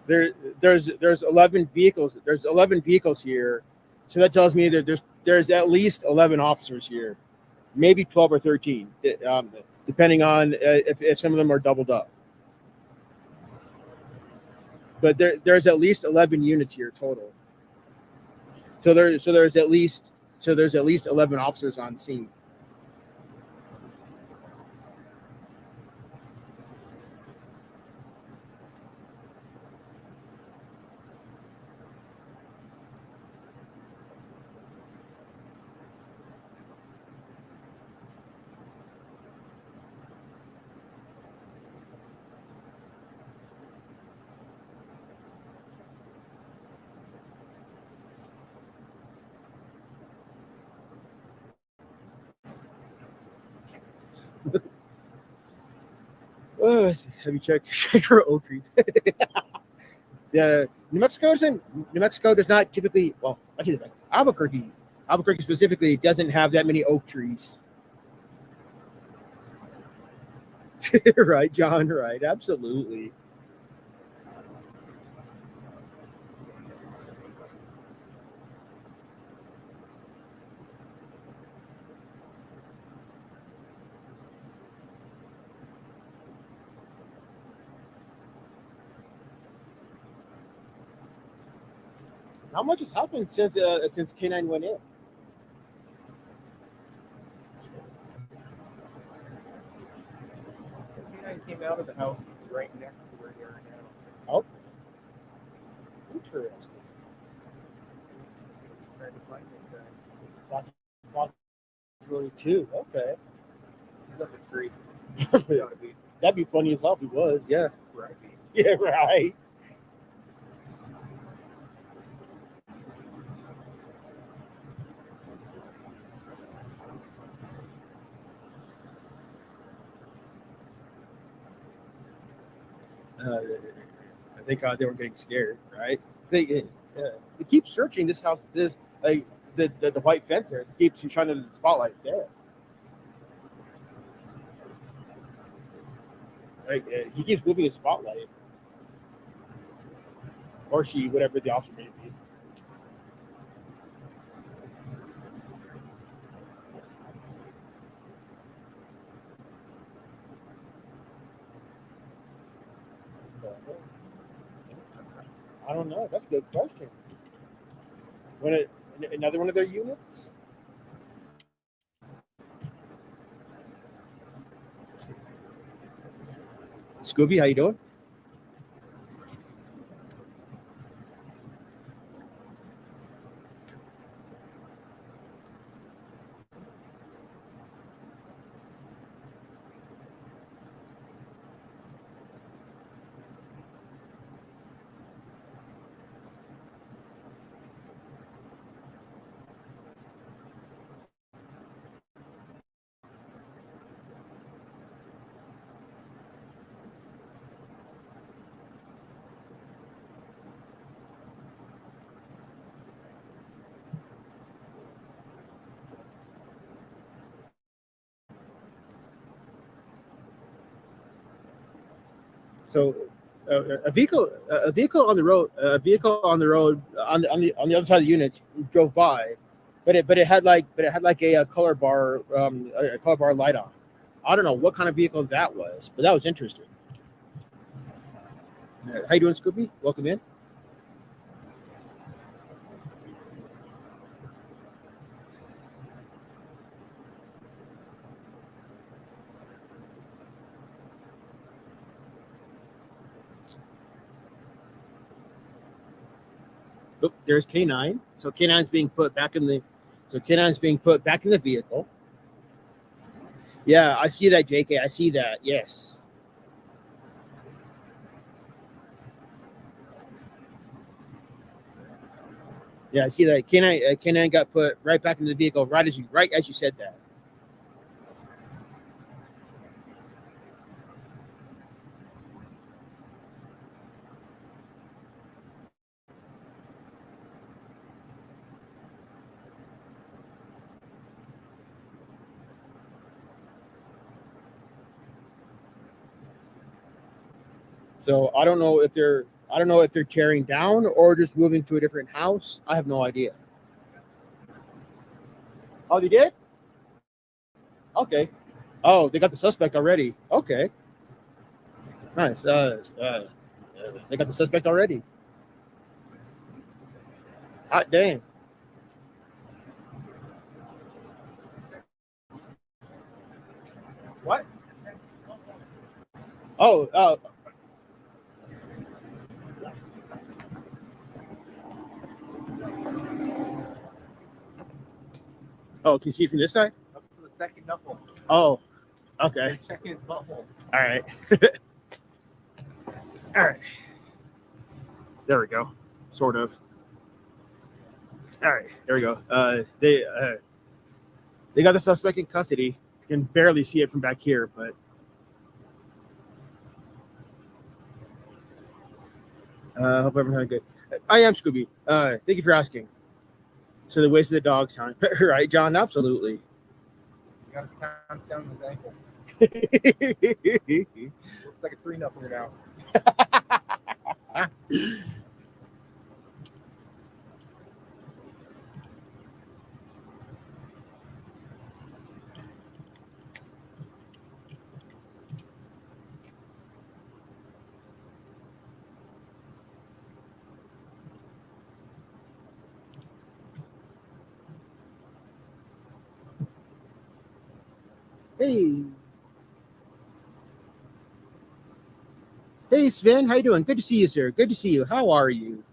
There's 11 vehicles. There's 11 vehicles here, so that tells me that there's at least 11 officers here, maybe 12 or 13, depending on if some of them are doubled up. But there's at least 11 units here total. So there's at least 11 officers on scene. Have you checked for oak trees? Yeah, New Mexico does not typically. Well, I take it back. Albuquerque specifically doesn't have that many oak trees. Right, John. Right, absolutely. How much has happened since K9 went in? K9 came out of the house right next to where they are now. Oh, interesting. Trying to find this guy. That's really too. Okay. He's up a tree. That'd be funny as hell if he was. Yeah. Right. Yeah, right. I think they were getting scared, right? They keep searching this house. This like the white fence there keeps shining the spotlight there. Like he keeps moving his spotlight, or she, whatever the officer may be. I don't know. That's a good question. Another one of their units? Scooby, how you doing? So a vehicle on the road, on the other side of the units drove by, but it had like a color bar light on. I don't know what kind of vehicle that was, but that was interesting. How you doing, Scooby? Welcome in. Look, there's K9. So K9's being put back in the vehicle. Yeah, I see that, JK. I see that. Yes. Yeah, I see that. K9 got put right back in the vehicle right as you said that. So I don't know if they're tearing down or just moving to a different house. I have no idea. Oh, they did? Okay. Oh, they got the suspect already. Okay. Nice. They got the suspect already. Hot dang. What? Oh, can you see from this side? Up to the second knuckle. Oh, okay. They're checking his butthole. All right. All right. There we go. Sort of. All right. There we go. They got the suspect in custody. You can barely see it from back here, but hope everyone's having good. I am Scooby. Thank you for asking. So the waste of the dog's time, right, John? Absolutely. You got his pants down his ankles. Looks like a three knuckler now. Hey. Hey, Sven. How you doing? Good to see you, sir. Good to see you. How are you?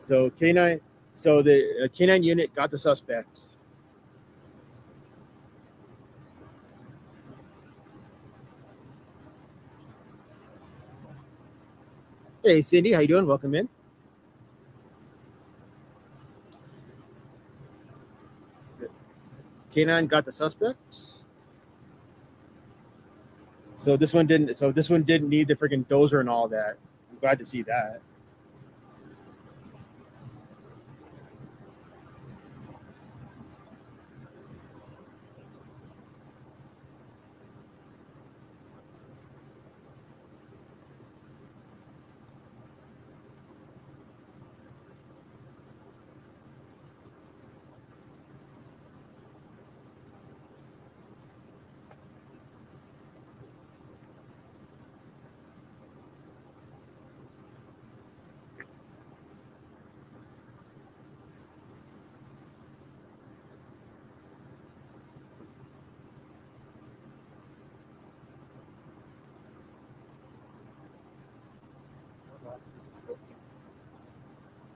So K9 So the K9 unit got the suspect. Hey, Cindy, how you doing? Welcome in. K9 got the suspect. So this one didn't. So this one didn't need the freaking dozer and all that. I'm glad to see that.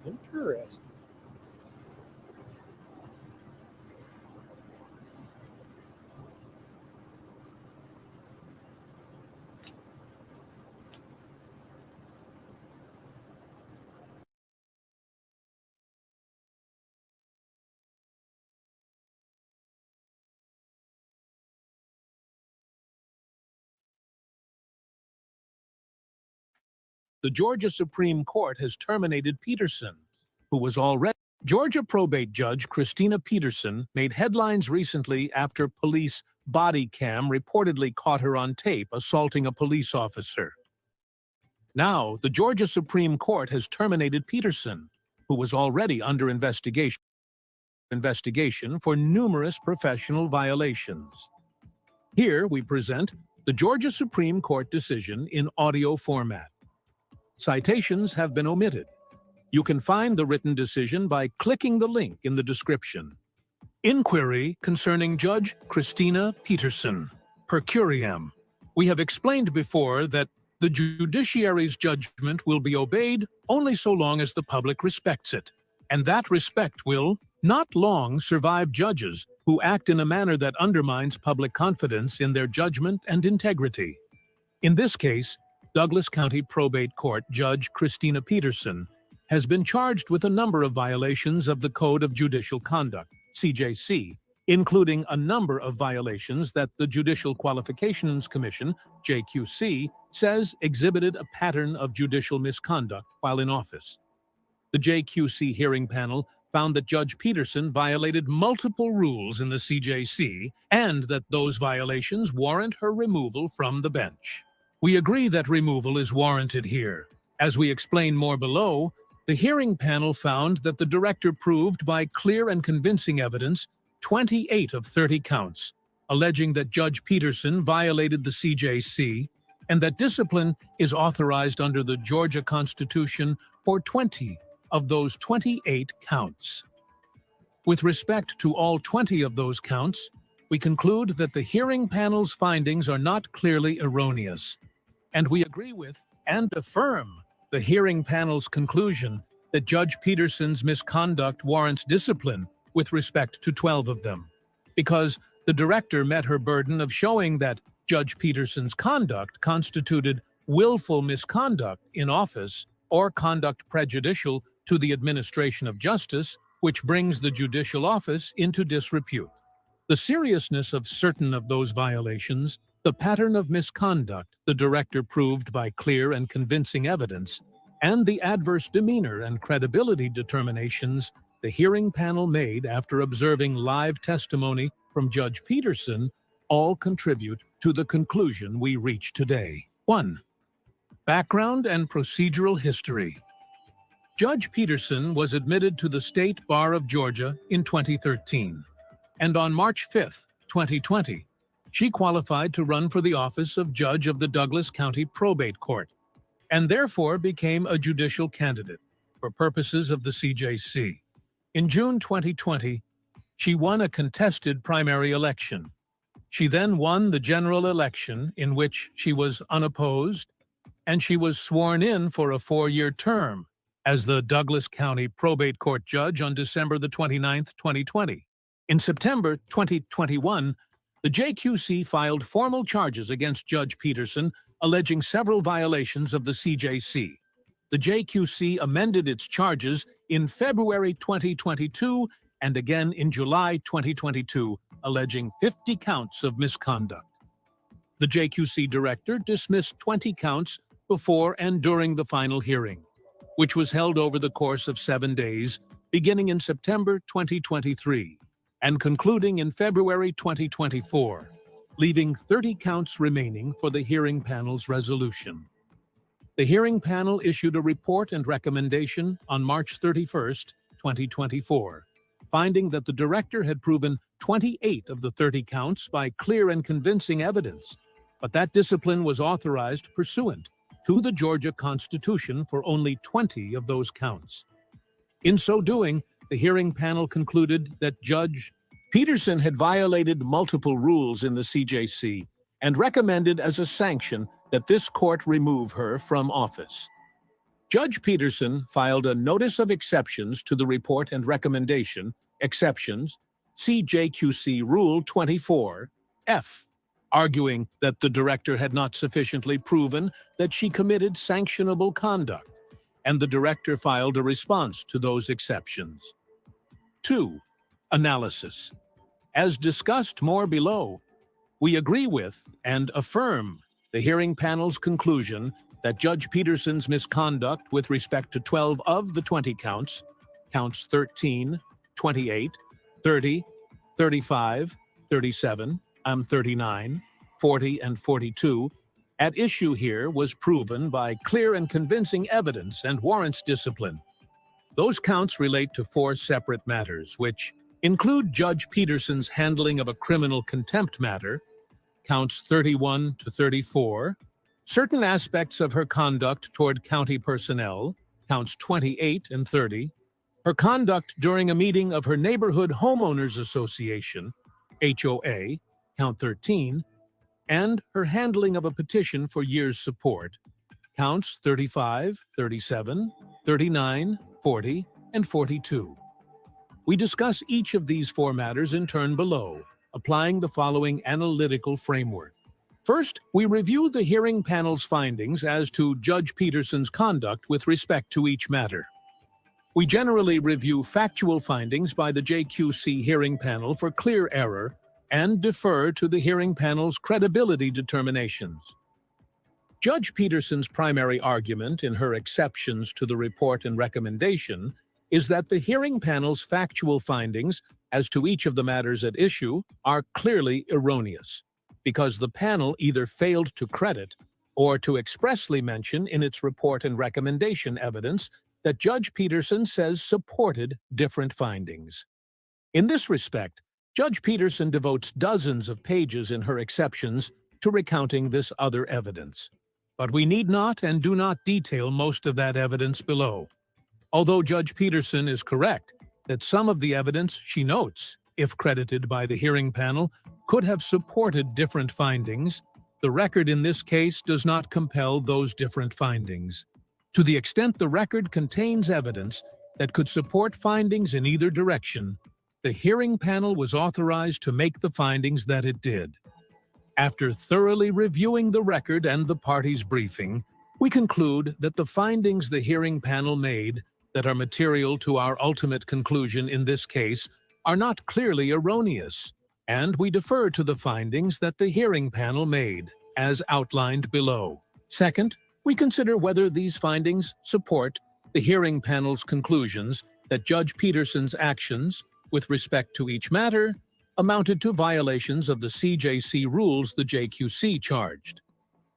Interesting. The Georgia Supreme Court has terminated Peterson, who was already... Georgia probate judge Christina Peterson made headlines recently after police body cam reportedly caught her on tape assaulting a police officer. Now, the Georgia Supreme Court has terminated Peterson, who was already under investigation for numerous professional violations. Here we present the Georgia Supreme Court decision in audio format. Citations have been omitted. You can find the written decision by clicking the link in the description. Inquiry concerning Judge Christina Peterson, per curiam. We have explained before that the judiciary's judgment will be obeyed only so long as the public respects it, and that respect will not long survive judges who act in a manner that undermines public confidence in their judgment and integrity. In this case, Douglas County Probate Court Judge Christina Peterson has been charged with a number of violations of the Code of Judicial Conduct, CJC, including a number of violations that the Judicial Qualifications Commission, JQC, says exhibited a pattern of judicial misconduct while in office. The JQC hearing panel found that Judge Peterson violated multiple rules in the CJC and that those violations warrant her removal from the bench. We agree that removal is warranted here. As we explain more below, the hearing panel found that the director proved by clear and convincing evidence 28 of 30 counts, alleging that Judge Peterson violated the CJC and that discipline is authorized under the Georgia Constitution for 20 of those 28 counts. With respect to all 20 of those counts, we conclude that the hearing panel's findings are not clearly erroneous, and we agree with and affirm the hearing panel's conclusion that Judge Peterson's misconduct warrants discipline with respect to 12 of them, because the director met her burden of showing that Judge Peterson's conduct constituted willful misconduct in office or conduct prejudicial to the administration of justice, which brings the judicial office into disrepute. The seriousness of certain of those violations, the pattern of misconduct the director proved by clear and convincing evidence, and the adverse demeanor and credibility determinations the hearing panel made after observing live testimony from Judge Peterson all contribute to the conclusion we reach today. 1. Background and procedural history. Judge Peterson was admitted to the State Bar of Georgia in 2013, and on March 5, 2020, she qualified to run for the office of Judge of the Douglas County Probate Court, and therefore became a judicial candidate for purposes of the CJC. In June 2020, she won a contested primary election. She then won the general election, in which she was unopposed, and she was sworn in for a 4-year term as the Douglas County Probate Court judge on December the 29th, 2020. In September 2021, the JQC filed formal charges against Judge Peterson, alleging several violations of the CJC. The JQC amended its charges in February 2022 and again in July 2022, alleging 50 counts of misconduct. The JQC director dismissed 20 counts before and during the final hearing, which was held over the course of 7 days, beginning in September 2023 and concluding in February 2024, leaving 30 counts remaining for the hearing panel's resolution. The hearing panel issued a report and recommendation on March 31st, 2024, finding that the director had proven 28 of the 30 counts by clear and convincing evidence, but that discipline was authorized pursuant to the Georgia Constitution for only 20 of those counts. In so doing, the hearing panel concluded that Judge Peterson had violated multiple rules in the CJC and recommended as a sanction that this court remove her from office. Judge Peterson filed a Notice of Exceptions to the report and recommendation, Exceptions, CJQC Rule 24F, arguing that the director had not sufficiently proven that she committed sanctionable conduct, and the director filed a response to those exceptions. 2. Analysis. As discussed more below, we agree with and affirm the hearing panel's conclusion that Judge Peterson's misconduct with respect to 12 of the 20 counts, counts 13, 28, 30, 35, 37, 39, 40, and 42, at issue here was proven by clear and convincing evidence and warrants discipline. Those counts relate to 4 separate matters, which include Judge Peterson's handling of a criminal contempt matter, counts 31 to 34, certain aspects of her conduct toward county personnel, counts 28 and 30, her conduct during a meeting of her Neighborhood Homeowners Association, HOA, count 13, and her handling of a petition for years' support, counts 35, 37, 39, 40, and 42. We discuss each of these 4 matters in turn below, applying the following analytical framework. First, we review the hearing panel's findings as to Judge Peterson's conduct with respect to each matter. We generally review factual findings by the JQC hearing panel for clear error and defer to the hearing panel's credibility determinations. Judge Peterson's primary argument in her exceptions to the report and recommendation is that the hearing panel's factual findings as to each of the matters at issue are clearly erroneous, because the panel either failed to credit or to expressly mention in its report and recommendation evidence that Judge Peterson says supported different findings. In this respect, Judge Peterson devotes dozens of pages in her exceptions to recounting this other evidence. But we need not and do not detail most of that evidence below. Although Judge Peterson is correct that some of the evidence she notes, if credited by the hearing panel, could have supported different findings, the record in this case does not compel those different findings. To the extent the record contains evidence that could support findings in either direction, the hearing panel was authorized to make the findings that it did. After thoroughly reviewing the record and the parties' briefing, we conclude that the findings the hearing panel made that are material to our ultimate conclusion in this case are not clearly erroneous, and we defer to the findings that the hearing panel made, as outlined below. Second, we consider whether these findings support the hearing panel's conclusions that Judge Peterson's actions, with respect to each matter, amounted to violations of the CJC rules the JQC charged.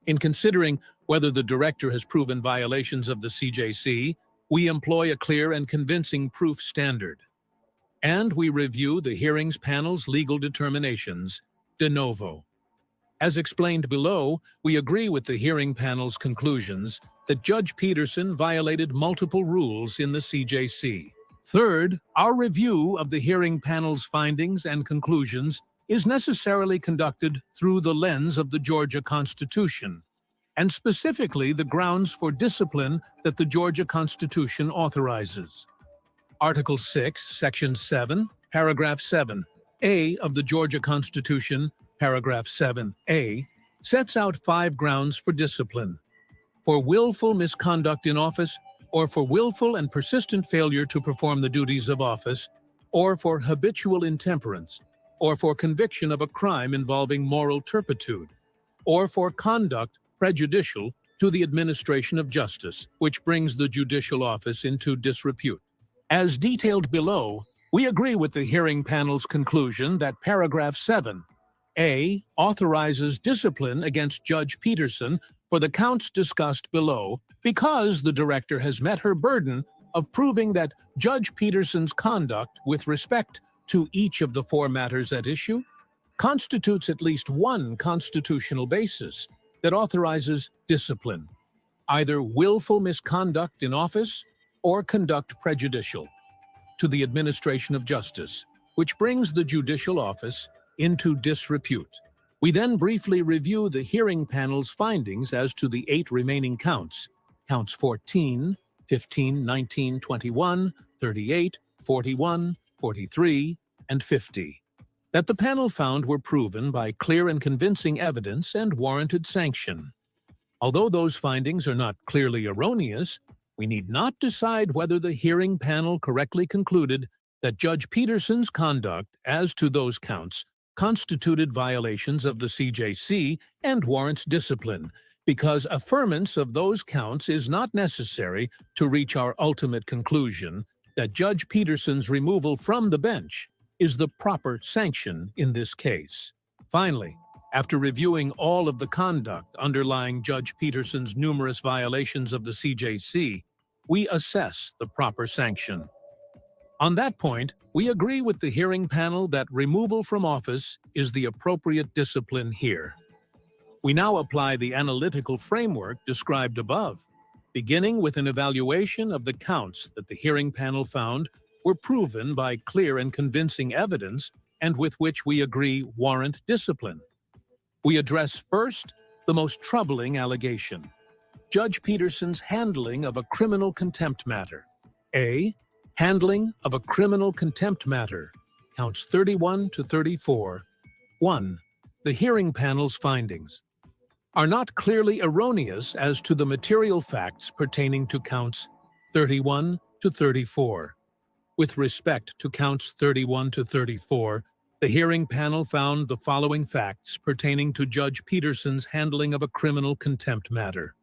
In considering whether the director has proven violations of the CJC, we employ a clear and convincing proof standard. And we review the hearings panel's legal determinations de novo. As explained below, we agree with the hearing panel's conclusions that Judge Peterson violated multiple rules in the CJC. Third, our review of the hearing panel's findings and conclusions is necessarily conducted through the lens of the Georgia Constitution, and specifically the grounds for discipline that the Georgia Constitution authorizes. Article 6, Section 7, Paragraph 7A of the Georgia Constitution, Paragraph 7A, sets out 5 grounds for discipline: for willful misconduct in office, or for willful and persistent failure to perform the duties of office, or for habitual intemperance, or for conviction of a crime involving moral turpitude, or for conduct prejudicial to the administration of justice, which brings the judicial office into disrepute. As detailed below, we agree with the hearing panel's conclusion that Paragraph 7A authorizes discipline against Judge Peterson for the counts discussed below because the director has met her burden of proving that Judge Peterson's conduct with respect to each of the 4 matters at issue constitutes at least one constitutional basis that authorizes discipline, either willful misconduct in office or conduct prejudicial to the administration of justice, which brings the judicial office into disrepute. We then briefly review the hearing panel's findings as to the 8 remaining counts: counts 14, 15, 19, 21, 38, 41, 43, and 50, that the panel found were proven by clear and convincing evidence and warranted sanction. Although those findings are not clearly erroneous, we need not decide whether the hearing panel correctly concluded that Judge Peterson's conduct as to those counts constituted violations of the CJC and warrants discipline, because affirmance of those counts is not necessary to reach our ultimate conclusion that Judge Peterson's removal from the bench is the proper sanction in this case. Finally, after reviewing all of the conduct underlying Judge Peterson's numerous violations of the CJC, we assess the proper sanction. On that point, we agree with the hearing panel that removal from office is the appropriate discipline here. We now apply the analytical framework described above, beginning with an evaluation of the counts that the hearing panel found were proven by clear and convincing evidence and with which we agree warrant discipline. We address first the most troubling allegation: Judge Peterson's handling of a criminal contempt matter. A. Handling of a criminal contempt matter, counts 31 to 34. 1. The hearing panel's findings are not clearly erroneous as to the material facts pertaining to counts 31 to 34. With respect to counts 31 to 34, the hearing panel found the following facts pertaining to Judge Peterson's handling of a criminal contempt matter.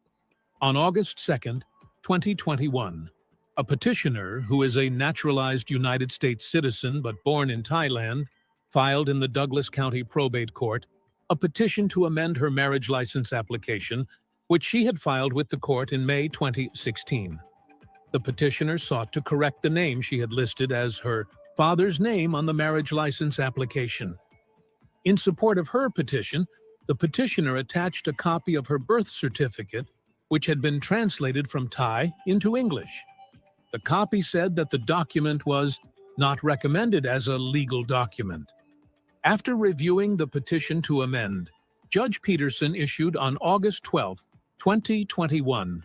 On August 2, 2021, a petitioner who is a naturalized United States citizen but born in Thailand filed in the Douglas County Probate Court a petition to amend her marriage license application, which she had filed with the court in May 2016. The petitioner sought to correct the name she had listed as her father's name on the marriage license application. In support of her petition, the petitioner attached a copy of her birth certificate, which had been translated from Thai into English. The copy said that the document was not recommended as a legal document. After reviewing the petition to amend, Judge Peterson issued on August 12, 2021,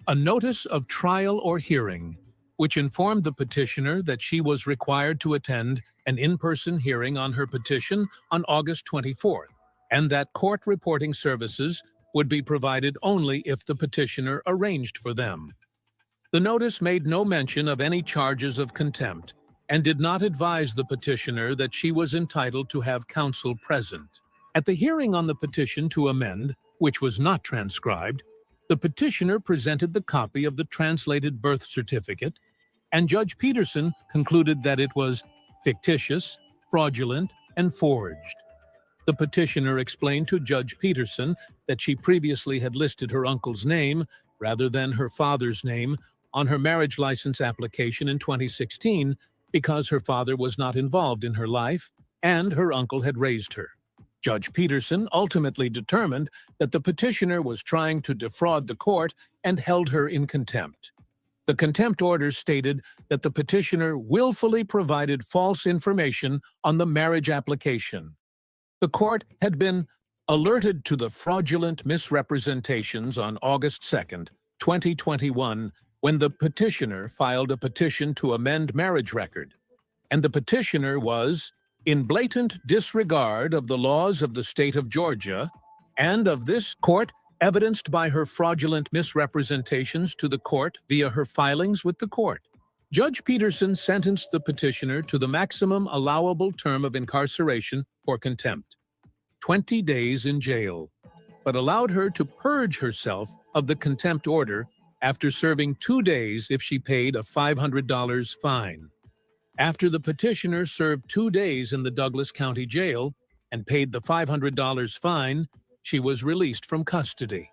a notice of trial or hearing, which informed the petitioner that she was required to attend an in-person hearing on her petition on August 24th, and that court reporting services would be provided only if the petitioner arranged for them. The notice made no mention of any charges of contempt and did not advise the petitioner that she was entitled to have counsel present. At the hearing on the petition to amend, which was not transcribed, the petitioner presented the copy of the translated birth certificate, and Judge Peterson concluded that it was fictitious, fraudulent, and forged. The petitioner explained to Judge Peterson that she previously had listed her uncle's name rather than her father's name on her marriage license application in 2016 because her father was not involved in her life and her uncle had raised her. Judge Peterson ultimately determined that the petitioner was trying to defraud the court and held her in contempt. The contempt order stated that the petitioner willfully provided false information on the marriage application. The court had been Alerted to the fraudulent misrepresentations on August 2nd, 2021, when the petitioner filed a petition to amend marriage record, and the petitioner was, in blatant disregard of the laws of the state of Georgia and of this court, evidenced by her fraudulent misrepresentations to the court via her filings with the court. Judge Peterson sentenced the petitioner to the maximum allowable term of incarceration for contempt, 20 days in jail, but allowed her to purge herself of the contempt order after serving 2 days if she paid a $500 fine. After the petitioner served 2 days in the Douglas County Jail and paid the $500 fine, she was released from custody.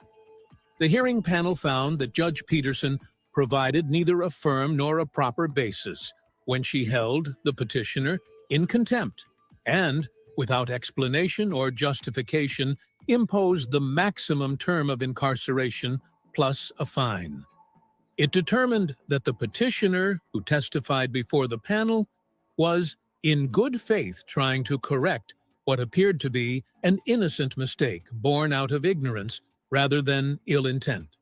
The hearing panel found that Judge Peterson provided neither a firm nor a proper basis when she held the petitioner in contempt and, without explanation or justification, imposed the maximum term of incarceration plus a fine. It determined that the petitioner, who testified before the panel, was in good faith trying to correct what appeared to be an innocent mistake born out of ignorance rather than ill intent.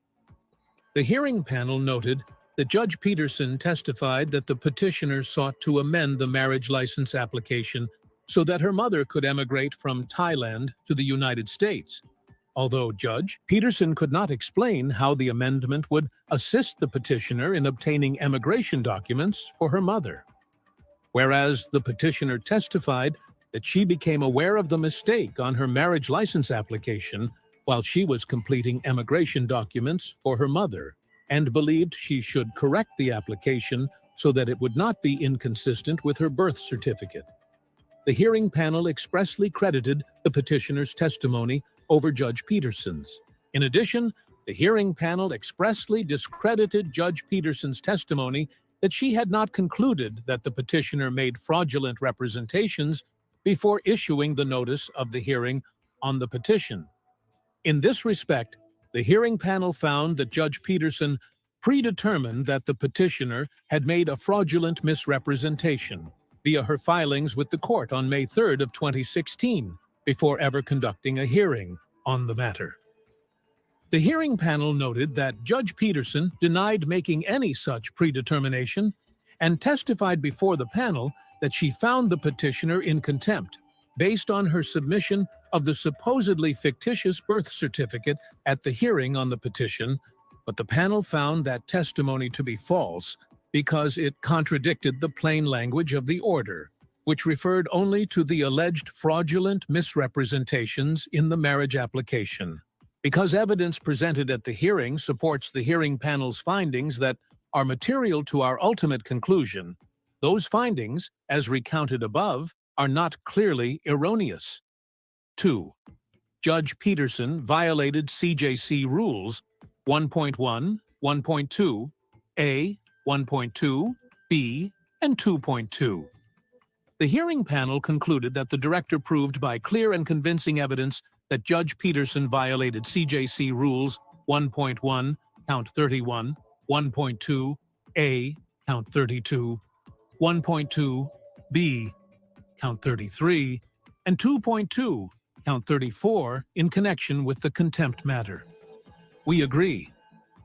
The hearing panel noted that Judge Peterson testified that the petitioner sought to amend the marriage license application so that her mother could emigrate from Thailand to the United States. Although Judge Peterson could not explain how the amendment would assist the petitioner in obtaining immigration documents for her mother. Whereas the petitioner testified that she became aware of the mistake on her marriage license application while she was completing immigration documents for her mother and believed she should correct the application so that it would not be inconsistent with her birth certificate. The hearing panel expressly credited the petitioner's testimony over Judge Peterson's. In addition, the hearing panel expressly discredited Judge Peterson's testimony that she had not concluded that the petitioner made fraudulent representations before issuing the notice of the hearing on the petition. In this respect, the hearing panel found that Judge Peterson predetermined that the petitioner had made a fraudulent misrepresentation via her filings with the court on May 3rd of 2016 before ever conducting a hearing on the matter. The hearing panel noted that Judge Peterson denied making any such predetermination and testified before the panel that she found the petitioner in contempt based on her submission of the supposedly fictitious birth certificate at the hearing on the petition, but the panel found that testimony to be false because it contradicted the plain language of the order, which referred only to the alleged fraudulent misrepresentations in the marriage application. Because evidence presented at the hearing supports the hearing panel's findings that are material to our ultimate conclusion, those findings, as recounted above, are not clearly erroneous. 2. Judge Peterson violated CJC Rules 1.1, 1.2, A, 1.2, B, and 2.2. The hearing panel concluded that the director proved by clear and convincing evidence that Judge Peterson violated CJC Rules 1.1, count 31, 1.2, A, count 32, 1.2, B, count 33, and 2.2, count 34, in connection with the contempt matter. We agree.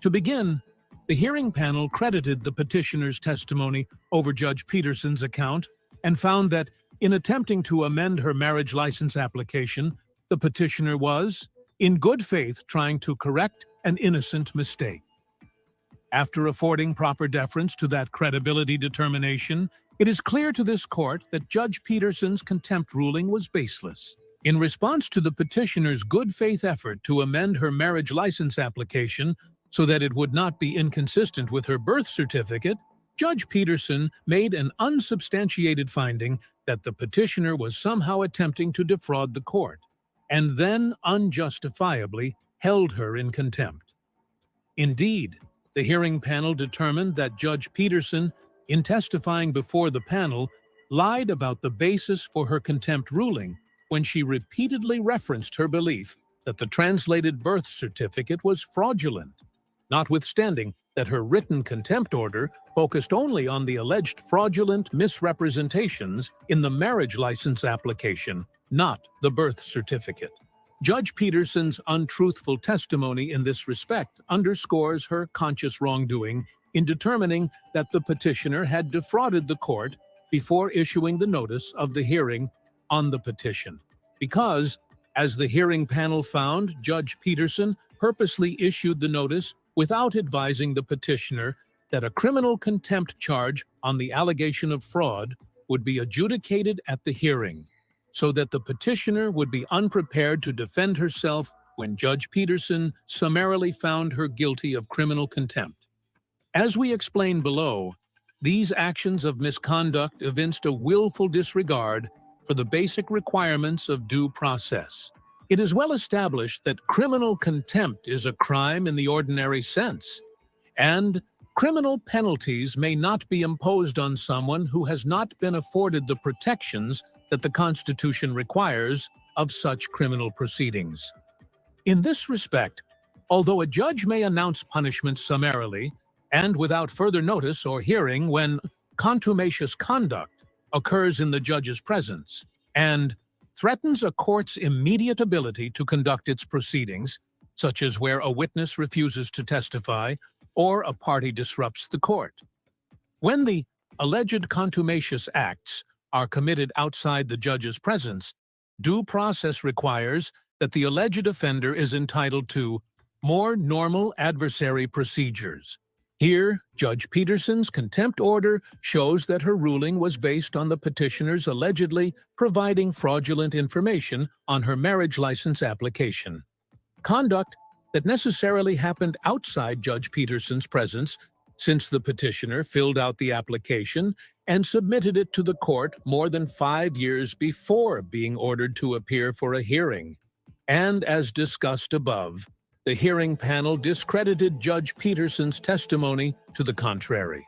To begin, the hearing panel credited the petitioner's testimony over Judge Peterson's account and found that, in attempting to amend her marriage license application, the petitioner was, in good faith, trying to correct an innocent mistake. After affording proper deference to that credibility determination, it is clear to this court that Judge Peterson's contempt ruling was baseless. In response to the petitioner's good faith effort to amend her marriage license application so that it would not be inconsistent with her birth certificate, Judge Peterson made an unsubstantiated finding that the petitioner was somehow attempting to defraud the court, and then unjustifiably held her in contempt. Indeed, the hearing panel determined that Judge Peterson, in testifying before the panel, lied about the basis for her contempt ruling when she repeatedly referenced her belief that the translated birth certificate was fraudulent, notwithstanding that her written contempt order focused only on the alleged fraudulent misrepresentations in the marriage license application, not the birth certificate. Judge Peterson's untruthful testimony in this respect underscores her conscious wrongdoing in determining that the petitioner had defrauded the court before issuing the notice of the hearing on the petition. Because, as the hearing panel found, Judge Peterson purposely issued the notice without advising the petitioner that a criminal contempt charge on the allegation of fraud would be adjudicated at the hearing, so that the petitioner would be unprepared to defend herself when Judge Peterson summarily found her guilty of criminal contempt. As we explain below, these actions of misconduct evinced a willful disregard for the basic requirements of due process. It is well established that criminal contempt is a crime in the ordinary sense, and criminal penalties may not be imposed on someone who has not been afforded the protections that the Constitution requires of such criminal proceedings. In this respect, although a judge may announce punishment summarily and without further notice or hearing when contumacious conduct occurs in the judge's presence and threatens a court's immediate ability to conduct its proceedings, such as where a witness refuses to testify or a party disrupts the court. When the alleged contumacious acts are committed outside the judge's presence, due process requires that the alleged offender is entitled to more normal adversary procedures. Here, Judge Peterson's contempt order shows that her ruling was based on the petitioner's allegedly providing fraudulent information on her marriage license application. Conduct that necessarily happened outside Judge Peterson's presence, since the petitioner filled out the application and submitted it to the court more than 5 years before being ordered to appear for a hearing. And as discussed above, the hearing panel discredited Judge Peterson's testimony to the contrary.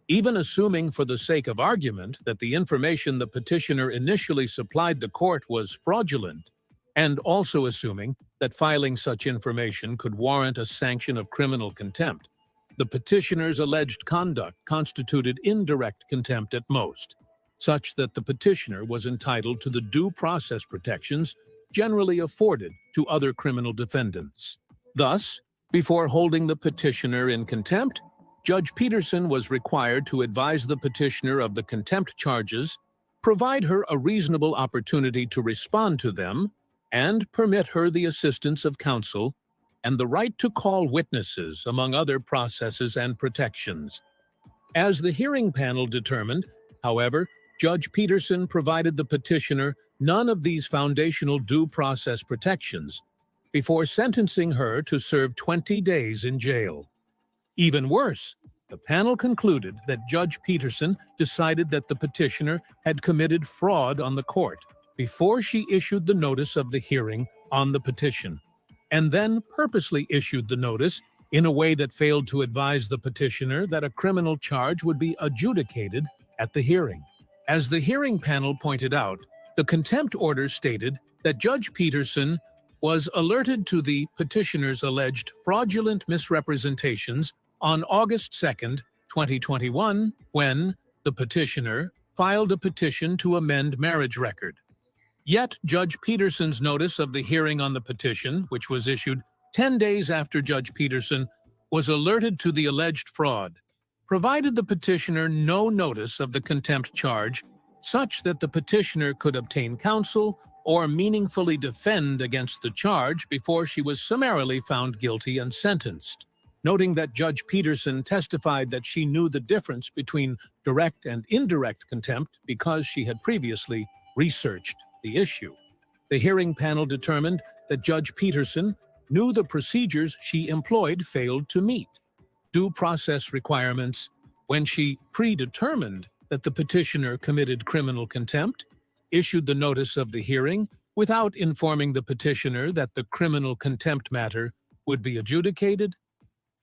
Even assuming for the sake of argument that the information the petitioner initially supplied the court was fraudulent, and also assuming that filing such information could warrant a sanction of criminal contempt, the petitioner's alleged conduct constituted indirect contempt at most, such that the petitioner was entitled to the due process protections generally afforded to other criminal defendants. Thus, before holding the petitioner in contempt, Judge Peterson was required to advise the petitioner of the contempt charges, provide her a reasonable opportunity to respond to them, and permit her the assistance of counsel and the right to call witnesses, among other processes and protections. As the hearing panel determined, however, Judge Peterson provided the petitioner none of these foundational due process protections before sentencing her to serve 20 days in jail. Even worse, the panel concluded that Judge Peterson decided that the petitioner had committed fraud on the court before she issued the notice of the hearing on the petition, and then purposely issued the notice in a way that failed to advise the petitioner that a criminal charge would be adjudicated at the hearing. As the hearing panel pointed out, the contempt order stated that Judge Peterson was alerted to the petitioner's alleged fraudulent misrepresentations on August 2, 2021, when the petitioner filed a petition to amend marriage record. Yet, Judge Peterson's notice of the hearing on the petition, which was issued 10 days after Judge Peterson was alerted to the alleged fraud, provided the petitioner no notice of the contempt charge, such that the petitioner could obtain counsel or meaningfully defend against the charge before she was summarily found guilty and sentenced. Noting that Judge Peterson testified that she knew the difference between direct and indirect contempt because she had previously researched the issue, the hearing panel determined that Judge Peterson knew the procedures she employed failed to meet due process requirements when she predetermined that the petitioner committed criminal contempt, issued the notice of the hearing without informing the petitioner that the criminal contempt matter would be adjudicated,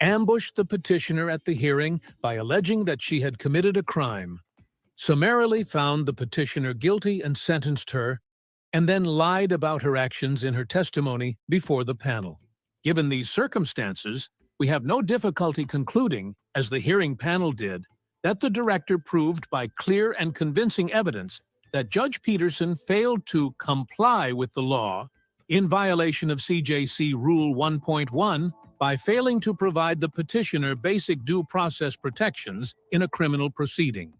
ambushed the petitioner at the hearing by alleging that she had committed a crime, summarily found the petitioner guilty and sentenced her, and then lied about her actions in her testimony before the panel. Given these circumstances, we have no difficulty concluding, as the hearing panel did, that the director proved by clear and convincing evidence that Judge Peterson failed to comply with the law in violation of CJC Rule 1.1 by failing to provide the petitioner basic due process protections in a criminal proceeding.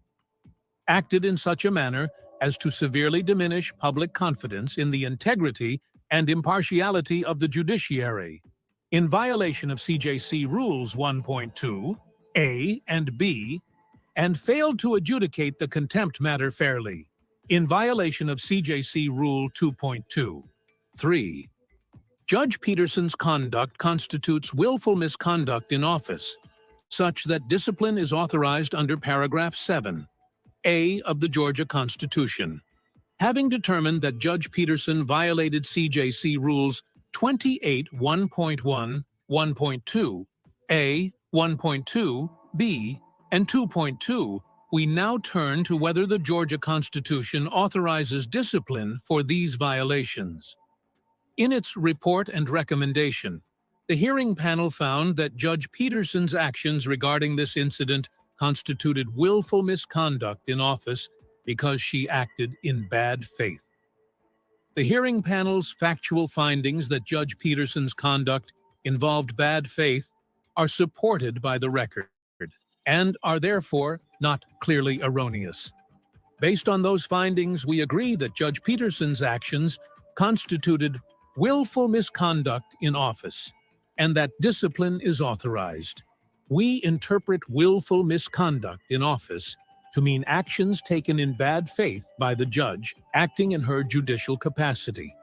Acted in such a manner as to severely diminish public confidence in the integrity and impartiality of the judiciary, in violation of CJC Rules 1.2, A and B, and failed to adjudicate the contempt matter fairly, in violation of CJC Rule 2.2. 3. Judge Peterson's conduct constitutes willful misconduct in office, such that discipline is authorized under paragraph 7, A of the Georgia Constitution. Having determined that Judge Peterson violated CJC Rules 28 1.1, 1.2, A, 1.2, B, and 2.2, we now turn to whether the Georgia Constitution authorizes discipline for these violations. In its report and recommendation, the hearing panel found that Judge Peterson's actions regarding this incident constituted willful misconduct in office because she acted in bad faith. The hearing panel's factual findings that Judge Peterson's conduct involved bad faith are supported by the record and are therefore not clearly erroneous. Based on those findings, we agree that Judge Peterson's actions constituted willful misconduct in office and that discipline is authorized. We interpret willful misconduct in office to mean actions taken in bad faith by the judge acting in her judicial capacity.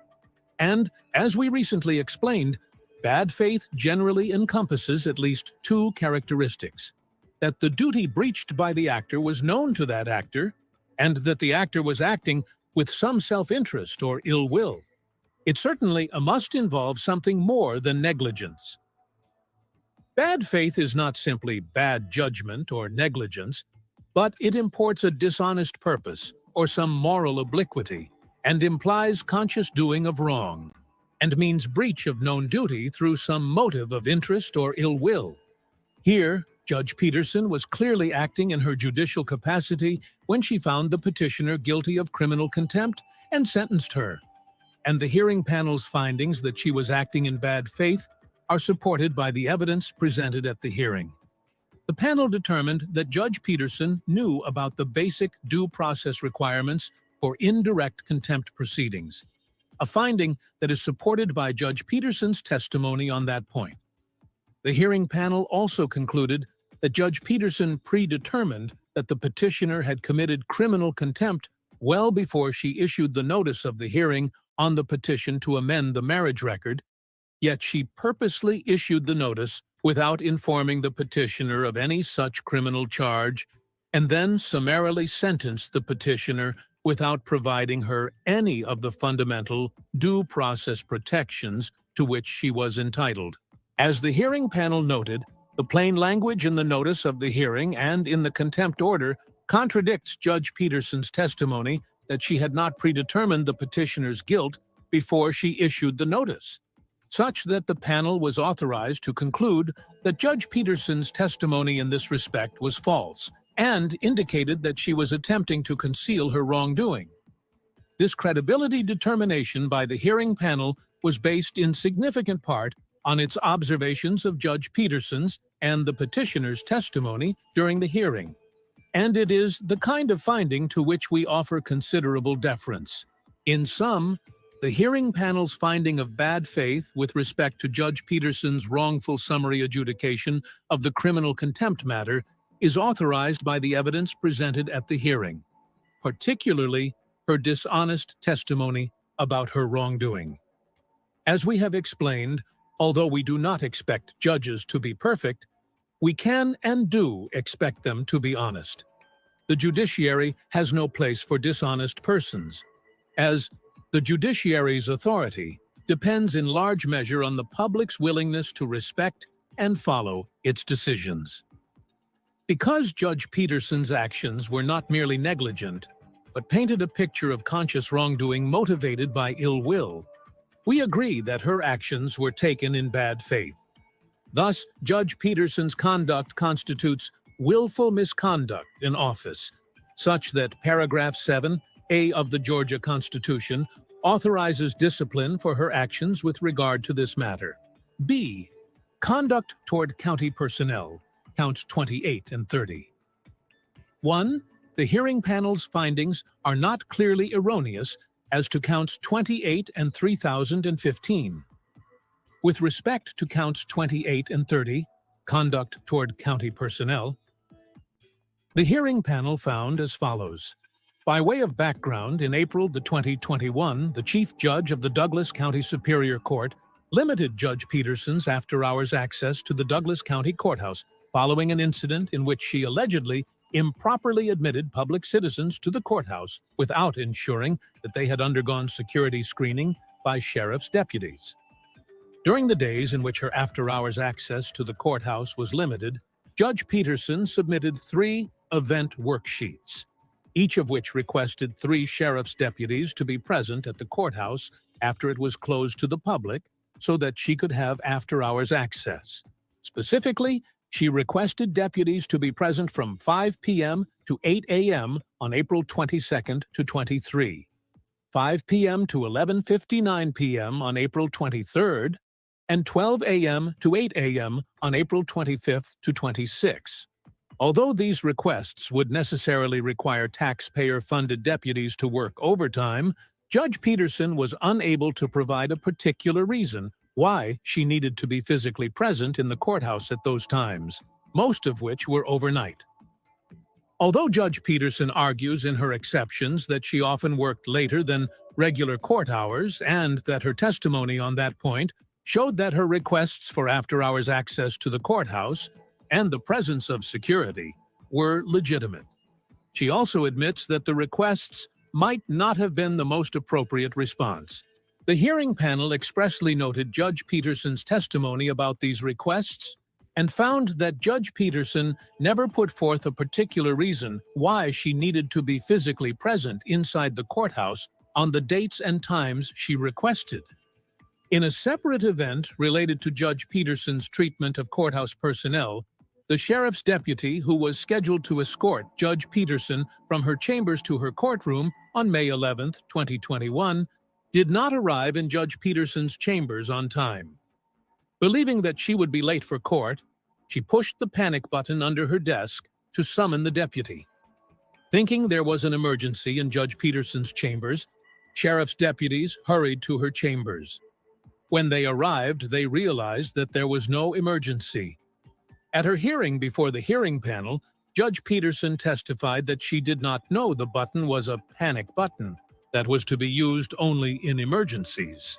And, as we recently explained, bad faith generally encompasses at least two characteristics: that the duty breached by the actor was known to that actor, and that the actor was acting with some self-interest or ill will. It certainly must involve something more than negligence. Bad faith is not simply bad judgment or negligence, but it imports a dishonest purpose or some moral obliquity and implies conscious doing of wrong, and means breach of known duty through some motive of interest or ill will. Here, Judge Peterson was clearly acting in her judicial capacity when she found the petitioner guilty of criminal contempt and sentenced her. And the hearing panel's findings that she was acting in bad faith are supported by the evidence presented at the hearing. The panel determined that Judge Peterson knew about the basic due process requirements for indirect contempt proceedings, a finding that is supported by Judge Peterson's testimony on that point. The hearing panel also concluded that Judge Peterson predetermined that the petitioner had committed criminal contempt well before she issued the notice of the hearing on the petition to amend the marriage record, yet she purposely issued the notice without informing the petitioner of any such criminal charge, and then summarily sentenced the petitioner without providing her any of the fundamental due process protections to which she was entitled. As the hearing panel noted, the plain language in the notice of the hearing and in the contempt order contradicts Judge Peterson's testimony that she had not predetermined the petitioner's guilt before she issued the notice, such that the panel was authorized to conclude that Judge Peterson's testimony in this respect was false and indicated that she was attempting to conceal her wrongdoing. This credibility determination by the hearing panel was based in significant part on its observations of Judge Peterson's and the petitioner's testimony during the hearing, and it is the kind of finding to which we offer considerable deference. In sum, the hearing panel's finding of bad faith with respect to Judge Peterson's wrongful summary adjudication of the criminal contempt matter is authorized by the evidence presented at the hearing, particularly her dishonest testimony about her wrongdoing. As we have explained, although we do not expect judges to be perfect, we can and do expect them to be honest. The judiciary has no place for dishonest persons, as the judiciary's authority depends in large measure on the public's willingness to respect and follow its decisions. Because Judge Peterson's actions were not merely negligent, but painted a picture of conscious wrongdoing motivated by ill will, we agree that her actions were taken in bad faith. Thus, Judge Peterson's conduct constitutes willful misconduct in office, such that paragraph 7, A of the Georgia Constitution, authorizes discipline for her actions with regard to this matter. B. Conduct toward county personnel, counts 28 and 30. 1. The hearing panel's findings are not clearly erroneous as to counts 28 and 3015. With respect to counts 28 and 30, conduct toward county personnel, the hearing panel found as follows. By way of background, in April 2021, the Chief Judge of the Douglas County Superior Court limited Judge Peterson's after-hours access to the Douglas County Courthouse following an incident in which she allegedly improperly admitted public citizens to the courthouse without ensuring that they had undergone security screening by sheriff's deputies. During the days in which her after-hours access to the courthouse was limited, Judge Peterson submitted 3 event worksheets, each of which requested 3 sheriff's deputies to be present at the courthouse after it was closed to the public so that she could have after-hours access. Specifically, she requested deputies to be present from 5 p.m. to 8 a.m. on April 22nd to 23, 5 p.m. to 11:59 p.m. on April 23rd, and 12 a.m. to 8 a.m. on April 25th to 26. Although these requests would necessarily require taxpayer-funded deputies to work overtime, Judge Peterson was unable to provide a particular reason why she needed to be physically present in the courthouse at those times, most of which were overnight. Although Judge Peterson argues in her exceptions that she often worked later than regular court hours and that her testimony on that point showed that her requests for after-hours access to the courthouse and the presence of security were legitimate. She also admits that the requests might not have been the most appropriate response. The hearing panel expressly noted Judge Peterson's testimony about these requests and found that Judge Peterson never put forth a particular reason why she needed to be physically present inside the courthouse on the dates and times she requested. In a separate event related to Judge Peterson's treatment of courthouse personnel, the sheriff's deputy who was scheduled to escort Judge Peterson from her chambers to her courtroom on May 11, 2021, did not arrive in Judge Peterson's chambers on time. Believing that she would be late for court, she pushed the panic button under her desk to summon the deputy. Thinking there was an emergency in Judge Peterson's chambers, sheriff's deputies hurried to her chambers. When they arrived, they realized that there was no emergency. At her hearing before the hearing panel, Judge Peterson testified that she did not know the button was a panic button that was to be used only in emergencies.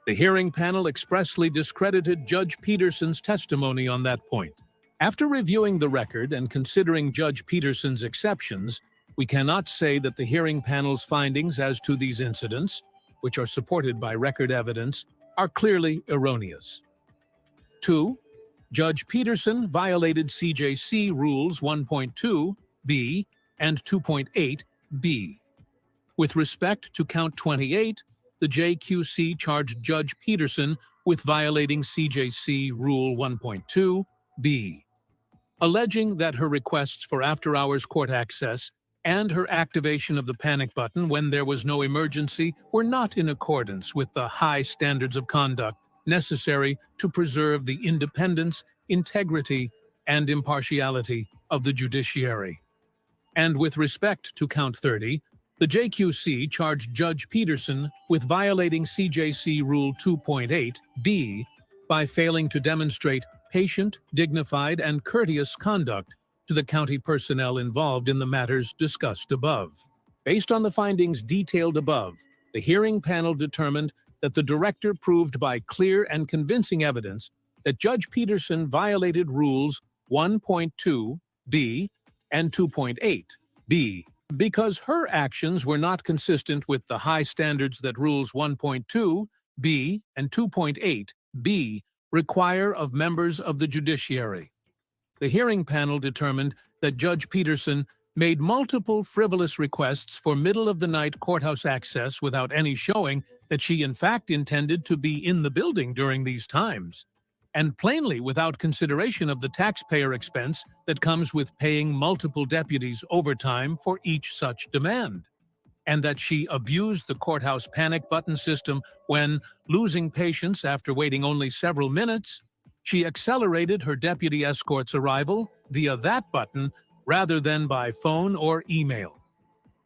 The hearing panel expressly discredited Judge Peterson's testimony on that point. After reviewing the record and considering Judge Peterson's exceptions, we cannot say that the hearing panel's findings as to these incidents, which are supported by record evidence, are clearly erroneous. 2. Judge Peterson violated CJC Rules 1.2b and 2.8b. With respect to count 28, the JQC charged Judge Peterson with violating CJC Rule 1.2b, alleging that her requests for after-hours court access and her activation of the panic button when there was no emergency were not in accordance with the high standards of conduct necessary to preserve the independence, integrity, and impartiality of the judiciary. And with respect to count 30, the JQC charged Judge Peterson with violating CJC Rule 2.8b by failing to demonstrate patient, dignified, and courteous conduct to the county personnel involved in the matters discussed above. Based on the findings detailed above, the hearing panel determined that the director proved by clear and convincing evidence that Judge Peterson violated Rules 1.2b and 2.8b because her actions were not consistent with the high standards that Rules 1.2b and 2.8b require of members of the judiciary. The hearing panel determined that Judge Peterson made multiple frivolous requests for middle-of-the-night courthouse access without any showing that she in fact intended to be in the building during these times, and plainly without consideration of the taxpayer expense that comes with paying multiple deputies overtime for each such demand. and that she abused the courthouse panic button system when, losing patience after waiting only several minutes, she accelerated her deputy escort's arrival via that button rather than by phone or email.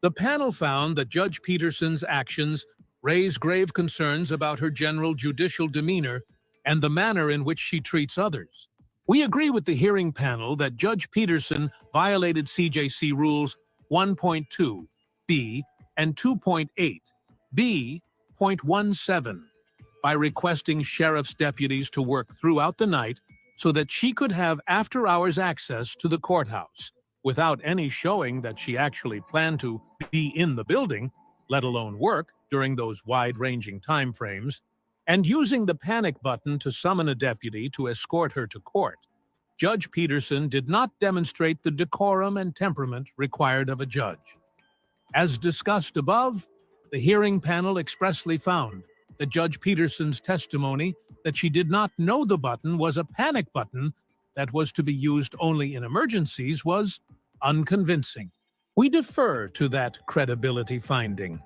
The panel found that Judge Peterson's actions raise grave concerns about her general judicial demeanor and the manner in which she treats others. We agree with the hearing panel that Judge Peterson violated CJC Rules 1.2, B, and 2.8, B.17 by requesting sheriff's deputies to work throughout the night so that she could have after-hours access to the courthouse, without any showing that she actually planned to be in the building, let alone work, during those wide-ranging time frames, and using the panic button to summon a deputy to escort her to court. Judge Peterson did not demonstrate the decorum and temperament required of a judge. As discussed above, the hearing panel expressly found that Judge Peterson's testimony that she did not know the button was a panic button that was to be used only in emergencies was unconvincing. We defer to that credibility finding.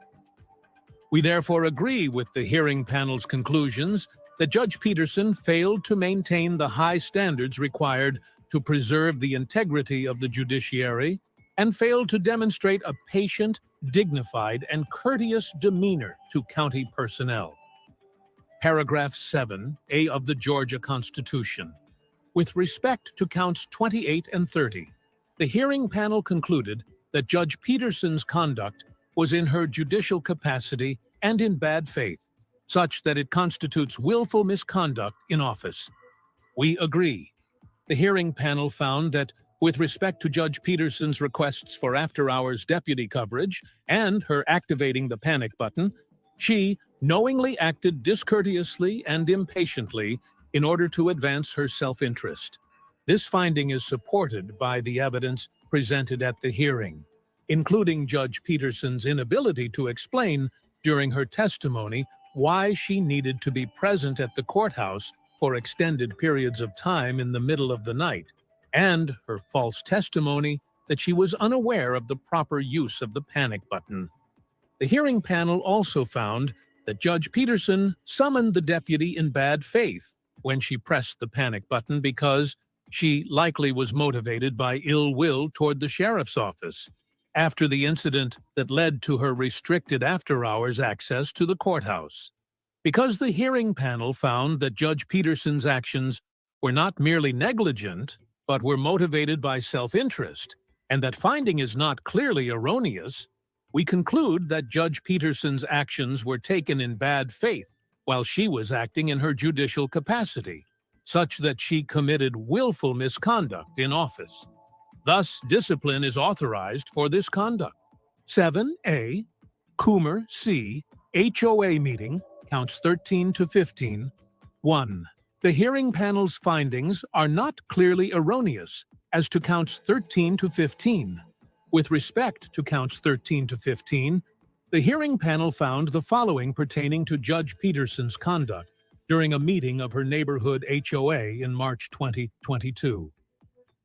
We therefore agree with the hearing panel's conclusions that Judge Peterson failed to maintain the high standards required to preserve the integrity of the judiciary and failed to demonstrate a patient, dignified, and courteous demeanor to county personnel. Paragraph 7A of the Georgia Constitution. With respect to counts 28 and 30, the hearing panel concluded that Judge Peterson's conduct was in her judicial capacity and in bad faith, such that it constitutes willful misconduct in office. We agree. The hearing panel found that with respect to Judge Peterson's requests for after-hours deputy coverage and her activating the panic button, she knowingly acted discourteously and impatiently in order to advance her self-interest. This finding is supported by the evidence presented at the hearing, including Judge Peterson's inability to explain during her testimony why she needed to be present at the courthouse for extended periods of time in the middle of the night, and her false testimony that she was unaware of the proper use of the panic button. The hearing panel also found that Judge Peterson summoned the deputy in bad faith when she pressed the panic button because she likely was motivated by ill will toward the sheriff's office after the incident that led to her restricted after-hours access to the courthouse. Because the hearing panel found that Judge Peterson's actions were not merely negligent, but were motivated by self-interest, and that finding is not clearly erroneous, we conclude that Judge Peterson's actions were taken in bad faith while she was acting in her judicial capacity, such that she committed willful misconduct in office. Thus, discipline is authorized for this conduct. 7A, Coomer C, HOA meeting, counts 13 to 15. 1. The hearing panel's findings are not clearly erroneous as to counts 13 to 15. With respect to counts 13 to 15, the hearing panel found the following pertaining to Judge Peterson's conduct during a meeting of her neighborhood HOA in March 2022.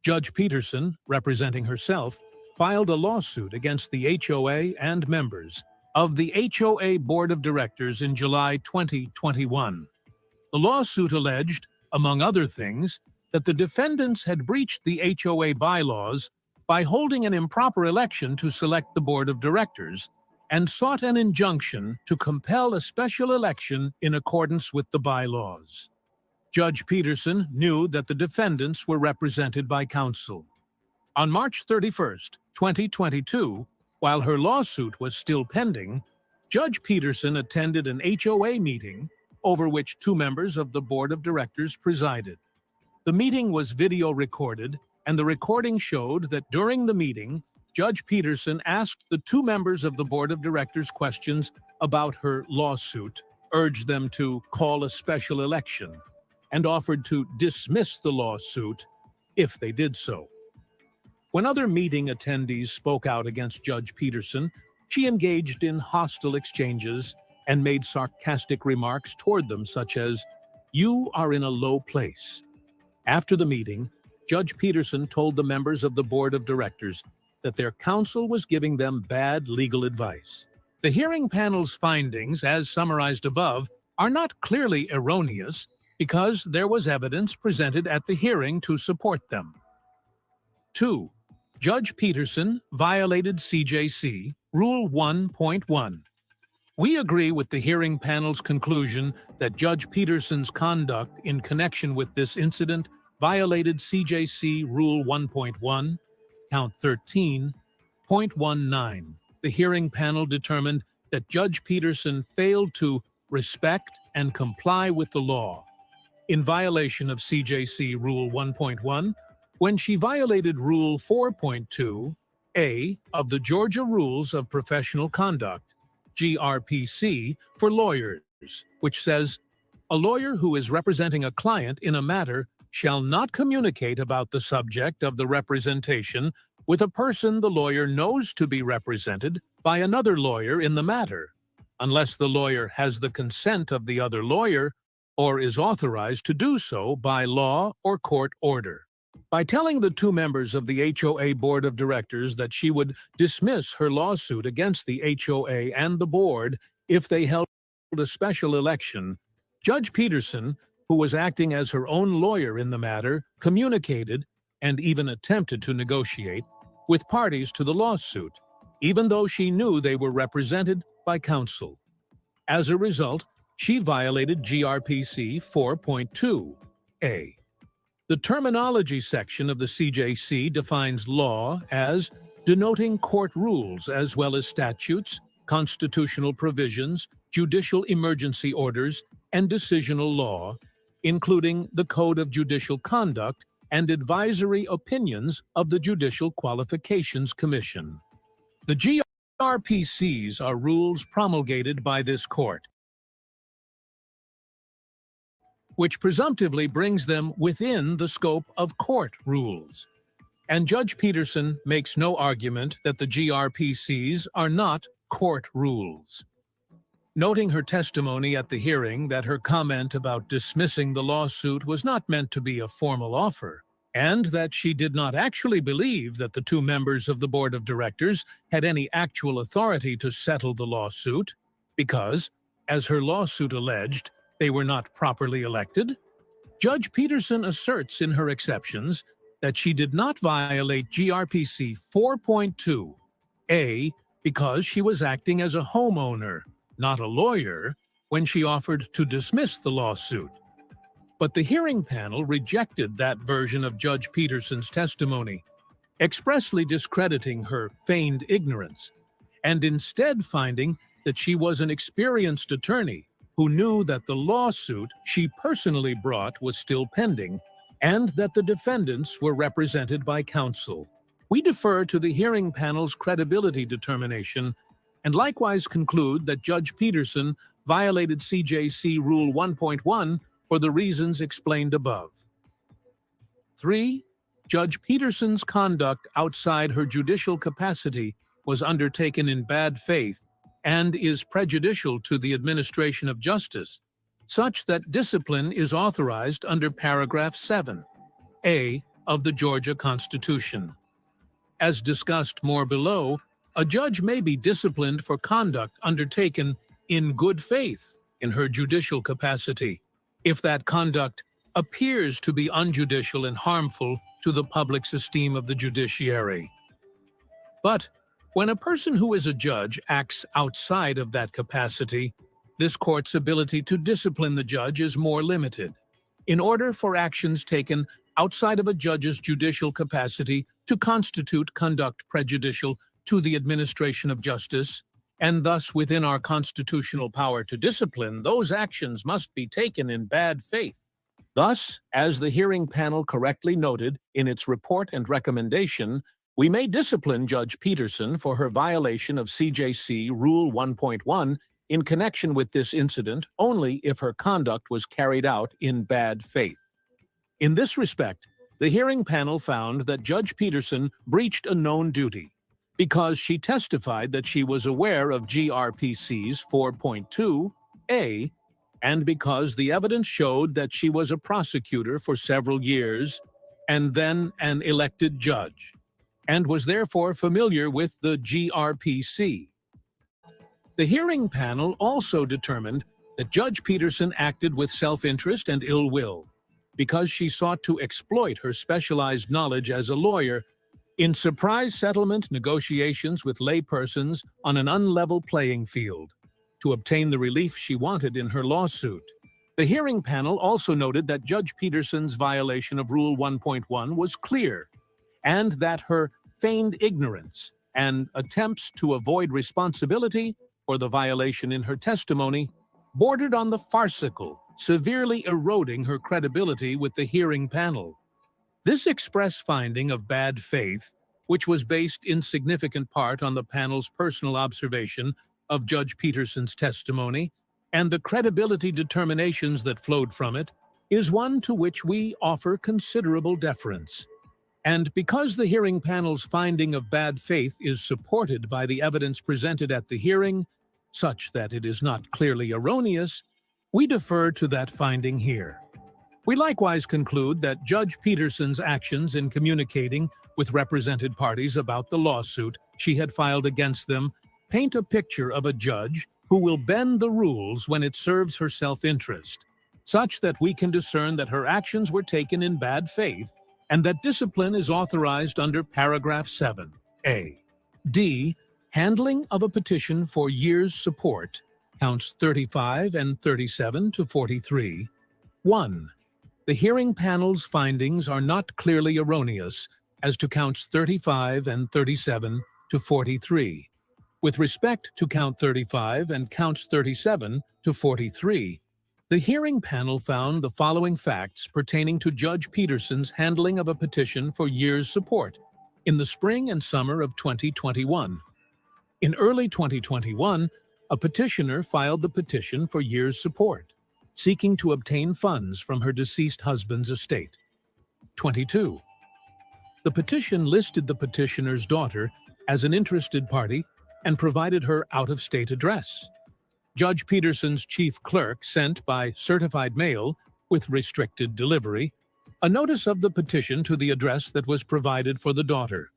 Judge Peterson, representing herself, filed a lawsuit against the HOA and members of the HOA Board of Directors in July 2021. The lawsuit alleged, among other things, that the defendants had breached the HOA bylaws by holding an improper election to select the Board of Directors and sought an injunction to compel a special election in accordance with the bylaws. Judge Peterson knew that the defendants were represented by counsel. On March 31st, 2022, while her lawsuit was still pending, Judge Peterson attended an HOA meeting over which 2 members of the Board of Directors presided. The meeting was video recorded, and the recording showed that during the meeting, Judge Peterson asked the 2 members of the Board of Directors questions about her lawsuit, urged them to call a special election, and offered to dismiss the lawsuit if they did so. When other meeting attendees spoke out against Judge Peterson, she engaged in hostile exchanges and made sarcastic remarks toward them such as, "You are in a low place." After the meeting, Judge Peterson told the members of the Board of Directors that their counsel was giving them bad legal advice. The hearing panel's findings, as summarized above, are not clearly erroneous because there was evidence presented at the hearing to support them. 2. Judge Peterson violated CJC Rule 1.1. We agree with the hearing panel's conclusion that Judge Peterson's conduct in connection with this incident violated CJC Rule 1.1, Count 13.19. The hearing panel determined that Judge Peterson failed to respect and comply with the law in violation of CJC Rule 1.1 when she violated Rule 4.2a of the Georgia Rules of Professional Conduct, GRPC, for lawyers, which says, "A lawyer who is representing a client in a matter shall not communicate about the subject of the representation with a person the lawyer knows to be represented by another lawyer in the matter, unless the lawyer has the consent of the other lawyer or is authorized to do so by law or court order." By telling the two members of the HOA Board of Directors that she would dismiss her lawsuit against the HOA and the board if they held a special election, Judge Peterson, who was acting as her own lawyer in the matter, communicated and even attempted to negotiate with parties to the lawsuit, even though she knew they were represented by counsel. As a result, she violated GRPC 4.2a. The terminology section of the CJC defines law as denoting court rules as well as statutes, constitutional provisions, judicial emergency orders, and decisional law, including the Code of Judicial Conduct and advisory opinions of the Judicial Qualifications Commission. The GRPCs are rules promulgated by this court, which presumptively brings them within the scope of court rules. And Judge Peterson makes no argument that the GRPCs are not court rules. Noting her testimony at the hearing that her comment about dismissing the lawsuit was not meant to be a formal offer, and that she did not actually believe that the two members of the Board of Directors had any actual authority to settle the lawsuit, because, as her lawsuit alleged, they were not properly elected, Judge Peterson asserts in her exceptions that she did not violate GRPC 4.2a because she was acting as a homeowner, not a lawyer, when she offered to dismiss the lawsuit. But the hearing panel rejected that version of Judge Peterson's testimony, expressly discrediting her feigned ignorance, and instead finding that she was an experienced attorney who knew that the lawsuit she personally brought was still pending and that the defendants were represented by counsel. We defer to the hearing panel's credibility determination and likewise conclude that Judge Peterson violated CJC Rule 1.1 for the reasons explained above. 3. Judge Peterson's conduct outside her judicial capacity was undertaken in bad faith and is prejudicial to the administration of justice, such that discipline is authorized under paragraph 7a of the Georgia Constitution. As discussed more below, a judge may be disciplined for conduct undertaken in good faith in her judicial capacity, if that conduct appears to be unjudicial and harmful to the public's esteem of the judiciary. But when a person who is a judge acts outside of that capacity, this court's ability to discipline the judge is more limited. In order for actions taken outside of a judge's judicial capacity to constitute conduct prejudicial to the administration of justice, and thus within our constitutional power to discipline, those actions must be taken in bad faith. Thus, as the hearing panel correctly noted in its report and recommendation, we may discipline Judge Peterson for her violation of CJC Rule 1.1 in connection with this incident only if her conduct was carried out in bad faith. In this respect, the hearing panel found that Judge Peterson breached a known duty because she testified that she was aware of GRPC's 4.2a and because the evidence showed that she was a prosecutor for several years and then an elected judge, and was therefore familiar with the GRPC. The hearing panel also determined that Judge Peterson acted with self-interest and ill will because she sought to exploit her specialized knowledge as a lawyer in surprise settlement negotiations with laypersons on an unlevel playing field to obtain the relief she wanted in her lawsuit. The hearing panel also noted that Judge Peterson's violation of Rule 1.1 was clear, and that her feigned ignorance and attempts to avoid responsibility for the violation in her testimony bordered on the farcical, severely eroding her credibility with the hearing panel. This express finding of bad faith, which was based in significant part on the panel's personal observation of Judge Peterson's testimony and the credibility determinations that flowed from it, is one to which we offer considerable deference. And because the hearing panel's finding of bad faith is supported by the evidence presented at the hearing, such that it is not clearly erroneous, we defer to that finding here. We likewise conclude that Judge Peterson's actions in communicating with represented parties about the lawsuit she had filed against them paint a picture of a judge who will bend the rules when it serves her self-interest, such that we can discern that her actions were taken in bad faith and that discipline is authorized under paragraph 7A. D. Handling of a petition for years' support, counts 35 and 37 to 43. 1. The hearing panel's findings are not clearly erroneous as to counts 35 and 37 to 43. With respect to count 35 and counts 37 to 43, the hearing panel found the following facts pertaining to Judge Peterson's handling of a petition for years' support in the spring and summer of 2021. In early 2021, a petitioner filed the petition for years' support, seeking to obtain funds from her deceased husband's estate. 22. The petition listed the petitioner's daughter as an interested party and provided her out-of-state address. Judge Peterson's chief clerk sent by certified mail, with restricted delivery, a notice of the petition to the address that was provided for the daughter.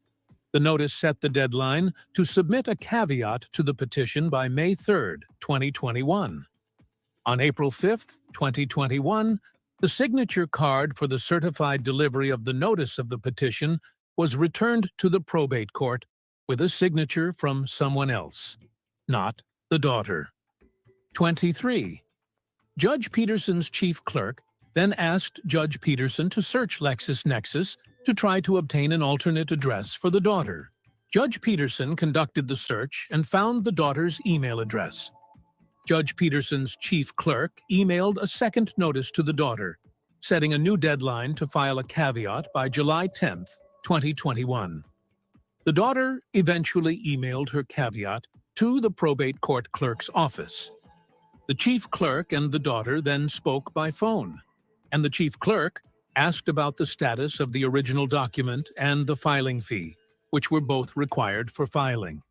The notice set the deadline to submit a caveat to the petition by May 3, 2021. On April 5, 2021, the signature card for the certified delivery of the notice of the petition was returned to the probate court with a signature from someone else, not the daughter. 23. Judge Peterson's chief clerk then asked Judge Peterson to search LexisNexis to try to obtain an alternate address for the daughter. Judge Peterson conducted the search and found the daughter's email address. Judge Peterson's chief clerk emailed a second notice to the daughter, setting a new deadline to file a caveat by July 10, 2021. The daughter eventually emailed her caveat to the probate court clerk's office. The chief clerk and the daughter then spoke by phone, and the chief clerk asked about the status of the original document and the filing fee, which were both required for filing.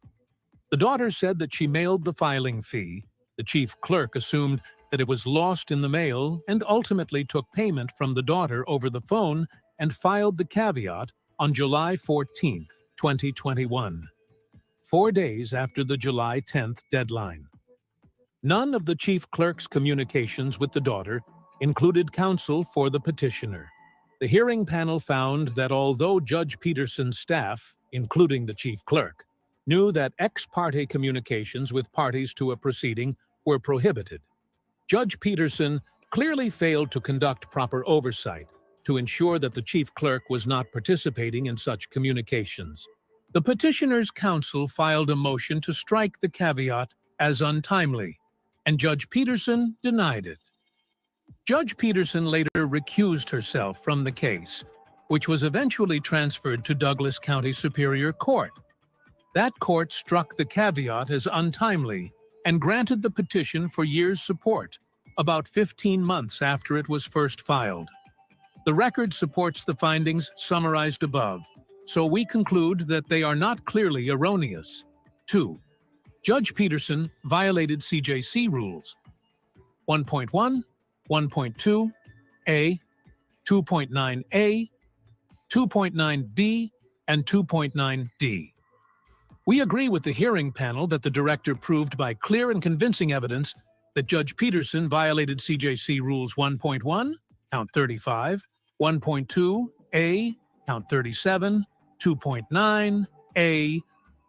The daughter said that she mailed the filing fee. The chief clerk assumed that it was lost in the mail and ultimately took payment from the daughter over the phone and filed the caveat on July 14, 2021, 4 days after the July 10th deadline. None of the chief clerk's communications with the daughter included counsel for the petitioner. The hearing panel found that although Judge Peterson's staff, including the chief clerk, knew that ex parte communications with parties to a proceeding were prohibited, Judge Peterson clearly failed to conduct proper oversight to ensure that the chief clerk was not participating in such communications. The petitioner's counsel filed a motion to strike the caveat as untimely, and Judge Peterson denied it. Judge Peterson later recused herself from the case, which was eventually transferred to Douglas County Superior Court. That court struck the caveat as untimely and granted the petition for years' support, about 15 months after it was first filed. The record supports the findings summarized above, so we conclude that they are not clearly erroneous. 2. Judge Peterson violated CJC rules 1.1, 1.2, A, 2.9A, 2.9B, and 2.9D. We agree with the hearing panel that the director proved by clear and convincing evidence that Judge Peterson violated CJC Rules 1.1, count 35, 1.2a, count 37, 2.9a,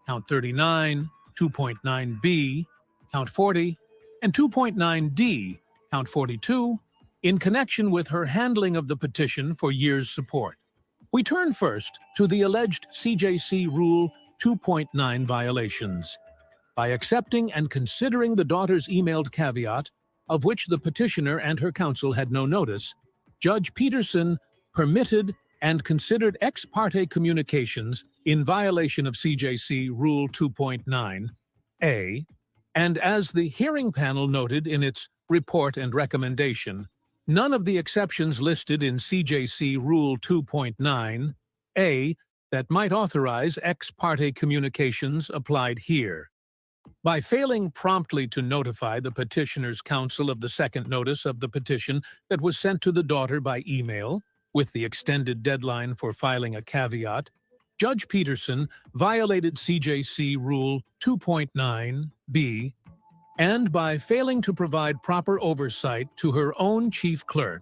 count 39, 2.9b, count 40, and 2.9d, count 42, in connection with her handling of the petition for years' support. We turn first to the alleged CJC Rule 2.9 violations. By accepting and considering the daughter's emailed caveat, of which the petitioner and her counsel had no notice, Judge Peterson permitted and considered ex parte communications in violation of CJC Rule 2.9a, and as the hearing panel noted in its report and recommendation, none of the exceptions listed in CJC Rule 2.9a that might authorize ex parte communications applied here. By failing promptly to notify the petitioner's counsel of the second notice of the petition that was sent to the daughter by email, with the extended deadline for filing a caveat, Judge Peterson violated CJC Rule 2.9b, and by failing to provide proper oversight to her own chief clerk,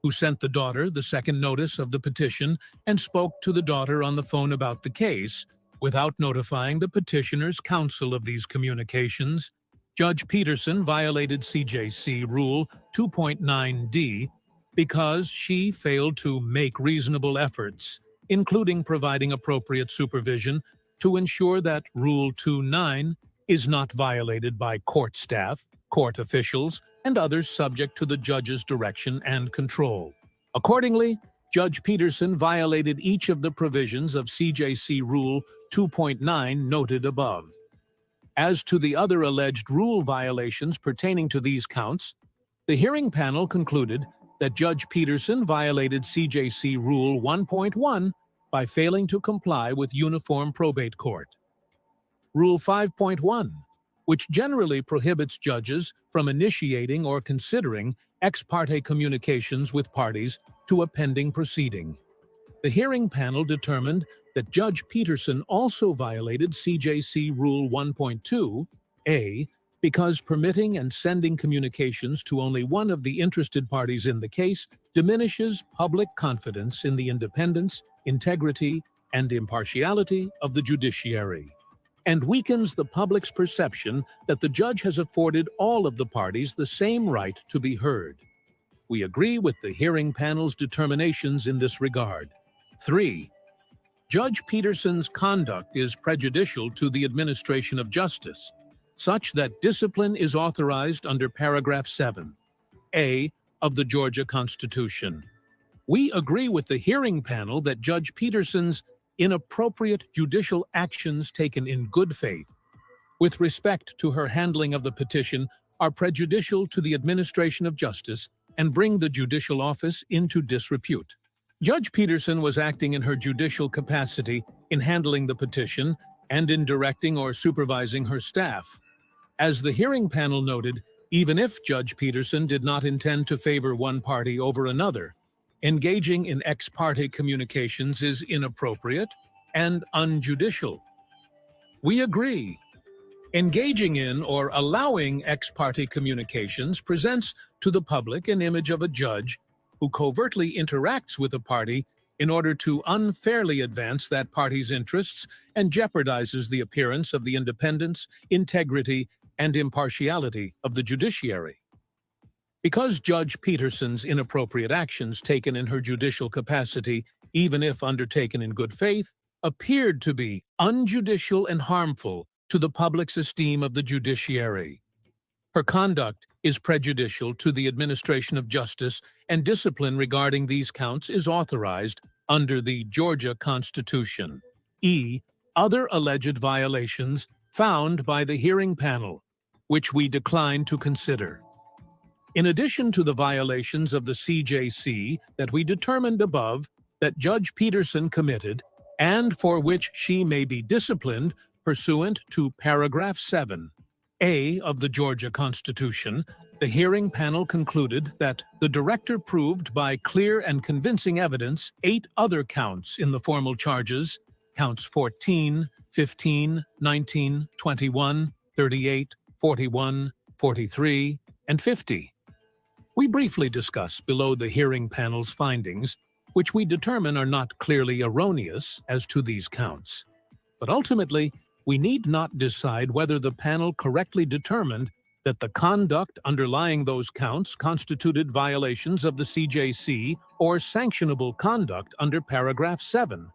who sent the daughter the second notice of the petition and spoke to the daughter on the phone about the case, without notifying the petitioner's counsel of these communications, Judge Peterson violated CJC Rule 2.9d because she failed to make reasonable efforts, including providing appropriate supervision, to ensure that Rule 2.9 is not violated by court staff, court officials, and others subject to the judge's direction and control. Accordingly, Judge Peterson violated each of the provisions of CJC Rule 2.9 noted above. As to the other alleged rule violations pertaining to these counts, the hearing panel concluded that Judge Peterson violated CJC Rule 1.1 by failing to comply with uniform probate court. Rule 5.1, which generally prohibits judges from initiating or considering ex parte communications with parties to a pending proceeding. The hearing panel determined that Judge Peterson also violated CJC Rule 1.2a because permitting and sending communications to only one of the interested parties in the case diminishes public confidence in the independence, integrity, and impartiality of the judiciary, and weakens the public's perception that the judge has afforded all of the parties the same right to be heard. We agree with the hearing panel's determinations in this regard. 3. Judge Peterson's conduct is prejudicial to the administration of justice, such that discipline is authorized under paragraph 7a of the Georgia Constitution. We agree with the hearing panel that Judge Peterson's inappropriate judicial actions taken in good faith, with respect to her handling of the petition, are prejudicial to the administration of justice and bring the judicial office into disrepute. Judge Peterson was acting in her judicial capacity in handling the petition and in directing or supervising her staff. As the hearing panel noted, even if Judge Peterson did not intend to favor one party over another, engaging in ex parte communications is inappropriate and unjudicial. We agree. Engaging in or allowing ex parte communications presents to the public an image of a judge who covertly interacts with a party in order to unfairly advance that party's interests and jeopardizes the appearance of the independence, integrity, and impartiality of the judiciary. Because Judge Peterson's inappropriate actions taken in her judicial capacity, even if undertaken in good faith, appeared to be unjudicial and harmful to the public's esteem of the judiciary, her conduct is prejudicial to the administration of justice, and discipline regarding these counts is authorized under the Georgia Constitution. E. Other alleged violations found by the hearing panel, which we decline to consider. In addition to the violations of the CJC that we determined above that Judge Peterson committed, and for which she may be disciplined pursuant to paragraph 7a of the Georgia Constitution, the hearing panel concluded that the director proved by clear and convincing evidence 8 other counts in the formal charges counts 14, 15, 19, 21, 38, 41, 43, and 50. We briefly discuss below the hearing panel's findings, which we determine are not clearly erroneous as to these counts. But ultimately, we need not decide whether the panel correctly determined that the conduct underlying those counts constituted violations of the CJC or sanctionable conduct under paragraph 7.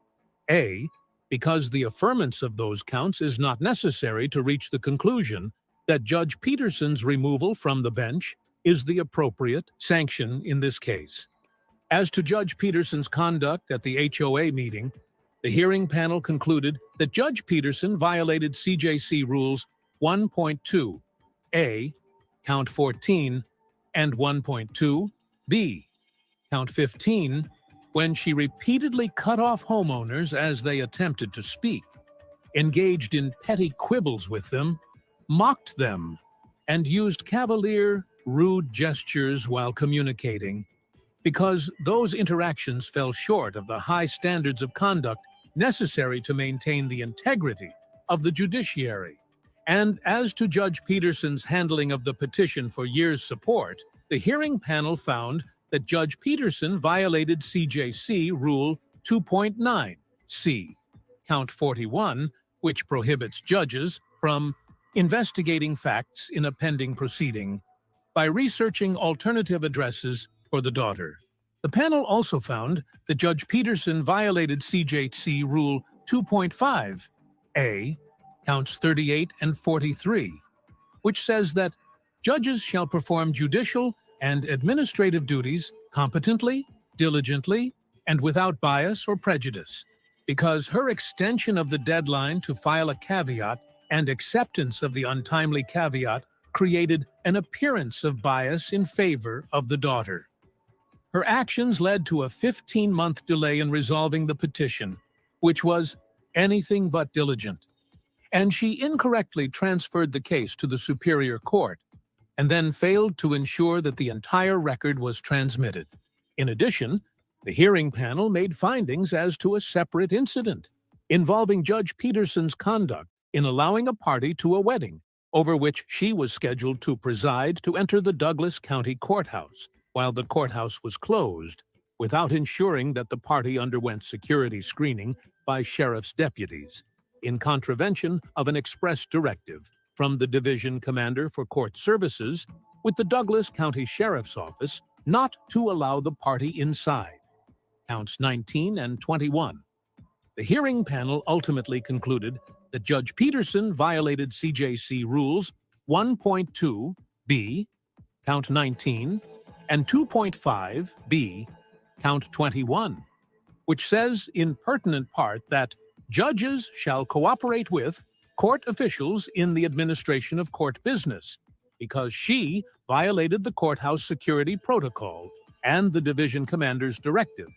A, because the affirmance of those counts is not necessary to reach the conclusion that Judge Peterson's removal from the bench is the appropriate sanction in this case. As to Judge Peterson's conduct at the HOA meeting, the hearing panel concluded that Judge Peterson violated CJC Rules 1.2, A, count 14, and 1.2, B, count 15, when she repeatedly cut off homeowners as they attempted to speak, engaged in petty quibbles with them, mocked them, and used cavalier, rude gestures while communicating, because those interactions fell short of the high standards of conduct necessary to maintain the integrity of the judiciary. And as to Judge Peterson's handling of the petition for years' support, the hearing panel found that Judge Peterson violated CJC Rule 2.9 C, count 41, which prohibits judges from investigating facts in a pending proceeding by researching alternative addresses for the daughter. The panel also found that Judge Peterson violated CJC Rule 2.5 A, counts 38 and 43, which says that judges shall perform judicial and administrative duties competently, diligently, and without bias or prejudice, because her extension of the deadline to file a caveat and acceptance of the untimely caveat created an appearance of bias in favor of the daughter. Her actions led to a 15-month delay in resolving the petition, which was anything but diligent, and she incorrectly transferred the case to the Superior Court and then failed to ensure that the entire record was transmitted. In addition, the hearing panel made findings as to a separate incident involving Judge Peterson's conduct in allowing a party to a wedding over which she was scheduled to preside to enter the Douglas County Courthouse while the courthouse was closed, without ensuring that the party underwent security screening by sheriff's deputies, in contravention of an express directive from the Division Commander for Court Services with the Douglas County Sheriff's Office not to allow the party inside, counts 19 and 21. The hearing panel ultimately concluded that Judge Peterson violated CJC Rules 1.2 B, count 19, and 2.5 B, count 21, which says in pertinent part that judges shall cooperate with court officials in the administration of court business, because she violated the courthouse security protocol and the division commander's directive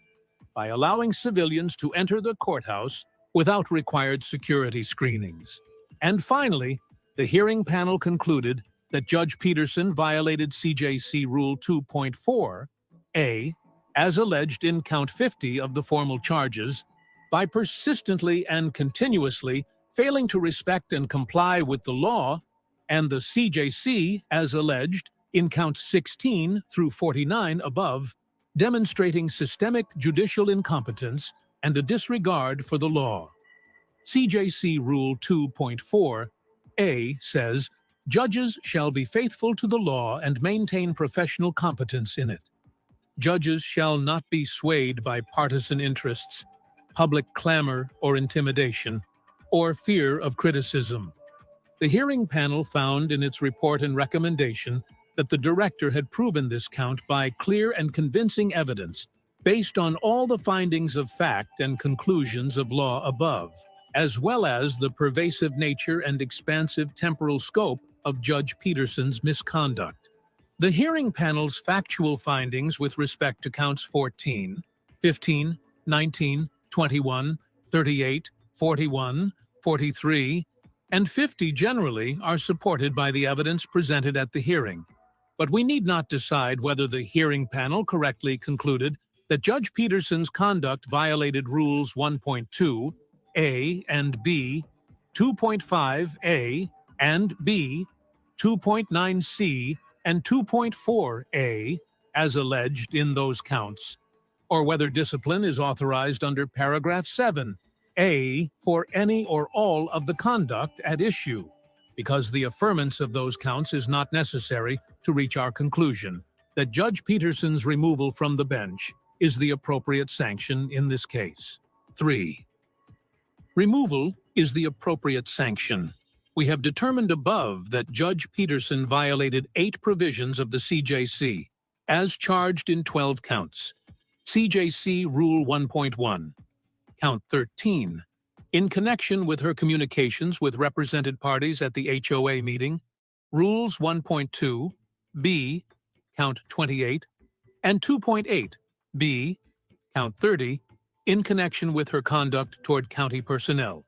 by allowing civilians to enter the courthouse without required security screenings. And finally, the hearing panel concluded that Judge Peterson violated CJC Rule 2.4 A, as alleged in count 50 of the formal charges, by persistently and continuously failing to respect and comply with the law, and the CJC, as alleged in counts 16 through 49 above, demonstrating systemic judicial incompetence and a disregard for the law. CJC Rule 2.4 A says, judges shall be faithful to the law and maintain professional competence in it. Judges shall not be swayed by partisan interests, public clamor or intimidation, or fear of criticism. The hearing panel found in its report and recommendation that the director had proven this count by clear and convincing evidence based on all the findings of fact and conclusions of law above, as well as the pervasive nature and expansive temporal scope of Judge Peterson's misconduct. The hearing panel's factual findings with respect to counts 14, 15, 19, 21, 38, 41, 43, and 50 generally are supported by the evidence presented at the hearing. But we need not decide whether the hearing panel correctly concluded that Judge Peterson's conduct violated Rules 1.2, A and B, 2.5A and B, 2.9C, and 2.4A, as alleged in those counts, or whether discipline is authorized under paragraph 7A for any or all of the conduct at issue, because the affirmance of those counts is not necessary to reach our conclusion that Judge Peterson's removal from the bench is the appropriate sanction in this case. 3. Removal is the appropriate sanction. We have determined above that Judge Peterson violated 8 provisions of the CJC, as charged in 12 counts. CJC Rule 1.1, Count 13, in connection with her communications with represented parties at the HOA meeting, Rules 1.2, B, Count 28, and 2.8, B, Count 30, in connection with her conduct toward county personnel,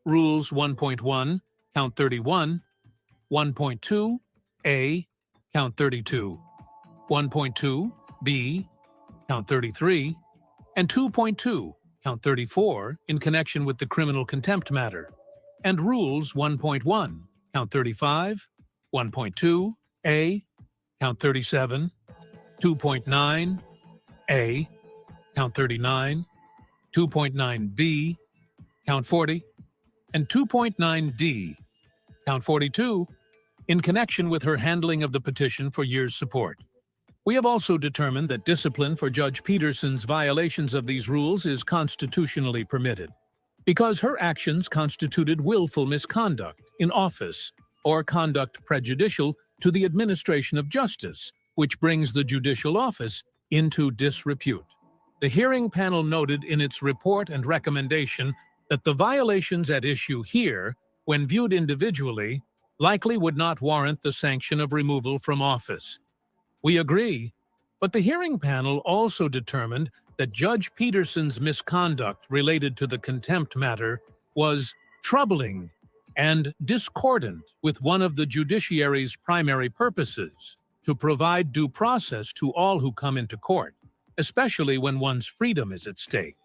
Rules 1.1, Count 31, 1.2, A, Count 32, 1.2, B, Count 33, and 2.2, Count 34, in connection with the criminal contempt matter, and Rules 1.1, Count 35, 1.2, A, Count 37, 2.9, A, Count 39, 2.9B, Count 40, and 2.9D, Count 42, in connection with her handling of the petition for years' support. We have also determined that discipline for Judge Peterson's violations of these rules is constitutionally permitted, because her actions constituted willful misconduct in office or conduct prejudicial to the administration of justice, which brings the judicial office into disrepute. The hearing panel noted in its report and recommendation that the violations at issue here, when viewed individually, likely would not warrant the sanction of removal from office. We agree, but the hearing panel also determined that Judge Peterson's misconduct related to the contempt matter was troubling and discordant with one of the judiciary's primary purposes, to provide due process to all who come into court, especially when one's freedom is at stake,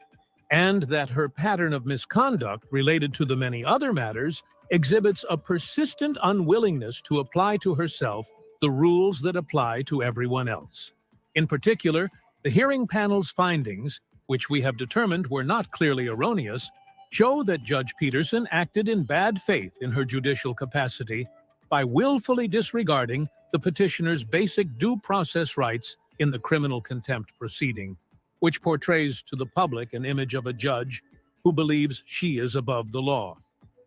and that her pattern of misconduct related to the many other matters exhibits a persistent unwillingness to apply to herself the rules that apply to everyone else. In particular, the hearing panel's findings, which we have determined were not clearly erroneous, show that Judge Peterson acted in bad faith in her judicial capacity by willfully disregarding the petitioner's basic due process rights in the criminal contempt proceeding, which portrays to the public an image of a judge who believes she is above the law.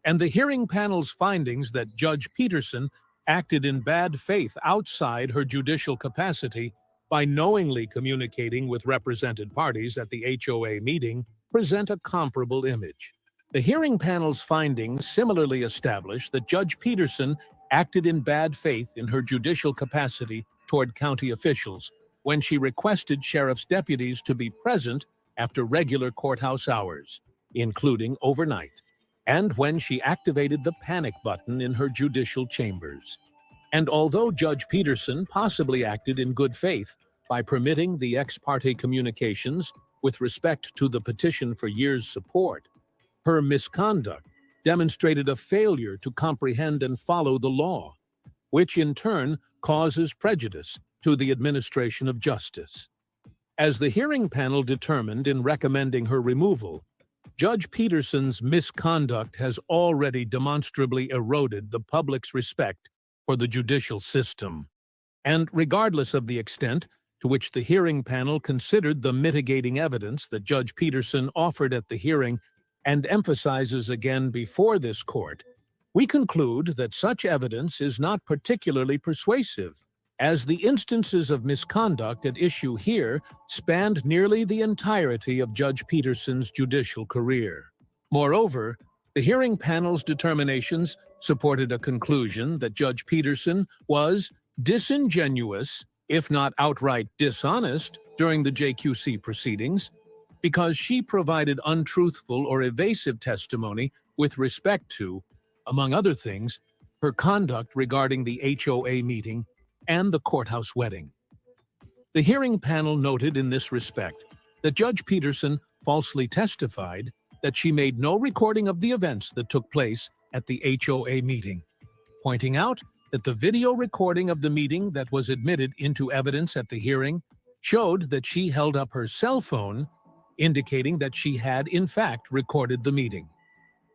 And the hearing panel's findings that Judge Peterson acted in bad faith outside her judicial capacity by knowingly communicating with represented parties at the HOA meeting present a comparable image. The hearing panel's findings similarly establish that Judge Peterson acted in bad faith in her judicial capacity toward county officials when she requested sheriff's deputies to be present after regular courthouse hours, including overnight, and when she activated the panic button in her judicial chambers. And although Judge Peterson possibly acted in good faith by permitting the ex parte communications with respect to the petition for years' support, her misconduct demonstrated a failure to comprehend and follow the law, which in turn causes prejudice to the administration of justice. As the hearing panel determined in recommending her removal, Judge Peterson's misconduct has already demonstrably eroded the public's respect for the judicial system. And regardless of the extent to which the hearing panel considered the mitigating evidence that Judge Peterson offered at the hearing and emphasizes again before this court, we conclude that such evidence is not particularly persuasive, as the instances of misconduct at issue here spanned nearly the entirety of Judge Peterson's judicial career. Moreover, the hearing panel's determinations supported a conclusion that Judge Peterson was disingenuous, if not outright dishonest, during the JQC proceedings, because she provided untruthful or evasive testimony with respect to, among other things, her conduct regarding the HOA meeting and the courthouse wedding. The hearing panel noted in this respect that Judge Peterson falsely testified that she made no recording of the events that took place at the HOA meeting, pointing out that the video recording of the meeting that was admitted into evidence at the hearing showed that she held up her cell phone, indicating that she had, in fact, recorded the meeting.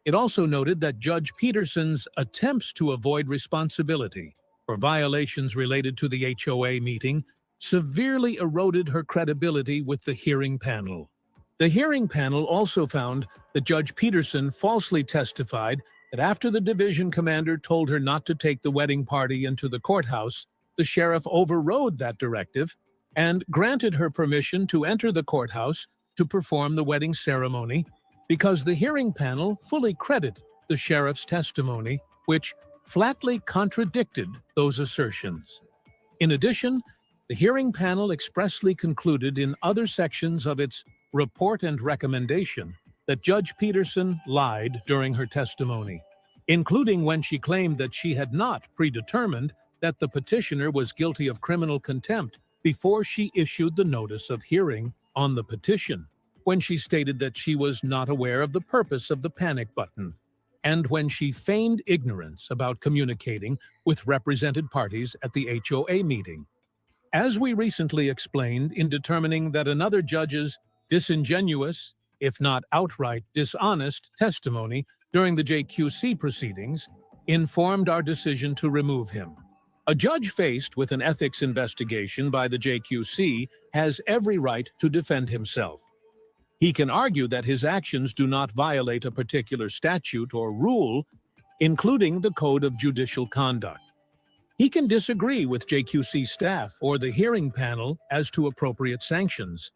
It also noted that Judge Peterson's attempts to avoid responsibility for violations related to the HOA meeting severely eroded her credibility with the hearing panel. The hearing panel also found that Judge Peterson falsely testified that after the division commander told her not to take the wedding party into the courthouse, the sheriff overrode that directive and granted her permission to enter the courthouse to perform the wedding ceremony because the hearing panel fully credited the sheriff's testimony, which flatly contradicted those assertions. In addition, the hearing panel expressly concluded in other sections of its report and recommendation that Judge Peterson lied during her testimony, including when she claimed that she had not predetermined that the petitioner was guilty of criminal contempt before she issued the notice of hearing on the petition, when she stated that she was not aware of the purpose of the panic button, and when she feigned ignorance about communicating with represented parties at the HOA meeting. As we recently explained in determining that another judge's disingenuous, if not outright dishonest, testimony during the JQC proceedings informed our decision to remove him. A judge faced with an ethics investigation by the JQC has every right to defend himself. He can argue that his actions do not violate a particular statute or rule, including the Code of Judicial Conduct. He can disagree with JQC staff or the hearing panel as to appropriate sanctions.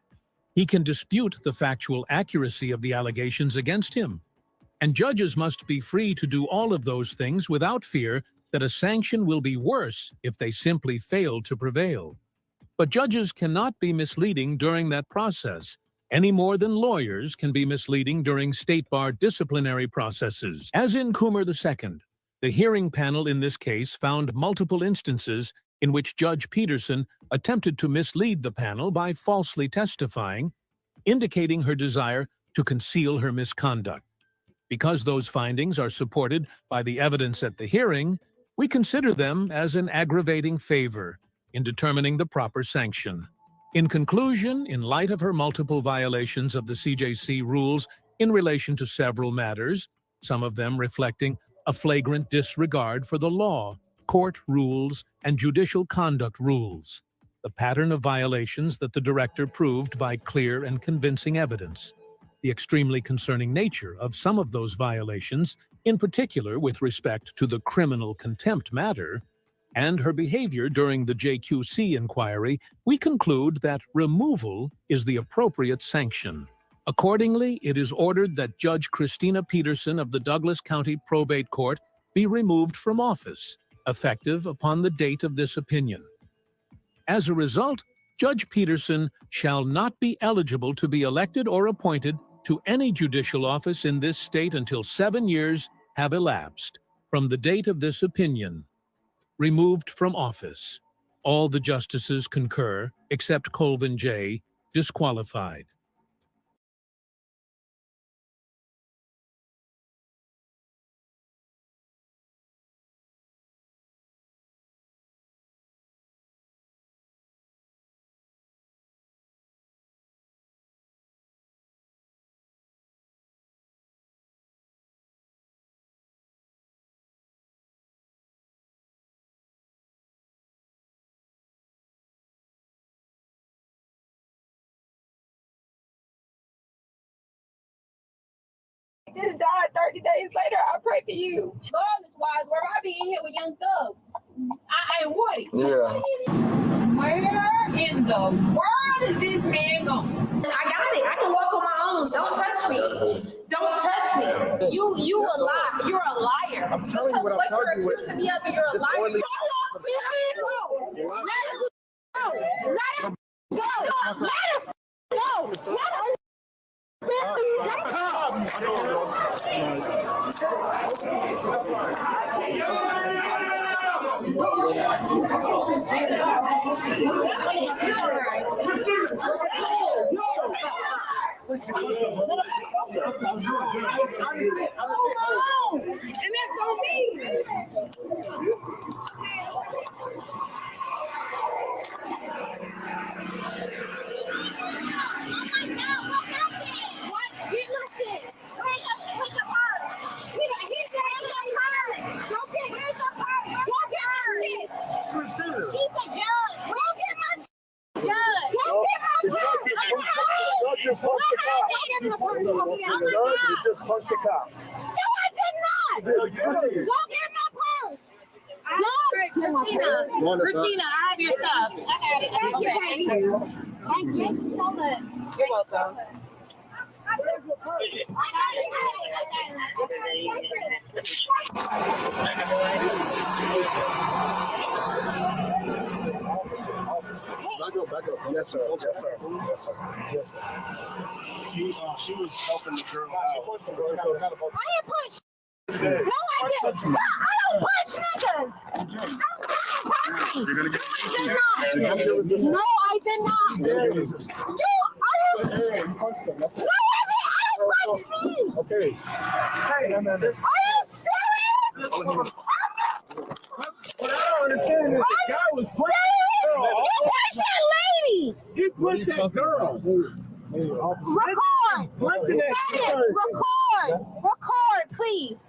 He can dispute the factual accuracy of the allegations against him. And judges must be free to do all of those things without fear that a sanction will be worse if they simply fail to prevail. But judges cannot be misleading during that process, any more than lawyers can be misleading during state bar disciplinary processes. As in Coomer II, the hearing panel in this case found multiple instances in which Judge Peterson attempted to mislead the panel by falsely testifying, indicating her desire to conceal her misconduct. Because those findings are supported by the evidence at the hearing, we consider them as an aggravating favor in determining the proper sanction. In conclusion, in light of her multiple violations of the CJC rules in relation to several matters, some of them reflecting a flagrant disregard for the law, court rules, and judicial conduct rules, the pattern of violations that the director proved by clear and convincing evidence, the extremely concerning nature of some of those violations, in particular with respect to the criminal contempt matter, and her behavior during the JQC inquiry, we conclude that removal is the appropriate sanction. Accordingly, it is ordered that Judge Christina Peterson of the Douglas County Probate Court be removed from office, effective upon the date of this opinion. As a result, Judge Peterson shall not be eligible to be elected or appointed to any judicial office in this state until 7 years have elapsed from the date of this opinion. Removed from office. All the justices concur, except Colvin J., disqualified. This died 30 days later. I pray for you. Lawless wise, where I be in here with Young Thug. I ain't Woody. Yeah. Where in the world is this man going? I got it. I can walk on my own. Don't touch me. Don't touch me. You a lie. You're a liar. I'm telling you what I'm telling you. You're me up and you're a liar. Let him go. Let him go. Let him go. Let him. And that's on me. She's a judge. Go get my judge. Go get my purse. Just punched the cop. Just punched the cop. No, I did not. Go get my purse. No, Christina, I have your stuff. I got it. Thank you. Thank you so much. You're welcome. Back up. Yes, sir. Yes, sir. Yes, sir. Yes, sir. She was helping the girl out. I didn't push. No, I didn't. No, I don't punch niggas. You're gonna get No, I did not. You are you? No, I punched me. Okay. Hey, Are you serious? What I don't understand is the guy was pushing the girl. You pushed that lady. He pushed that girl. Record. Record, please.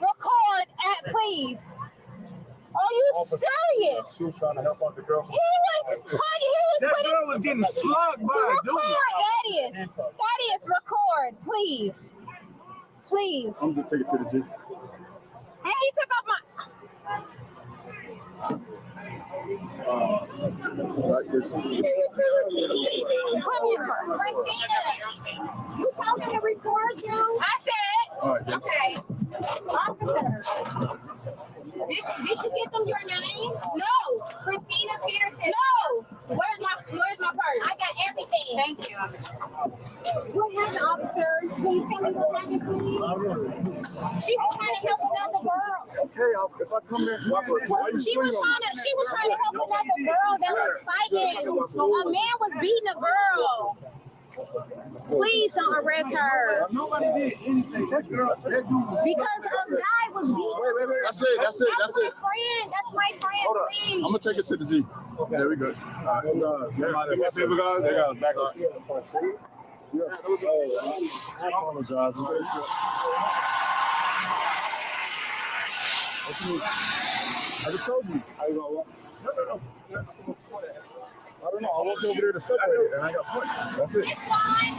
Record please. Are you serious? She was trying to help out the girl. He was That girl was getting slugged by a dude. Record, that is record, please. Please. I'm just taking it to the G. And he took off my. Come here. You told me to record you? I said. All right, yes. Okay. Officer. Did you get them your name? No. Christina Peterson. No. Where's my purse? I got everything. Thank you. What happened, officer? Please tell me what happened, please. She was trying to help another girl. Okay, if I come in, why you She was trying to help another girl that was fighting. A man was beating a girl. Please don't arrest her. Nobody did anything. That girl, that dude was Because a guy was beating. Wait. That's it. That's my friend. Hold on. Please. I'm gonna take it to the G. Okay, there we go. All right, guys, they got back up. Yeah, I apologize. I just told you. No. I don't know. I walked over there to separate it and I got punched. That's it.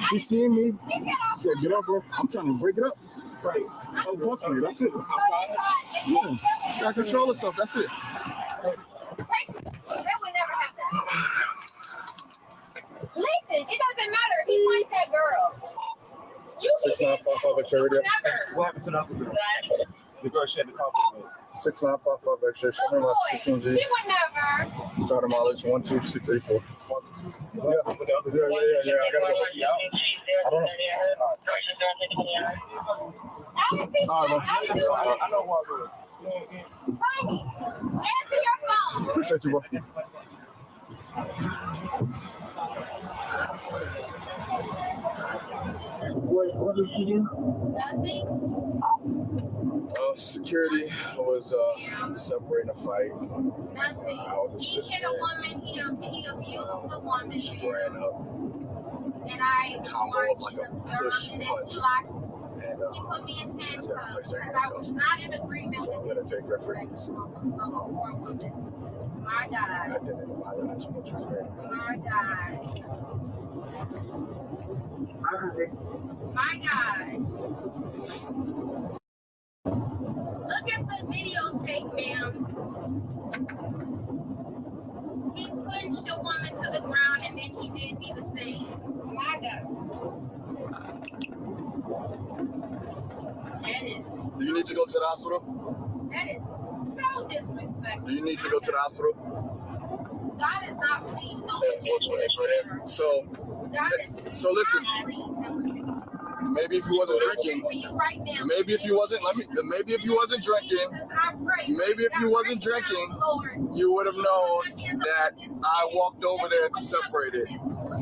She seen me. She said, get up, bro. I'm trying to break it up. Right. Oh, punch me. That's it. Yeah. Got control yourself. That's it. That would never happen. Listen, it doesn't matter if he fights that girl. You 6955 extra radio. What happened to the other girl? The girl she had the car with. 6955 extra. Show me my 16G. He would never. Starter mileage 12684. Yeah. I got it. I don't know. I know what girl. Tiny, answer your phone. Appreciate you, bro. What did you do? Nothing. Security was separating a fight. Nothing. I was He assisting. hit a woman. He abused a woman. She ran up. And I Combo of like a push punch. And he put me in handcuffs. I I was not in agreement so I'm with gonna take her for these. a poor woman. My God. I didn't violate too much respect. My God. My God. Look at the videotape, ma'am. He punched a woman to the ground and then he did me the same. My God. That is. Do you need to go to the hospital? That is so disrespectful. Do you need to go to the hospital? God is not pleased. So God is listen. not pleased. maybe if you wasn't drinking, Right now. maybe if you wasn't maybe if you wasn't drinking, maybe if you wasn't drinking, you would have known that I walked over there to separate it.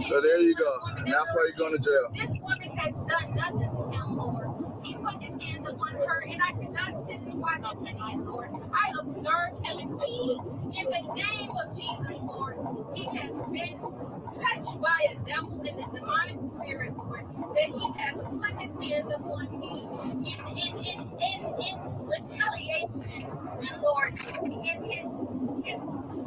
So there you go. And that's why you're going to jail. This woman has done nothing to him, Lord. He put his hands upon her, and I could not sit and watch him stand, Lord. I observed him, and he, in the name of Jesus, Lord, he has been touched by a devil in the demonic spirit, Lord, that he has put his hands upon me in retaliation, and Lord, in his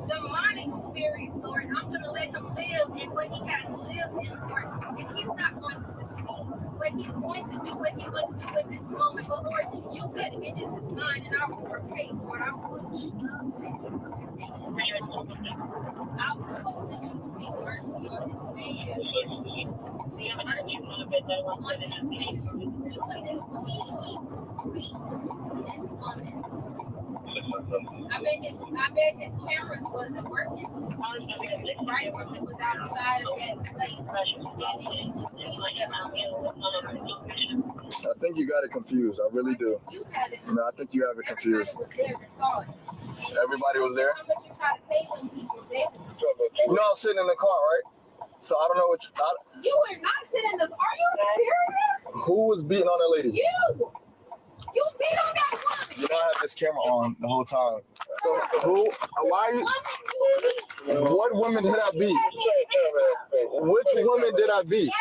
demonic spirit, Lord, I'm going to let him live in what he has lived in, Lord, and he's not going to succeed, but he's going to do what he's going to do in this moment. But Lord, you said vengeance is mine, and I will repay, Lord. I will love that you repay. I will hope that you see mercy on this man. See mercy on this man. You put this weak this woman. I bet his cameras wasn't working. Right when he was outside of that place. I think you got it confused. I really do. No, I think you have it confused. Everybody was there? You know I'm sitting in the car, right? So I don't know what you were not sitting in the car. Are you serious? Who was beating on that lady? You beat on that woman. You know I had this camera on the whole time. So why you? What woman did I beat? Which woman did I beat?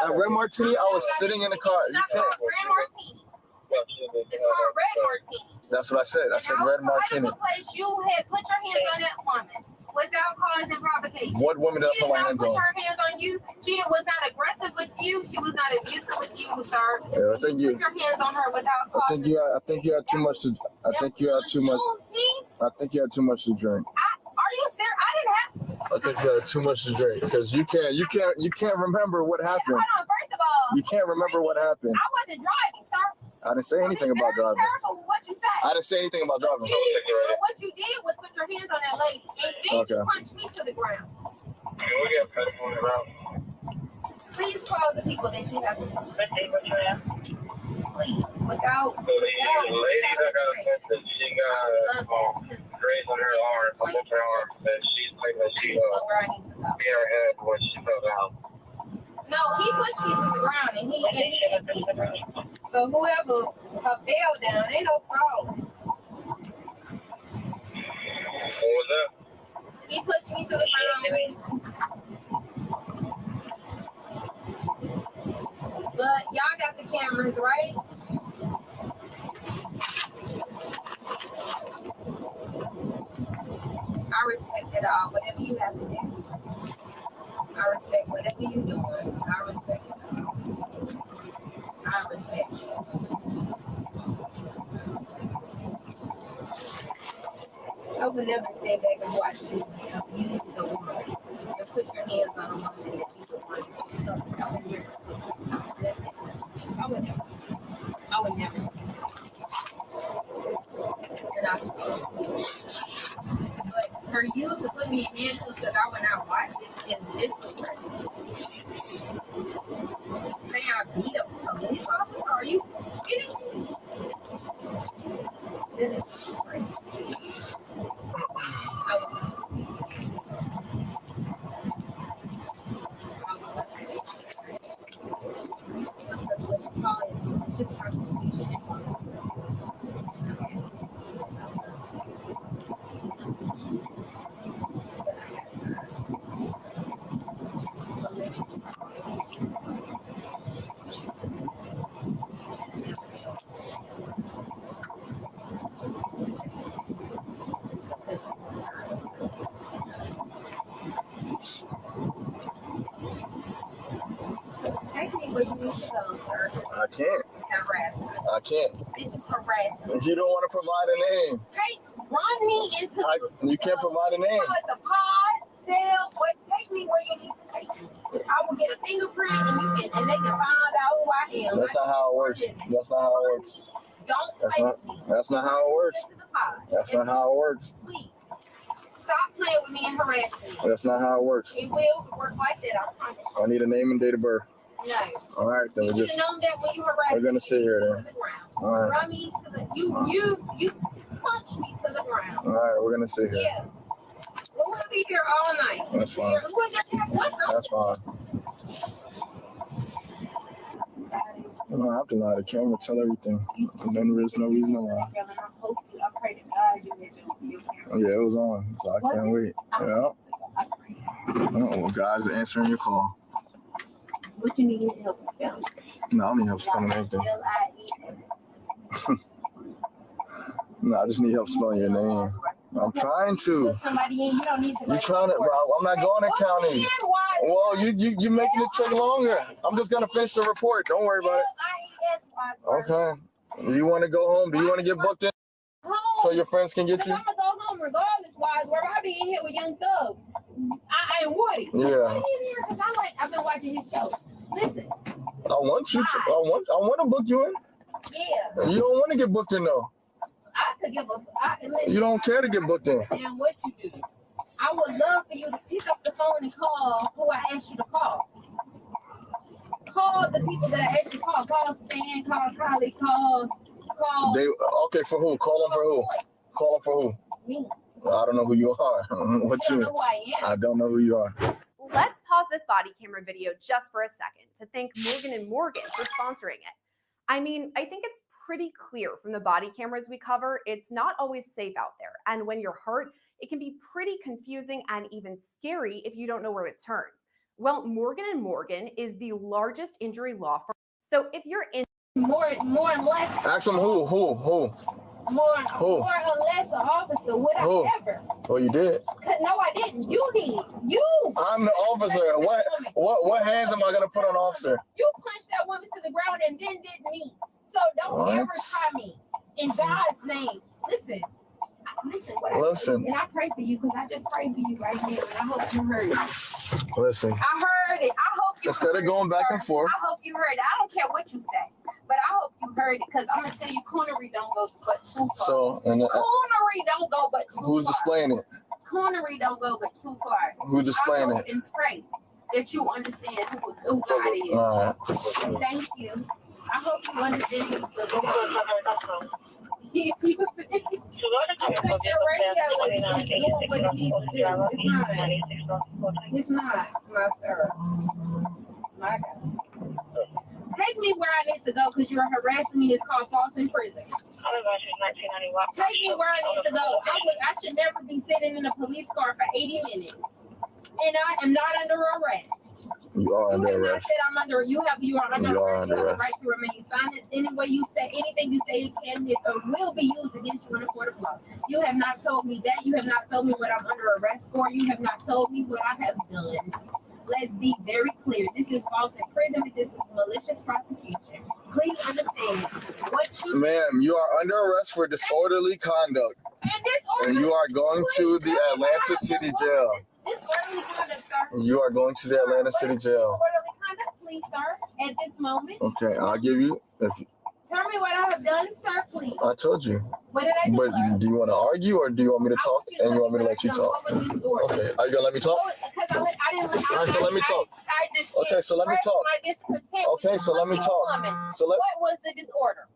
At Red Martini, I was sitting in the car. You can't. Red Martini. It's called Red Martini. That's what I said. I said Red Martini. The place you had put your hands on that woman without causing provocation. What woman did I put my hands on? She did not put her hands on you. She was not aggressive with you. She was not abusive with you, sir. Yeah, I think you put your hands on her without causing. I think you had too much to. I think you had too much. I think you had too much to drink. Are you serious? I didn't have. I think you had too much to drink because you can't remember what happened. Hold on. First of all, you can't remember what happened. I wasn't driving, sir. I didn't say anything about driving. Careful with what you say. I didn't say anything about driving. What you did was put your hands on that lady, and then you punched me to the ground. Please call the people that you have. Please, without. So the lady that got offended, she got graze on her arm, on both her arms, and she's like that she hit her head when she fell down. No, he pushed me to the ground, and he hit me. So whoever fell down, ain't no problem. What was that? He pushed me to the ground. But y'all got the cameras, right? I respect it all, whatever you have to do. I respect whatever you're doing. I respect it all. I respect you. I would never sit back and watch you. You the one. You put your hands on them and you the one. I would never. I would never. And I but for you to put me in handcuffs that I would not watch it is disrespectful. Say I beat a police officer? Are you kidding me? That is crazy. Take me where you need to go, sir. I can't. Harassment. I can't. This is harassment. If you don't want to provide a name, Run me into. You can't provide a name. It's a pod, cell, what? Take me where you need to take me. I will get a fingerprint, and they can find out who I am. That's not how it works. That's not how it works. That's not how it works. That's not how it works. Please stop playing with me and harass me. That's not how it works. It will work like that. I promise. I need a name and date of birth. No. All right, then You we should just have known that when you harassed we're gonna sit here to then. the ground. All right. Run me to the you punched me to the ground. All right, we're gonna sit here. Yeah. Well, we'll be here all night. That's fine. What's your cat? What's up? That's fine. You don't have to lie. The camera tell everything. And then there's no reason to lie. Oh, yeah, it was on, so I can't wait. Yeah. Oh, guys answering your call. What you need help spelling? No, I don't need help spelling anything. No, I just need help spelling your name. I'm trying to. Somebody in, you don't need to. You trying to, bro? I'm not going to county. Well, you making it take longer. I'm just gonna finish the report. Don't worry about it. Okay. You want to go home? Do you want to get booked in so your friends can get you? I'm gonna go home regardless. Wise, where I be in here with Young Thug. I ain't Woody. Yeah. I've been watching his show. Listen. I want you to. I want to book you in. Yeah. You don't want to get booked in though. I could give a. Listen, You don't care to get booked in. and what you do. I would love for you to pick up the phone and call who I asked you to call. Call the people that I asked you to call. Call Stan, call Kylie, call. They okay for who? Call them for who? Call them for who? Me. I don't know who you are. What You you? don't know who I am. I don't know who you are. Let's pause this body camera video just for a second to thank Morgan & Morgan for sponsoring it. I mean, I think it's pretty clear from the body cameras we cover, it's not always safe out there. And when you're hurt, it can be pretty confusing and even scary if you don't know where to turn. Well, Morgan & Morgan is the largest injury law firm. So if you're in more and less. Ask them who? More or less an officer, whatever. Oh, you did. No, I didn't. You did. You. I'm the officer. What hands am I gonna put on officer? You punched that woman to the ground and then did me. So don't ever try me. In God's name. Listen. Listen. And I pray for you because I just prayed for you right now. And I hope you heard it. Listen. I heard it. I hope you Instead of going back and forth. I hope you heard it. I don't care what you say. But I hope you heard it because I'm going to tell you coonery don't go but too far. So, and coonery don't go but too far. who's displaying it? Coonery don't go but too far. Who's displaying I hope it? and pray that you understand who God is. All right. Thank you. I hope you understand who the Lord is. It's not, my sir. My God. Take me where I need to go because you're harassing me. It's called false imprisonment. Take me where I need to go. I should never be sitting in a police car for 80 minutes. And I am not under arrest. You are under arrest. I'm under. You are under You are arrest. under You have a arrest. right to remain silent. Anyway, you say anything you say can be or will be used against you in a court of law. You have not told me that. You have not told me what I'm under arrest for. You have not told me what I have done. Let's be very clear. This is false imprisonment. This is malicious prosecution. Please understand what you. Ma'am, you are under arrest for disorderly conduct. And you are going to the Atlanta City Jail. Disorderly conduct, sir. You are going to the Atlanta City Jail. Disorderly conduct, please, sir. At this moment. Okay, I'll give you. Tell me what I have done, sir, please. I told you. What did I do? But do you want to argue or do you want me to talk and you want me to let you talk? What was this order? Okay, are you gonna let me talk? Because I didn't. All right, so let me talk. Okay, so let me talk. Okay, so let me talk. So what was the disorder?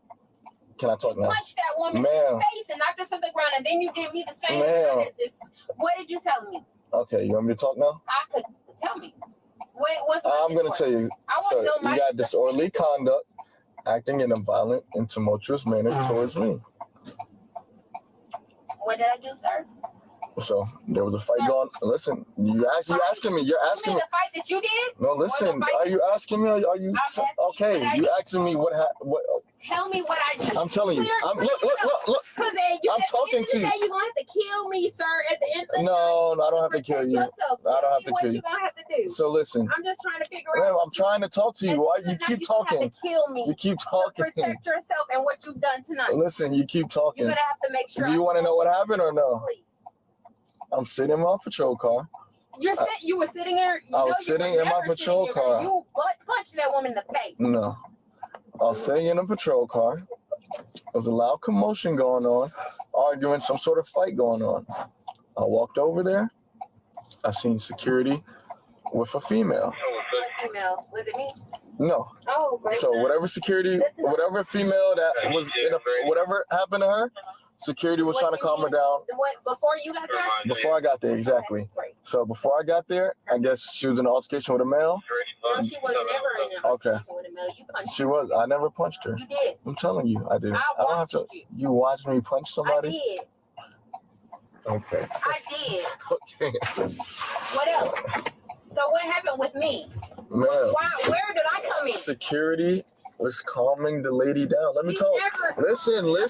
Can I talk now? Punched that woman in Ma'am. the face and knocked her to the ground, and then you did me the same. Ma'am. What did you tell me? Okay, you want me to talk now? I could tell me. What's I'm gonna tell you. So you got disorderly conduct, acting in a violent and tumultuous manner towards me. What did I do, sir? So there was a fight going. Listen, you asking me. You're asking me. The fight that you did? No, listen. Are you asking me? Are you okay? You asking me what? Tell me what I did. I'm telling you. I'm look. Because I'm talking to you. You're gonna have to kill me, sir. At the end of the No, I don't have to kill you. I don't have to what kill you you. gonna have to do. So listen. I'm just trying to figure Ma'am, out. I'm trying to talk to you. Why you keep talking? Have to kill me. You keep talking. To protect yourself and what you've done tonight. Listen, you keep talking. You're gonna have to make sure. Do you want to know what happened or no? Please. I'm sitting in my patrol car. You were sitting there. I was sitting in my patrol car. You punched that woman in the face. No. I was sitting in a patrol car. There was a loud commotion going on, arguing, some sort of fight going on. I walked over there. I seen security with a female. What female? Was it me? No. Oh, great. So whatever security, whatever female that was in whatever happened to her, security was trying to calm her down. What, before you got there? Before I got there, exactly. So before I got there, I guess she was in an altercation with a male. No, she was never in an altercation with a male. You punched She was. I never punched her. You did. I'm telling you, I did. I don't have to. watched you. You watched me punch somebody? I did. Okay. I did. Okay. What else? So what happened with me? Man. Where did I come in? Security was calming the lady down. Let me talk. Listen. Why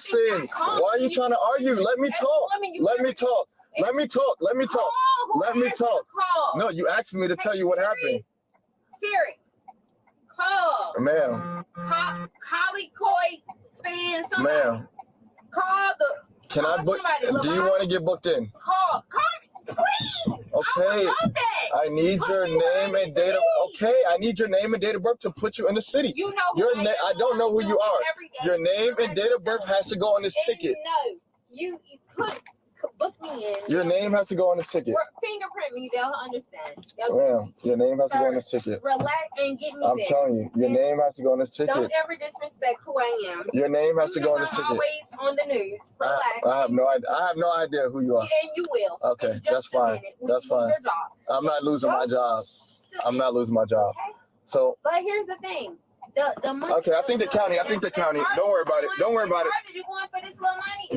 are you trying to argue? Let me talk. Let me talk. Let me talk. Let me talk. Let me talk. No, you asked me to tell you what happened. Siri. Call. Ma'am. Collie Coy span somebody. Ma'am. Call the. Can I book? Do you want to get booked in? Call me, please. Okay. I need your name and date of. Okay, I need your name and date of birth to put you in the city. You know your name. I don't know who you are. Your name and date of birth has to go on this ticket. No, you could book me in. Your name has to go on this ticket. Fingerprint me, they'll understand. Ma'am, your name has to go on this ticket. Relax and get me I'm there. telling you, your name has to go on this ticket. Don't ever disrespect who I am. Your name has to go on this ticket. Always on the news. Relax. I have no idea. I have no idea who you are. And you will. Okay, that's fine. That's fine. I'm not losing my job. I'm not losing my job. So. But here's the thing. The money. Okay, I think the county. Don't worry about it. Don't worry about it. Did you going for this little money?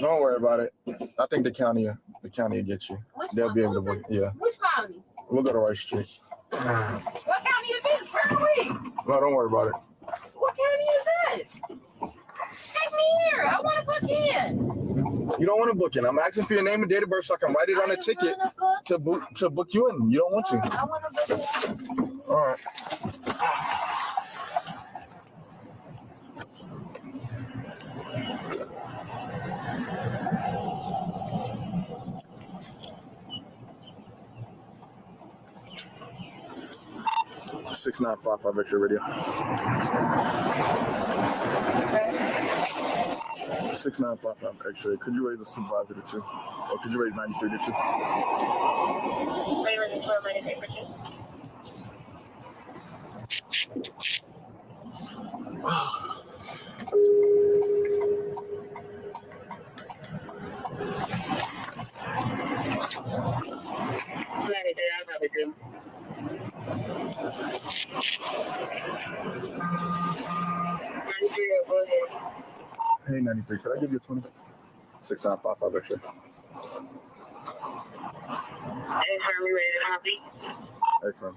Don't worry about it. I think the county will get you. They'll be able to work. Yeah. Which county? We'll go to Rice Street. What county is this? Where are we? No, don't worry about it. What county is this? Take me here. I want to book in. You don't want to book in. I'm asking for your name and date of birth so I can write it on a ticket to book you in. You don't want to. I want to book in. All right. 6955 X-ray radio. 6955 X-ray. Could you raise the supervisor to 2? Or could you raise 93 to 2? Hey, 93, could I give you a 20? 6955 X-ray. Hey, firm, you ready to copy? Hey, firm.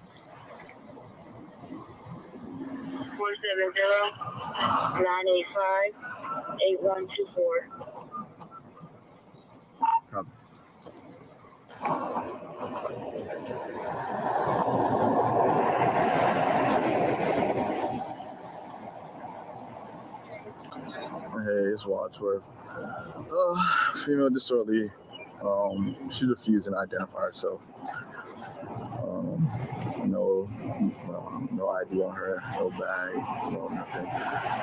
470-985-8124. Copy. Hey, it's Wadsworth. Female disorderly. She refused to identify herself. No ID on her, no bag, no nothing.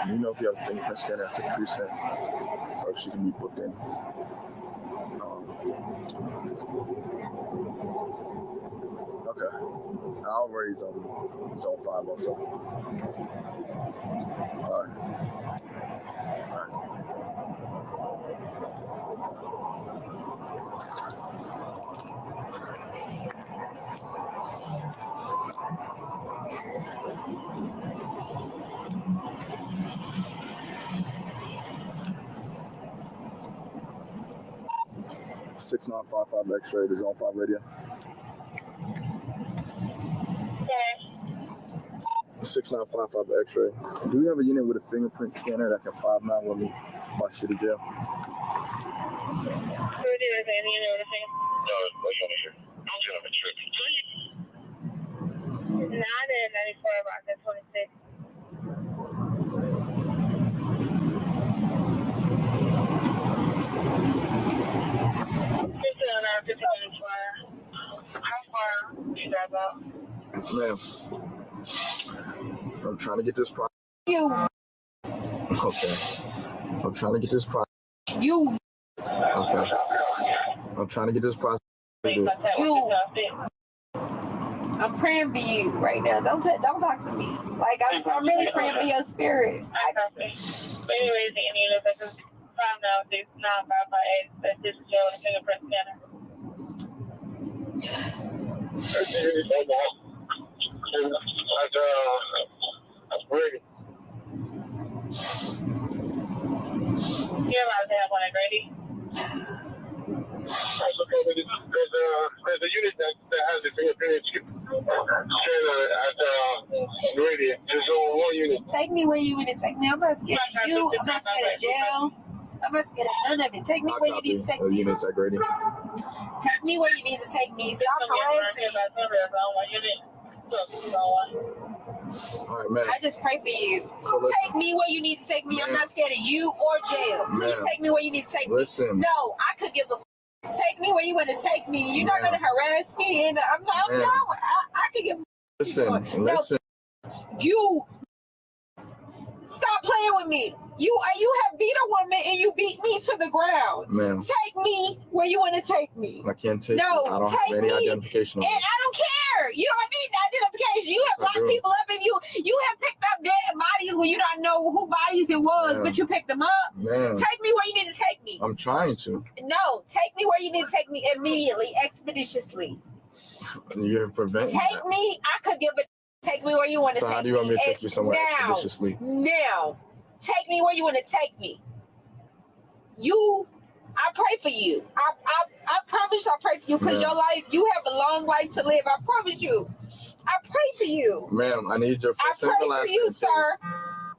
You know if you have a fingerprint scanner at the precinct, or if she can be booked in. Okay. I'll raise zone 5 also. All right. 6955 X-ray to Zone 5 radio. 6955 X-ray. Do we have a unit with a fingerprint scanner that can 5-9 with me by city jail? Who do you have any other thing? No, what you want to hear? I'll get on a trip. 9 and 94 about that 26. How far do you drive out? Ma'am, I'm trying to get this project. You. Okay. I'm trying to get this project. You. Okay. I'm trying to get this project. You. I'm praying for you right now. Don't talk to me. Like I'm really praying for your spirit. But anyways, this is 596-9558. That's just Joe, the fingerprint scanner. That's ready. You're allowed to have one ready. That's okay. There's a unit that has the fingerprint ready. There's only one unit. Take me where you want to take me. I'm not scared of you. I'm not scared of jail. I'm not scared of none of it. Take me where you need to take me. Unit tech ready. Take me where you need to take me. Stop harassing All right, man. I just pray for you. So take me where you need to take me. I'm not scared of you or jail. Please take me where you need to take me. Listen. No, I could give a take me where you want to take me. You're not going to harass me. And I'm not. No, I could give a Listen. you stop playing with me. You have beat a woman and you beat me to the ground. Ma'am. Take me where you want to take me. I can't take no, you. I don't take have any me. identification. And I don't care. You don't need identification. You have locked people up and you have picked up dead bodies when you don't know who bodies it was, but you picked them up. Man. Take me where you need to take me. I'm trying to. No, take me where you need to take me immediately, expeditiously. You're preventing Take that. me. I could give a take me where you want to take me. So how do you want me to take you somewhere expeditiously? Now. Take me where you want to take me. I pray for you. I promise I pray for you because your life, you have a long life to live. I promise you. I pray for you. Ma'am, I need your first and the last name. I pray for you, name, sir.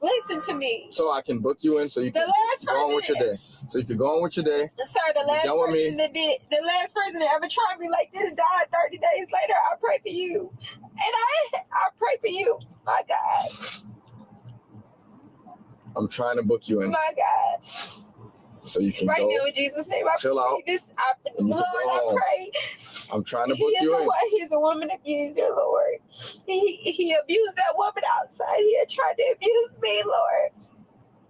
Listen to me. So I can book you in so you can go on with your day. So you can go on with your day. Sir, the last person that ever tried me like this died 30 days later. I pray for you. And I pray for you. My God. I'm trying to book you in. My God. So you can right go. Now, in Jesus' name, I chill out. Lord, I pray. I'm trying to book you in. He's a woman abuser, Lord. He abused that woman outside. He had tried to abuse me, Lord.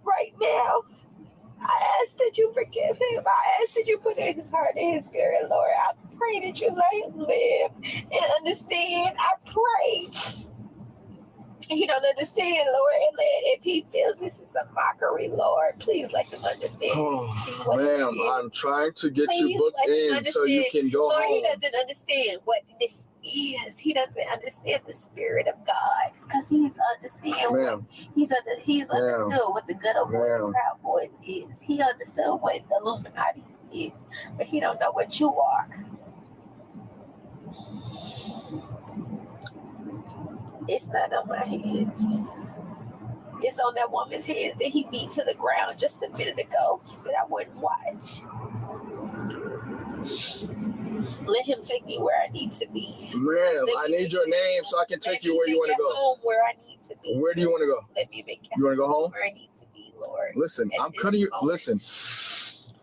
Right now, I ask that you forgive him. I ask that you put in his heart and his spirit, Lord. I pray that you let him live and understand. I pray. He don't understand, Lord, and if he feels this is a mockery, Lord, please let him understand. Ma'am, I'm trying to get you booked in so you can go Lord, home. he doesn't understand what this is. He doesn't understand the spirit of God because he's understood what the good old boy Proud Boys is. He understood what the Illuminati is, but he don't know what you are. It's not on my hands. It's on that woman's hands that he beat to the ground just a minute ago that I wouldn't watch. Let him take me where I need to be. Ma'am, I need your name so I can take you where you want to go. Home where I need to be. Where do you want to go? Let me make it. You want to go home? Where I need to be, Lord. Listen, I'm cutting you. Listen.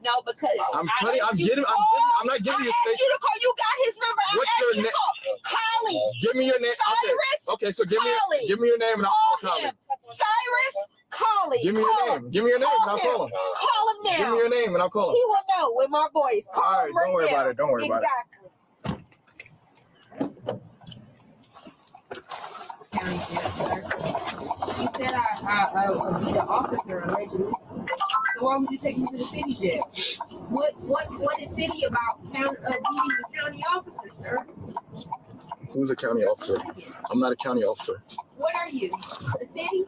No, because I'm not giving you a space. You to call. You got his number. What's your name? Collie. Give me your name. Cyrus. Okay, so give me your name and I'll call Collie. Cyrus Collie. Give me your name. Give me your name and I'll call him. Call him now. Give me your name and I'll call him. He will know with my voice. Call all right, him right don't worry now. about it. Don't worry about it. He said I would be the officer allegedly. So why would you take me to the city jail? What is city about beating the county officer, sir? Who's a county officer? I'm not a county officer. What are you? A city?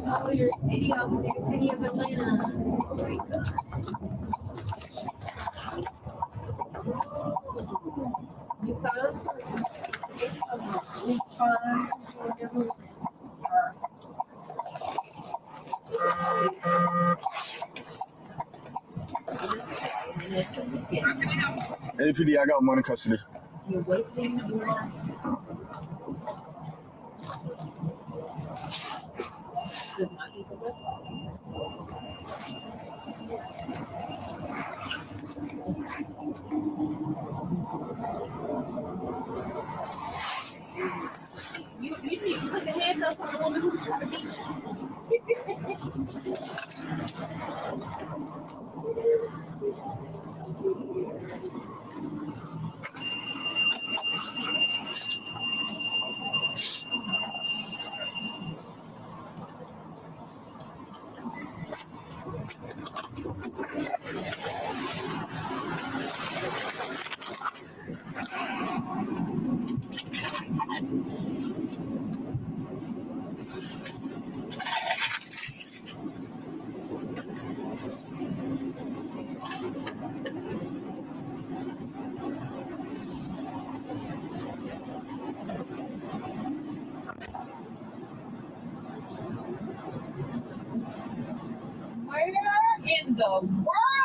Oh, you're a city officer, the city of Atlanta. Oh my God. You found? It's fine. APD, I got one in custody. You're wasting time. You need to put the handcuffs on the woman who's trying to beat you.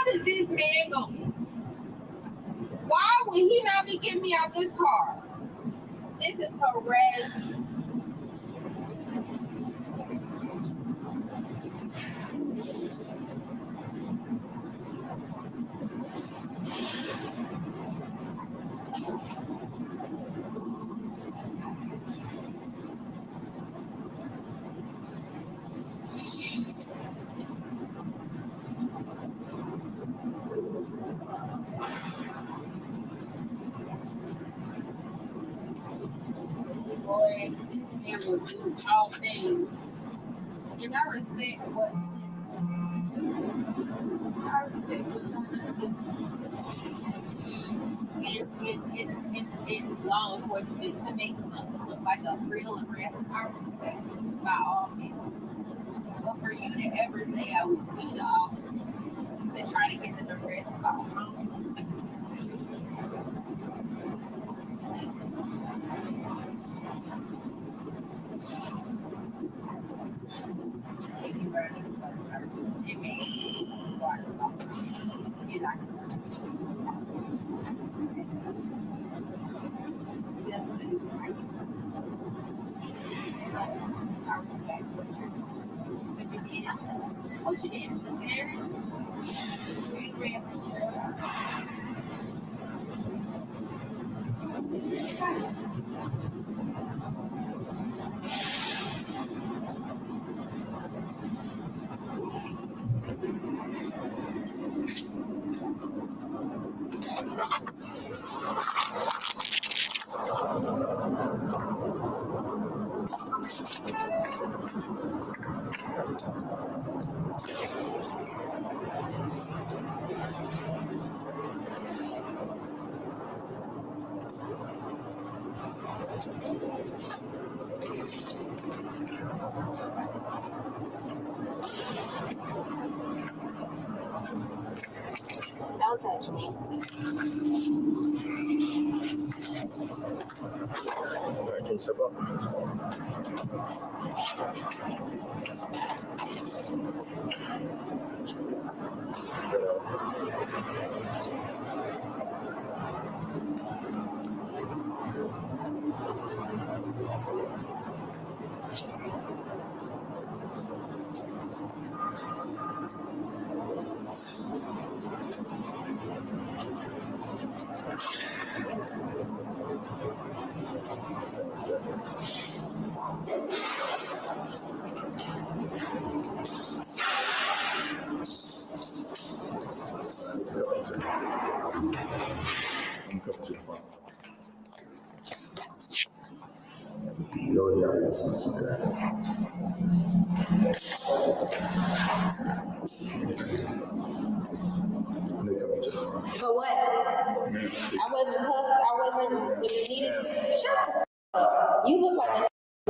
does this man go? Why would he not be getting me out this car? This is harassment. Boy, this man will do all things. And I respect what I respect what y'all do in law enforcement to make something look like a real arrest. I respect it by all means. But for you to ever say I would be the officer to try to get an arrest by home. What you did is very rare. Don't touch me. Can you step up? For what? I wasn't cuffed. I wasn't when you needed to. Shut the f up. You look like a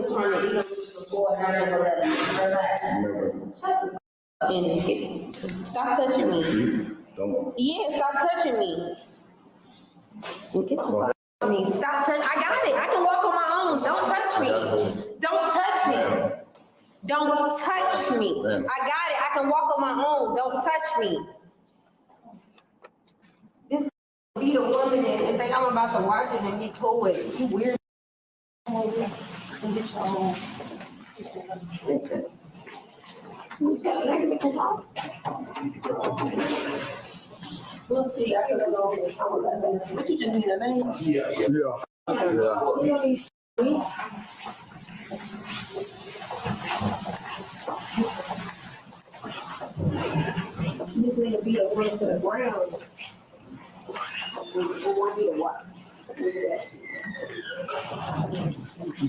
was trying to do something before and I never let you. Relax. Shut the f up and stop touching me. Yeah, stop touching me. Get the fuck off me. Stop touching. I got it. I can walk on my own. Don't touch me. Don't touch me. Don't touch me. I got it. I can walk on my own. Don't touch me. This be the woman and think I'm about to watch it and get cool with it. You weird. And get your own. Listen. We'll see. I can go over this. What you just need a minute? Yeah. This nigga be a run to the ground.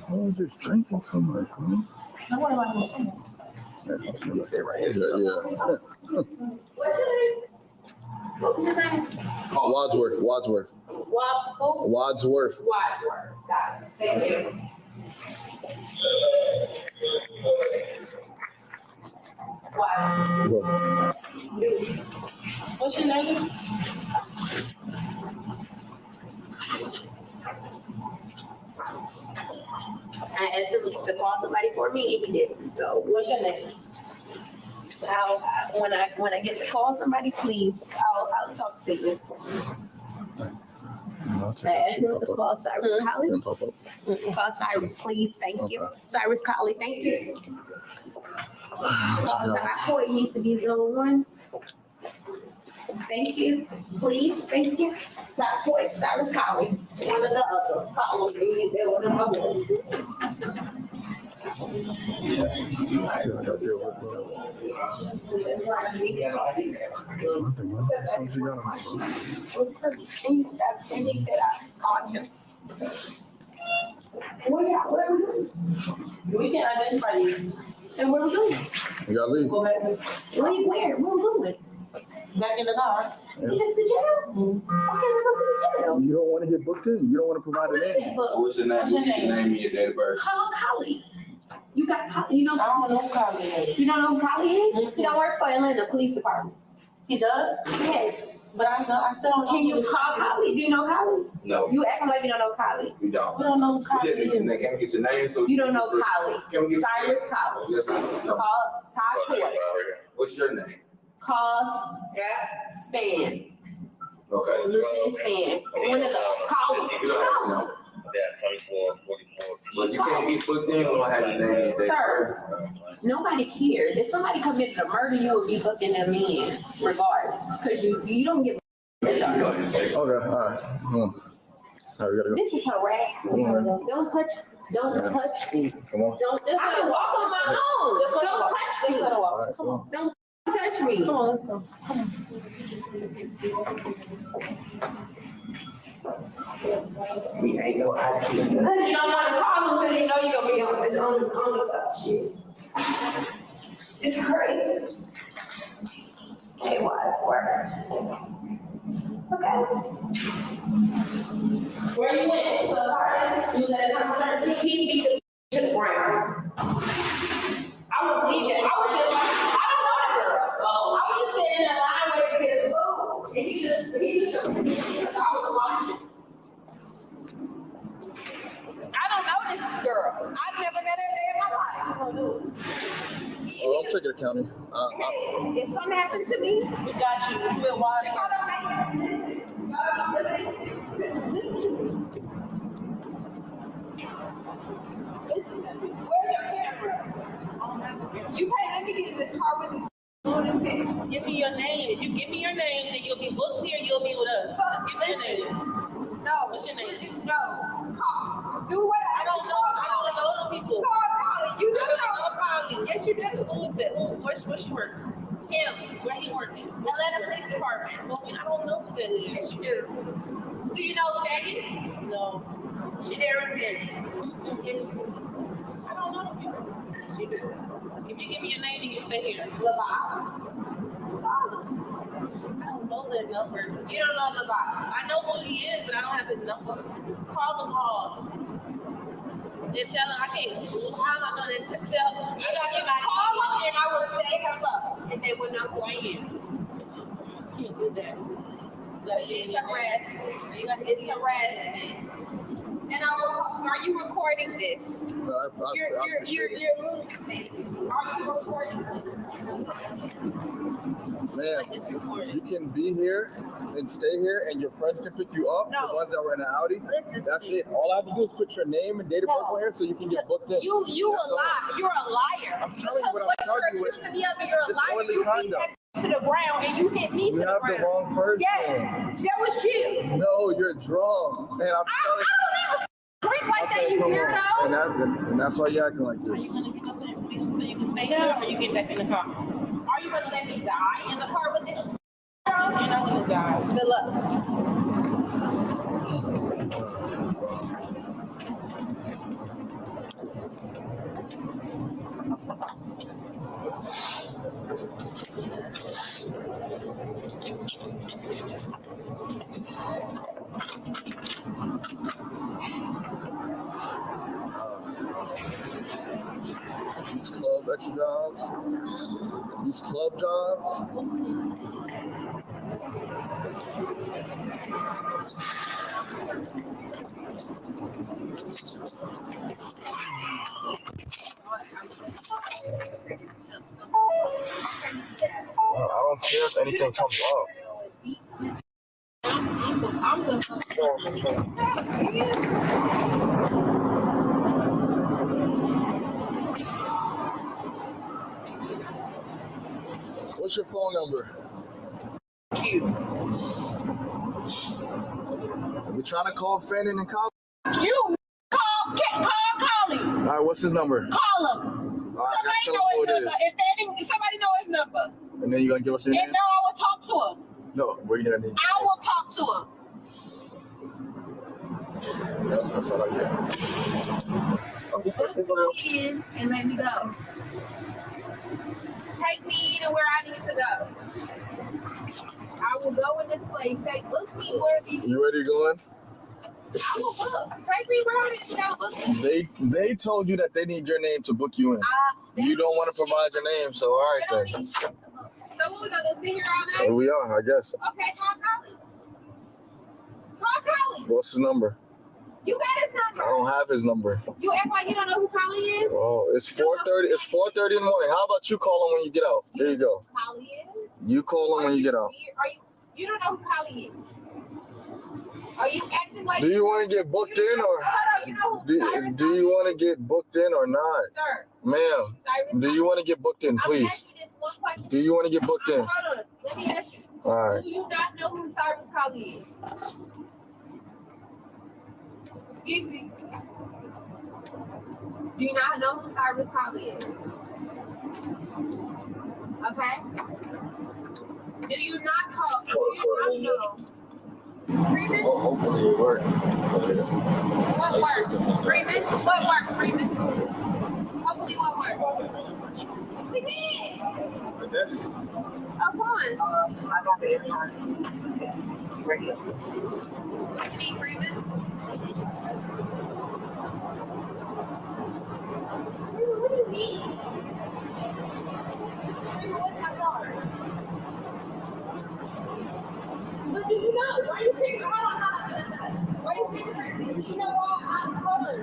I'm just drinking so much, man. Now what am I doing? Yeah, stay right here. Yeah. What was his name? Wadsworth. What? Who? Wadsworth. Wadsworth. Got it. Thank you. What? What's your name? I asked him to call somebody for me and he didn't. So what's your name? When I get to call somebody, please, I'll talk to you. I asked him to call Cyrus Colley. Call Cyrus, please. Thank you. Cyrus Colley, thank you. Call Ty Court, he needs to be 01. Thank you. Please, thank you. Ty Court, Cyrus Colley. One or the other. Call him, please. They're one of my ones. And he said I called him. Where we doing? We can identify you. And where we going? We gotta leave. Go back. Leave where? Where we going? Back in the car. Yeah. Yes, the jail. Okay, we go to the jail. You don't want to get booked in. You don't want to provide a name. So what's your name? What's your name and your date of birth? Call Colley. You got Colley. You know, I don't know who Colley is. You don't know who Colley is? Mm-hmm. He don't work for Atlanta Police Department. He does? Yes. But I still don't know. Can you call Colley? Do you know Colley? No. You acting like you don't know Colley. We don't. We don't know who Colley is. Can we get your name? So You don't know Colley. Can we get Cyrus Colley. Yes, I know. Call Ty Court. What's your name? Call Span. Okay. Lucian Span. One of the call him. But you can't get booked in. We don't have your name and date. Sir, nobody cares. If somebody committed a murder, you would be booking them in regardless. Because you don't get. Okay, all right. All right, we gotta go. This is harassment. Don't touch. Don't touch me. Come on. Don't. I can walk on my own. Don't touch me. All right, come on. Don't touch me. Come on, let's go. Come on. We ain't no idea. You don't want to call him because you know you're gonna be on this on the shit. It's crazy. Okay, Wadsworth. Okay. Where you went? To the party? You was at a concert? He beat the to the ground. I was leaving. I don't know the girl. I was just sitting in a line waiting to get his food. And he just I was watching. I don't know this girl. I've never met her a day in my life. Well, I'm taking accounting. If something happened to me, we got you. You will watch. Where's your camera? You can't let me get in this car with this lunatic. Give me your name. If you give me your name, then you'll be booked here. You'll be with us. Just give me your name. No. What's your name? No. Call. Do what I don't know. I don't know people. Call. You do know Polly. Yes, you do. Who is that? Where's she working? Him. Where he working? Atlanta Police Department. Well, I don't know who that is. Yes, you do. Do you know Betty? No. She there in Betty. Yes, you do. I don't know people. Yes, you do. If you give me your name, then you stay here. Lavelle. I don't know that number. You don't know Lavelle. I know who he is, but I don't have his number. Call him all. And tell him I can't. How am I going to tell him? Call him and I will say hello, and they will know who I am. You can't do that. It's harassment. It's harassment. And are you recording this? No, You're losing this. Are you recording this? Man, you can be here and stay here, and your friends can pick you up. No. The ones that were in the Audi. Listen, that's it. All I have to do is put your name and date of birth on here, so you can get booked in. You a lie. You're a liar. I'm telling you what I'm telling you. You're accusing me of, you're a liar. You beat that to the ground, and you hit me to the ground. You have the wrong person. Yes, that was you. No, you're drunk, man. I don't even drink like that, you weirdo. And that's why you're acting like this. Are you gonna get us information so you can stay here, or you get back in the car? Are you gonna let me die in the car with this? You're not gonna die. Good luck. These club extra jobs, these club jobs. care if anything comes up. What's your phone number? We're trying to call Fannin and Colin. You call Colin. All right, what's his number? Call him. All right, Somebody know his number. If somebody know his number. And then you gonna give us your name? And no, I will talk to him. No, where you gonna need? I will talk to him. That's all I get. Put me in and let me go. Take me anywhere I need to go. I will go in this place. Book me where you ready going? I will book. Take me where I need to go. Book me. They told you that they need your name to book you in. You don't want to provide your name, so all right then. So what we gonna do? Sit here all day? We are, I guess. Okay, call Colin. Call Colin. What's his number? You got his number. I don't have his number. You act like you don't know who Colin is? Oh, it's 4:30. It's 4:30 in the morning. How about you call him when you get out? There you go. Colin is? You call him when you get out. You don't know who Colin is? Are you acting like? Do you want to get booked in or? Do you want to get booked in or not? Sir. Ma'am, do you want to get booked in, please? I'm asking you this one question. Do you want to get booked in? Hold on. Let me ask you. All right. Do you not know who Cyrus Colin is? Excuse me. Do you not know who Cyrus Colin is? Okay. Do you not know? Freeman? Oh, hopefully it works. What works? Freeman? What works, Freeman? Hopefully what works? We did. With this? Oh, come on. I got the airline. Radio. What you need, Freeman? What do you need? Freeman, what's my charge? But do you know? Why you figuring? Hold on. Why you figuring? You know what? Hold on.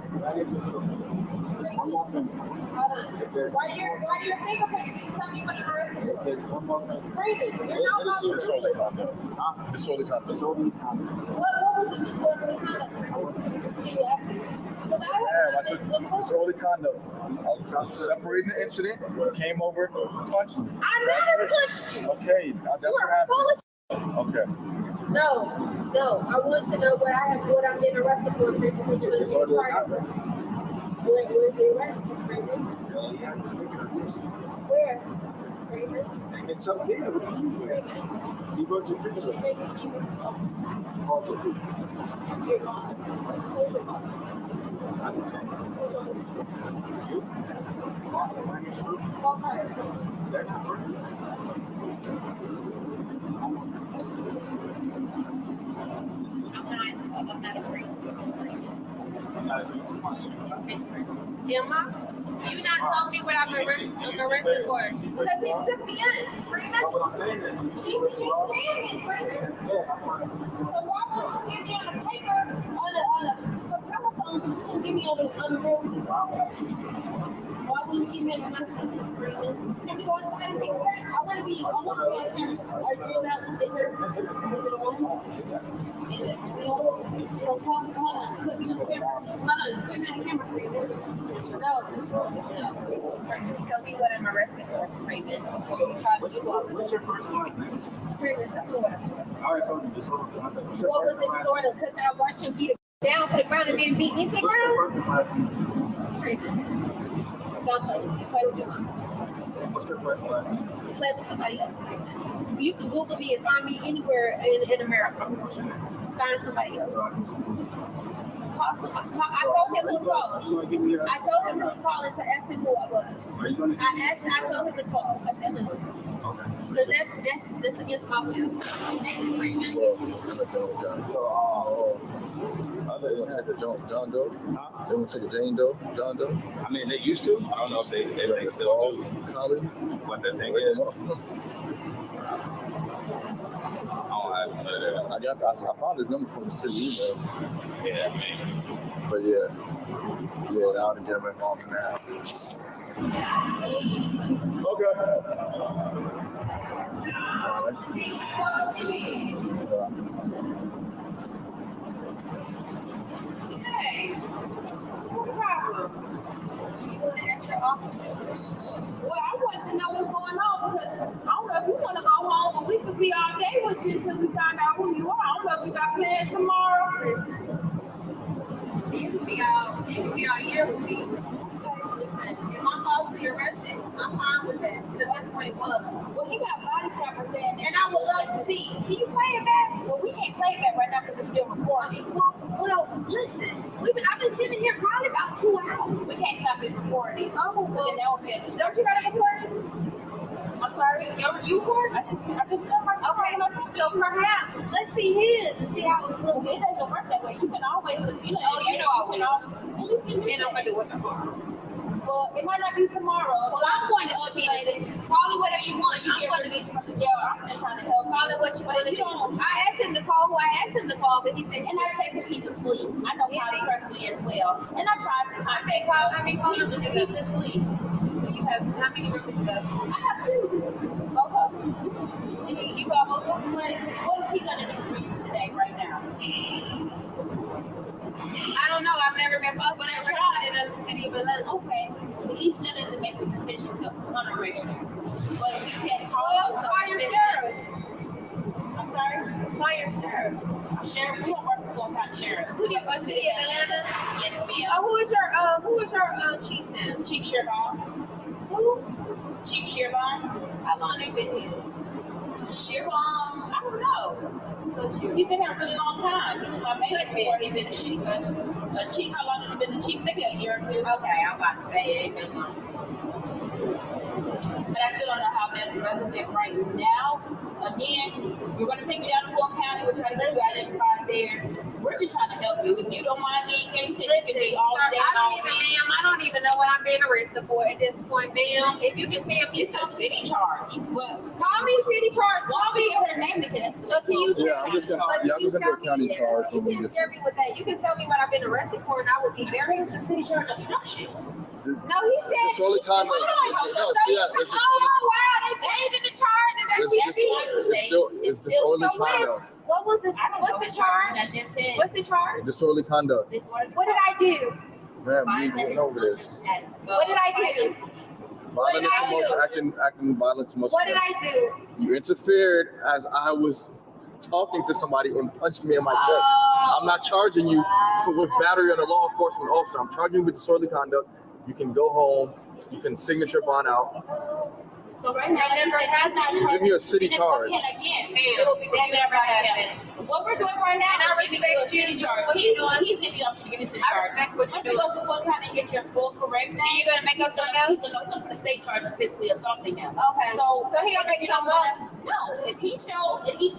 Why you're fingerprinting? Tell me what you're arrested for. There's one more thing. Freeman, you're not Disorderly conduct. Disorderly conduct. What was the disorderly conduct? Can you ask me? I took disorderly conduct. I was separating the incident, came over, punched me. I never punched you. Okay, that's what happened. Okay. No. I want to know what I'm getting arrested for. Disorderly conduct. Where's the arrest? Where? It's up here. You wrote your ticket. Am I? You not told me what I'm arrested for. Because he took me in. Freeman. She standing, Freeman. So why won't you give me on the paper, on the telephone, but you don't give me on the real system? Why wouldn't you make my system, Freeman? Can we go inside and think right? I want to be on camera. Are you not? Is it on? Is it really on? So hold on. Put me on the camera. Hold on. Put me on the camera, Freeman. No. Tell me what I'm arrested for, Freeman. What's your first and last name? Freeman, tell me what I'm arrested for. I already told you disorderly conduct. What was the disorder? Because I watched him beat it down to the ground and then beat me to the What's your ground? first and last name? Freeman. Stop playing. Play with your mom. What's your first and last name? Play with somebody else, Freeman. You can Google me and find me anywhere in America. Find somebody else. Call somebody. I told him who to call. I told him who to call and to ask him who I was. I told him to call. I said no. Because that's against my will. Freeman. They want to take a John Doe? They want to take a Jane Doe? John Doe? I mean, they used to. I don't know if they still do. Collie? What the thing is. I found his number from the city email. Yeah, maybe. But yeah, I ought to get him involved in that. Okay. Hey, what's the problem? You want an extra officer? Well, I want to know what's going on because I don't know if you want to go home, but we could be all day with you until we find out who you are. I don't know if you got plans tomorrow. You could be out here with me. Listen, if I'm falsely arrested, I'm fine with that because that's what it was. Well, he got body cameras saying that. And I would love to see. Can you play it back? Well, we can't play it back right now because it's still recording. Well, listen. I've been sitting here probably about 2 hours. We can't stop this recording. Oh, well, then that would be a disturbance. Don't you got a recorder? I'm sorry, you record? I just turned my phone on. So perhaps let's see his and see how it's looking. It doesn't work that way. You can always subpoena. Oh, you know I will. And you can. And I'm gonna do it tomorrow. Well, it might not be tomorrow. Well, I'm going to subpoena this. Call it whatever you want. You get released from the jail. I'm just trying to help. Call it what you want to do. I asked him to call who I asked him to call, but he said, and I take a piece of sleep. I know Polly personally as well. And I tried to contact him. He's asleep. You have how many rooms you got? I have 2. Both of them. You got both of them? What is he going to do for you today, right now? I don't know. I've never been both, but I tried in another city, but okay. He still doesn't make the decision to unarrest you. But we can't call him to sheriff. I'm sorry? Why your sheriff? Sheriff, we don't work for Fulton County Sheriff. Who do you work city of Atlanta? Yes, ma'am. Who is your chief now? Chief Shervon. Who? Chief Shervon. How long they been here? Shervon, I don't know. He's been here a really long time. He was my mayor before he been a chief. Chief, how long has he been the chief? Maybe a year or 2. Okay, I'm about to say it ain't been long. But I still don't know how that's relevant right now. Again, you're going to take me down to Fulton County. We're trying to get you identified there. We're just trying to help you. If you don't mind being here, you said you can be all day. I don't even know what I'm being arrested for at this point, ma'am. If you can tell me, it's a city charge. Well, call me city charge. Call me her name because I'm just gonna do a county charge. You can scare me with that. You can tell me what I've been arrested for, and I would be very. It's a city charge obstruction. No, he said. Disorderly conduct. Oh, wow, they changing the charges. It's disorderly conduct. What's the charge? I just said. What's the charge? Disorderly conduct. What did I do? Ma'am, we went over this. What did I do? Violent emotion, acting violent emotion. What did I do? You interfered as I was talking to somebody and punched me in my chest. I'm not charging you with battery on a law enforcement officer. I'm charging you with disorderly conduct. You can go home. You can signature bond out. So right now, has not give you a city charge. Again, it will be never happen. What we're doing right now is giving you a city charge. He's giving you option to give you a city charge. Once you go to Fulton County and get your full correct name, you're gonna make us something else. He's gonna put the state charge of physically assaulting him. Okay. So he'll make something up. No, if he says that you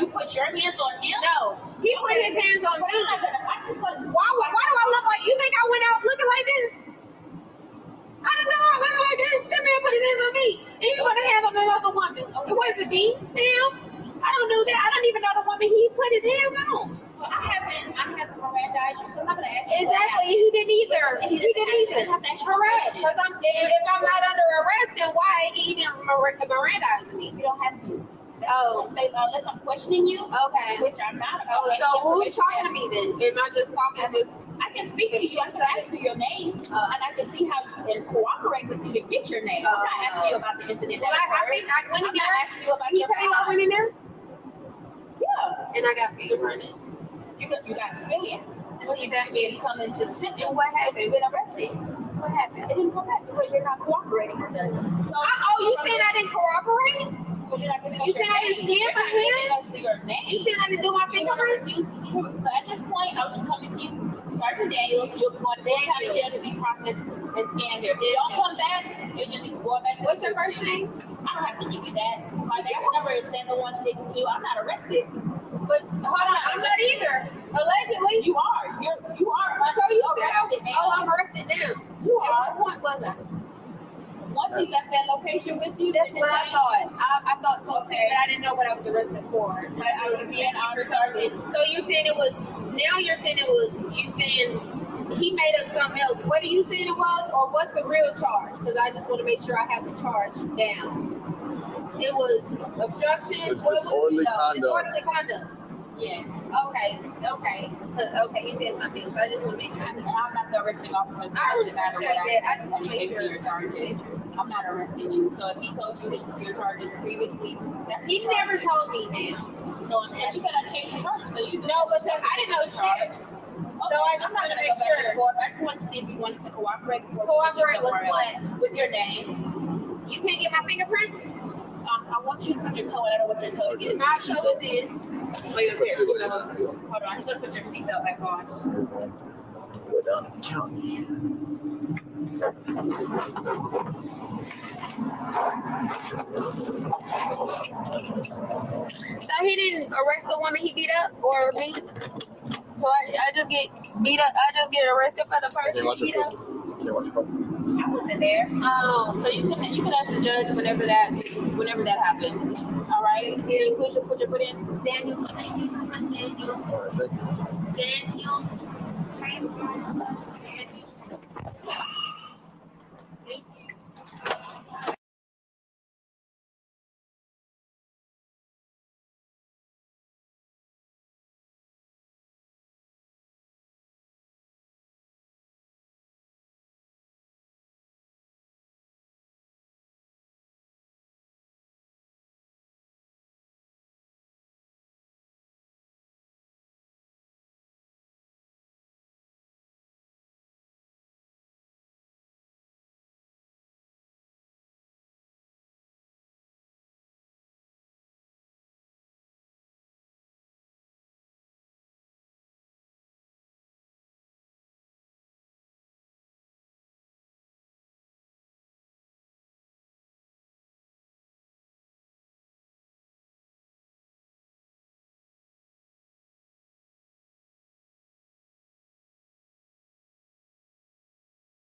put your hands on him. No, he put his hands on me. I just wanted to. Why do I look like? You think I went out looking like this? I don't know. I look like this. That man put his hands on me. And he put a hand on another woman. It wasn't me, ma'am. I don't do that. I don't even know the woman he put his hands on. Well, I haven't Mirandized you, so I'm not gonna ask you. Exactly. He didn't either. He didn't either. Correct. Because if I'm not under arrest, then why he didn't Mirandize me? You don't have to. Unless I'm questioning you. Okay. Which I'm not. So who's talking to me then? Am I just talking to I can speak to you. I can ask you your name, and I can see how and cooperate with you to get your name. I'm not asking you about the incident. I'm not asking you about your crime. I went in there. Yeah. And I got fingerprinted. You got scanned to see if that man come into the system. What happened? You've been arrested. What happened? It didn't come back because you're not cooperating with us. So you said I didn't cooperate? You said I didn't scan my hand? You said I didn't do my fingerprints? So at this point, I was just coming to you, Sergeant Daniels, and you'll be going to Fulton County Jail to be processed and scanned there. If you don't come back, you'll just be going back to What's your first name? I don't have to give you that. My dash number is 7162. I'm not arrested. But hold on, I'm not either. Allegedly. You are. You are. So you arrested now. I'm arrested now. You are. At what point was I? Once he left that location with you, that's what I thought. I thought so too, but I didn't know what I was arrested for. So you're saying it was, now you're saying it was, you're saying he made up something else. What are you saying it was, or what's the real charge? Because I just want to make sure I have the charge down. It was obstruction. It's What was disorderly it? conduct. Disorderly conduct. Yes. Okay. You said something, so I just want to make sure. I'm not the arresting officer, so I it doesn't matter what appreciate that. I I just want to make say to sure. your charges. I'm not arresting you. So if he told you your charges previously, that's He his never charges. told me now. So But you said I changed your charges, so you no, but so I didn't know shit. Okay, So I I'm just not want to gonna make go back and sure. forth. I just wanted to see if you wanted to cooperate before Cooperate with somewhere what? else. With your name. You can't get my fingerprints. I want you to put your toe in. I don't want your toe to get My toe is in. Wait, here, seatbelt. Hold on, I'm just gonna put your seatbelt back on. Go down and count me. So he didn't arrest the woman he beat up or me. So I just get beat up. I just get arrested for the person he beat up. I wasn't there. So you can ask the judge whenever that happens. All right. Yeah. You put your foot in. Daniel, thank you. Daniel. All right, thank you. Daniel.